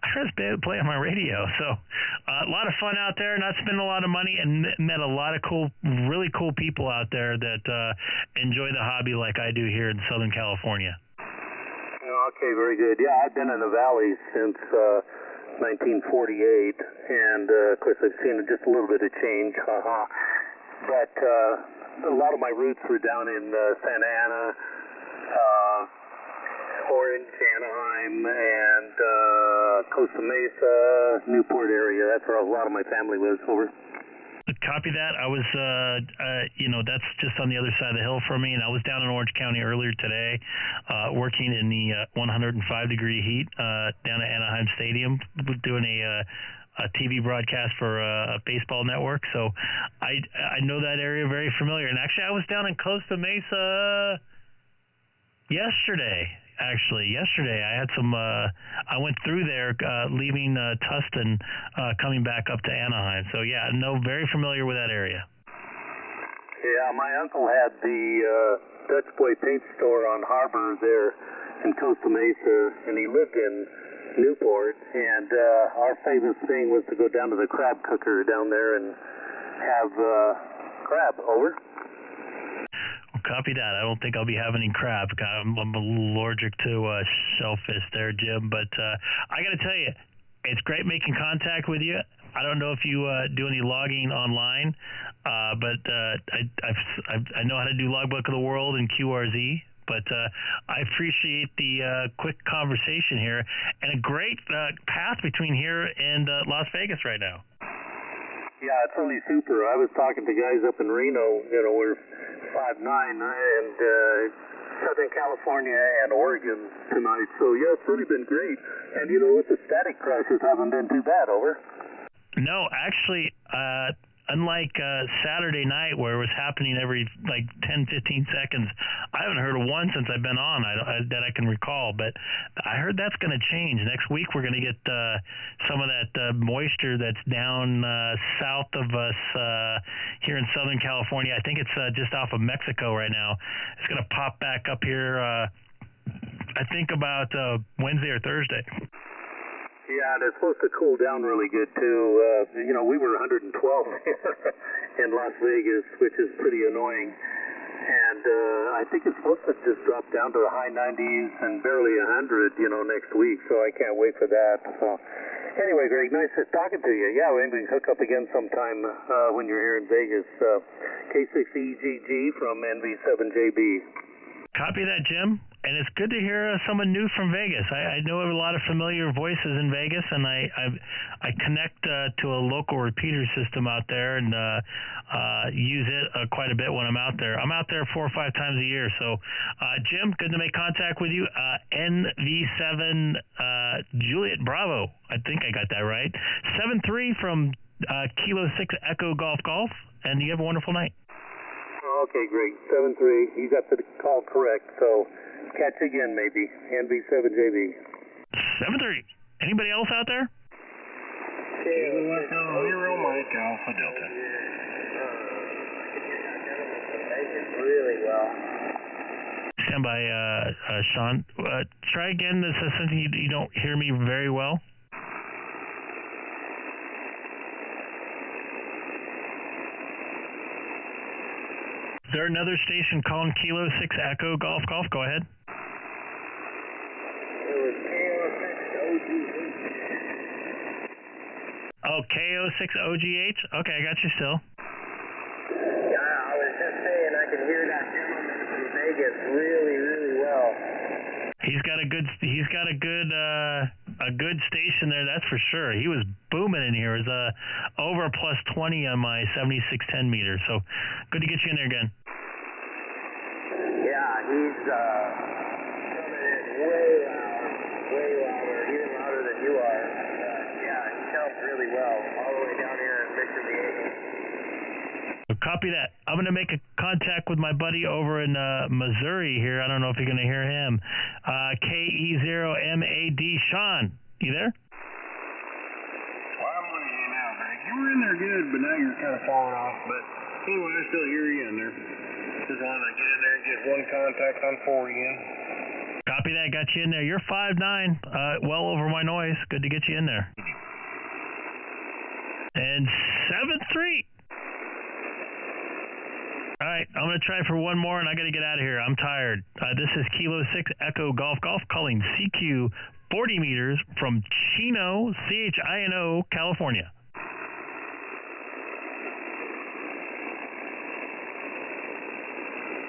I'd rather play on my radio. So a lot of fun out there, not spending a lot of money, and met a lot of really cool people out there that enjoy the hobby like I do here in Southern California. Okay, very good. Yeah, I've been in the valley since 1948, and of course I've seen just a little bit of change. But a lot of my roots were down in Santa Ana, Orange, Anaheim, and Costa Mesa, Newport area. That's where a lot of my family lives. Over. Copy that. I was, that's just on the other side of the hill from me, and I was down in Orange County earlier today, working in the 105-degree heat down at Anaheim Stadium, doing a TV broadcast for a baseball network. So I know that area very familiar. And actually, I was down in Costa Mesa yesterday. I had some. I went through there, leaving Tustin, coming back up to Anaheim. So yeah, very familiar with that area. Yeah, my uncle had the Dutch Boy paint store on Harbor there in Costa Mesa, and he lived in Newport, and our famous thing was to go down to the crab cooker down there and have crab. Over. Well, copy that. I don't think I'll be having any crab. I'm a little allergic to shellfish there, Jim, but I got to tell you, it's great making contact with you. I don't know if you do any logging online, but I know how to do Logbook of the World and QRZ. But I appreciate the quick conversation here, and a great path between here and Las Vegas right now. Yeah, it's really super. I was talking to guys up in Reno, we're 5'9", and Southern California and Oregon tonight. So, yeah, it's really been great. And, with the static crashes haven't been too bad. Over. No, actually, unlike Saturday night where it was happening every 10, 15 seconds, I haven't heard of one since I've been on that I can recall. But I heard that's going to change. Next week we're going to get some of that moisture that's down south of us here in Southern California. I think it's just off of Mexico right now. It's going to pop back up here, I think about Wednesday or Thursday. Yeah, and it's supposed to cool down really good, too. We were 112 in Las Vegas, which is pretty annoying. And I think it's supposed to just drop down to the high 90s and barely 100, next week. So I can't wait for that. So anyway, Greg, nice talking to you. Yeah, maybe we can hook up again sometime when you're here in Vegas. K6EGG from NV7JB. Copy that, Jim. And it's good to hear someone new from Vegas. I know a lot of familiar voices in Vegas, and I connect to a local repeater system out there and use it quite a bit when I'm out there. I'm out there 4 or 5 times a year. So, Jim, good to make contact with you. NV7 Juliet Bravo. I think I got that right. 73 from Kilo 6 Echo Golf. And you have a wonderful night. Okay, great. 7-3. You got the call correct. So catch again, maybe. NV7JB. 7-3. Anybody else out there? Kilo Echo Zero Mike Alpha Delta. Really well. Stand by, Sean. Try again. This is something you don't hear me very well. Is there another station calling Kilo 6 Echo Golf? Go ahead. It was K6OGH. Oh, K6OGH? Okay, I got you still. Yeah, I was just saying I can hear that gentleman from Vegas really, really well. He's got a good station there, that's for sure. He was booming in here. It was over plus 20 on my 7610 meter. So good to get you in there again. Yeah, he's coming in way louder, even louder than you are. Yeah, he sounds really well, all the way down here in Mission Viejo. Copy that. I'm going to make a contact with my buddy over in Missouri here. I don't know if you're going to hear him. KE0MAD. Sean, you there? Well, I'm losing you now, Greg. You were in there good, but now you're kind of falling off. But Anyway, I still hear you in there. Just want to get in there and get one contact on 4 again. Copy that. Got you in there. You're 5'9", well over my noise. Good to get you in there. And 7-3. All right, I'm going to try for one more, and I got to get out of here. I'm tired. This is Kilo 6 Echo Golf Golf calling CQ 40 meters from Chino, Chino, California.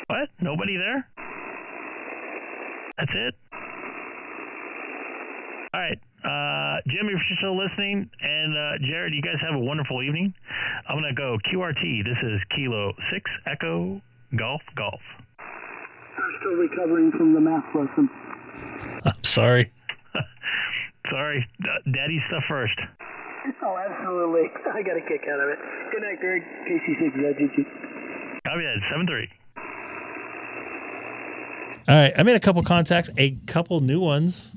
What? Nobody there? That's it? All right. Jim, if you're still listening, and Jared, you guys have a wonderful evening. I'm going to go QRT. This is Kilo 6 Echo Golf Golf. I'm still recovering from the math lesson. I'm sorry. Sorry. Daddy stuff first. Oh, absolutely. I got a kick out of it. Good night, Greg. K6EGG. Copy that. 7-3. All right, I made a couple contacts, a couple new ones.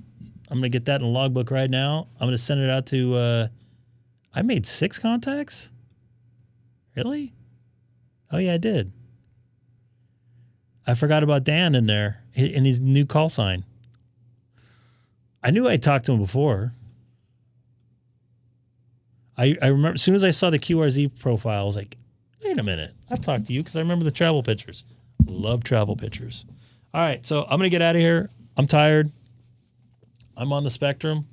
I'm going to get that in the logbook right now. I'm going to send it out to, I made 6 contacts? Really? Oh, yeah, I did. I forgot about Dan in there, in his new call sign. I knew I talked to him before. I remember, as soon as I saw the QRZ profile, I was like, wait a minute. I've talked to you because I remember the travel pictures. Love travel pictures. All right, so I'm going to get out of here. I'm tired. I'm on the spectrum.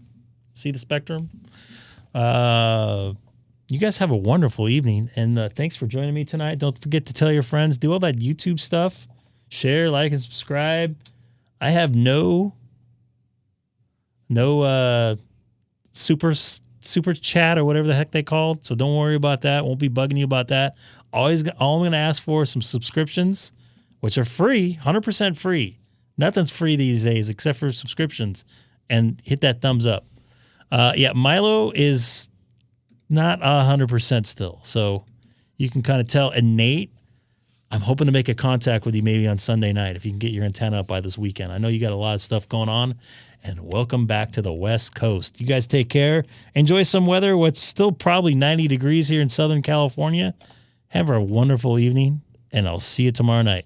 See the spectrum? You guys have a wonderful evening, and thanks for joining me tonight. Don't forget to tell your friends. Do all that YouTube stuff. Share, like, and subscribe. I have no super chat or whatever the heck they called, so don't worry about that. Won't be bugging you about that. All I'm going to ask for is some subscriptions, which are free, 100% free. Nothing's free these days except for subscriptions. And hit that thumbs up. Yeah, Milo is not 100% still. So you can kind of tell. And Nate, I'm hoping to make a contact with you maybe on Sunday night if you can get your antenna up by this weekend. I know you got a lot of stuff going on. And welcome back to the West Coast. You guys take care. Enjoy some weather. What's still probably 90 degrees here in Southern California. Have a wonderful evening. And I'll see you tomorrow night.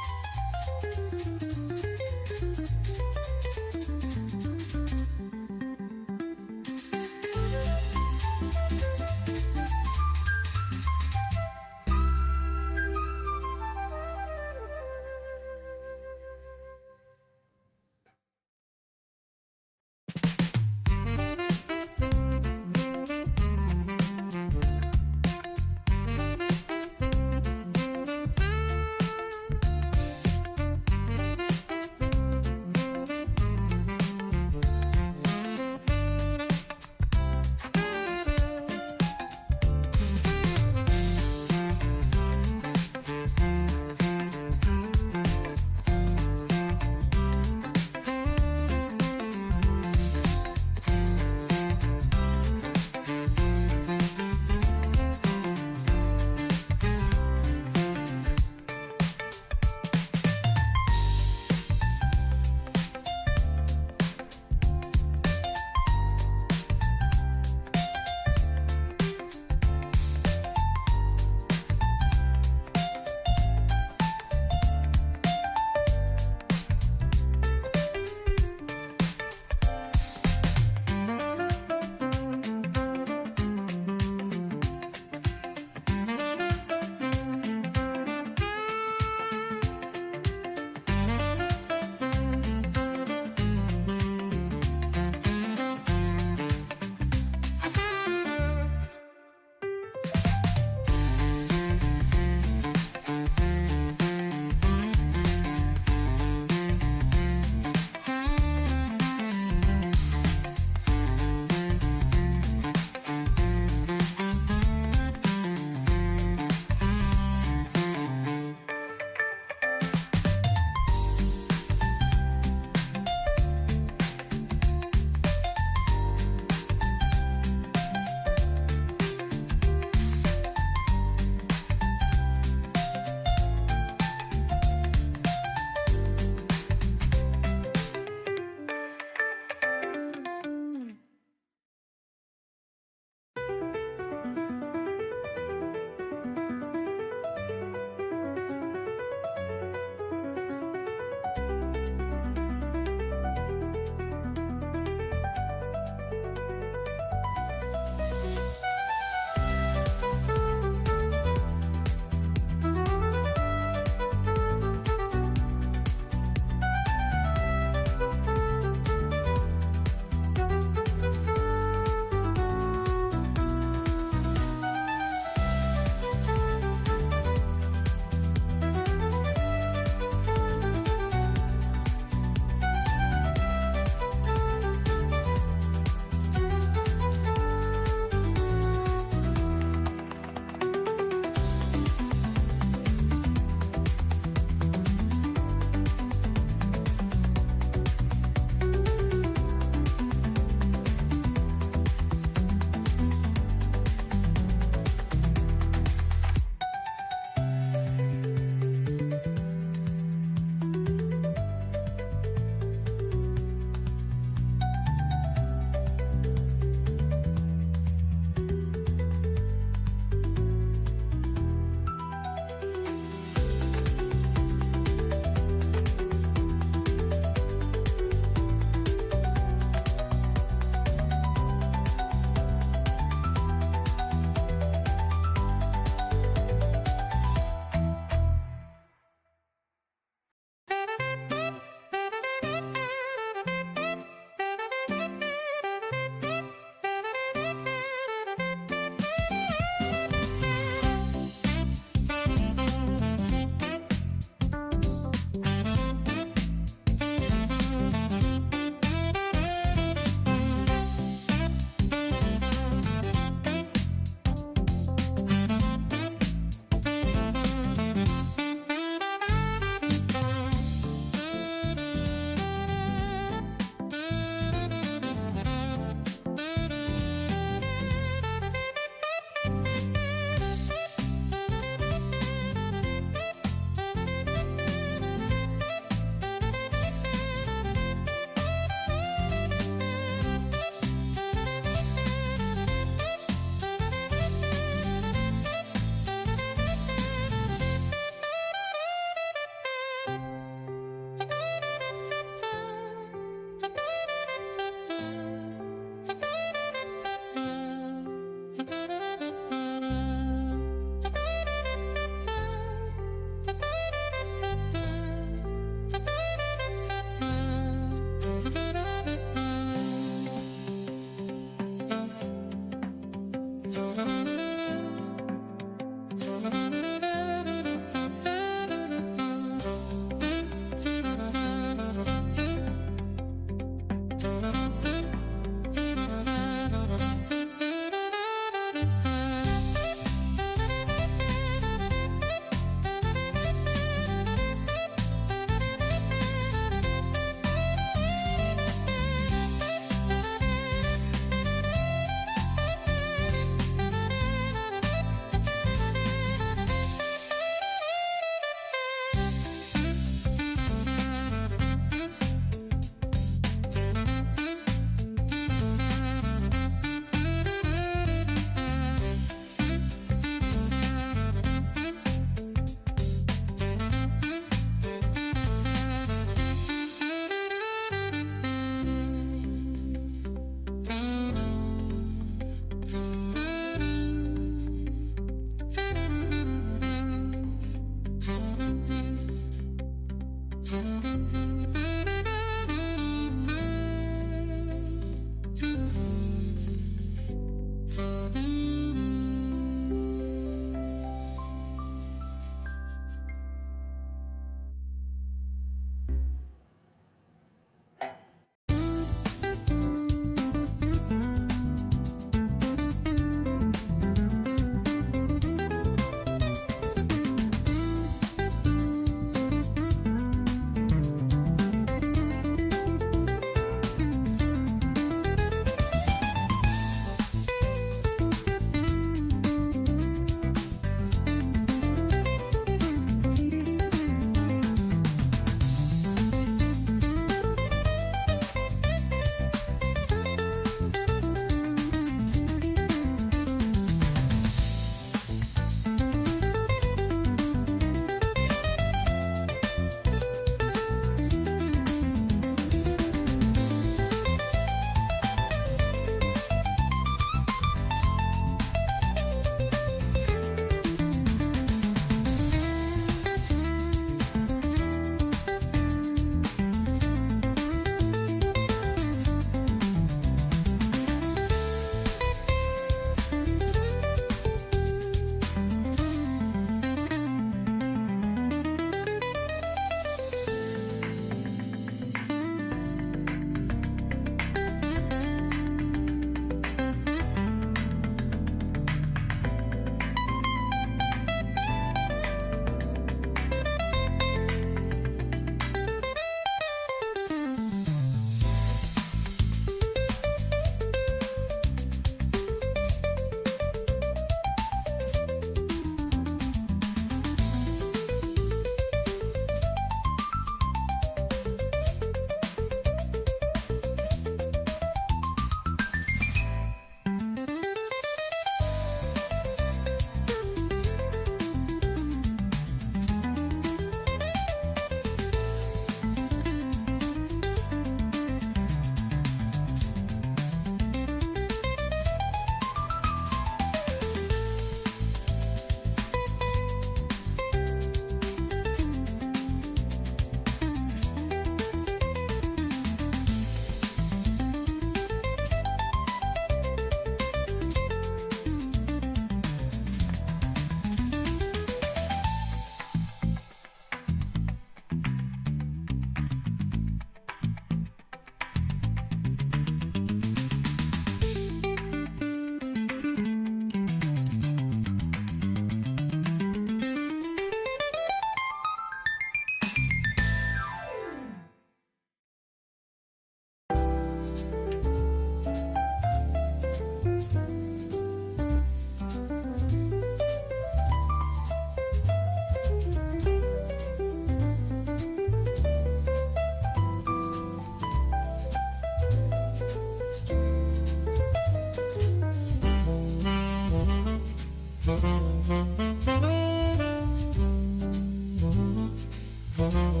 Bye.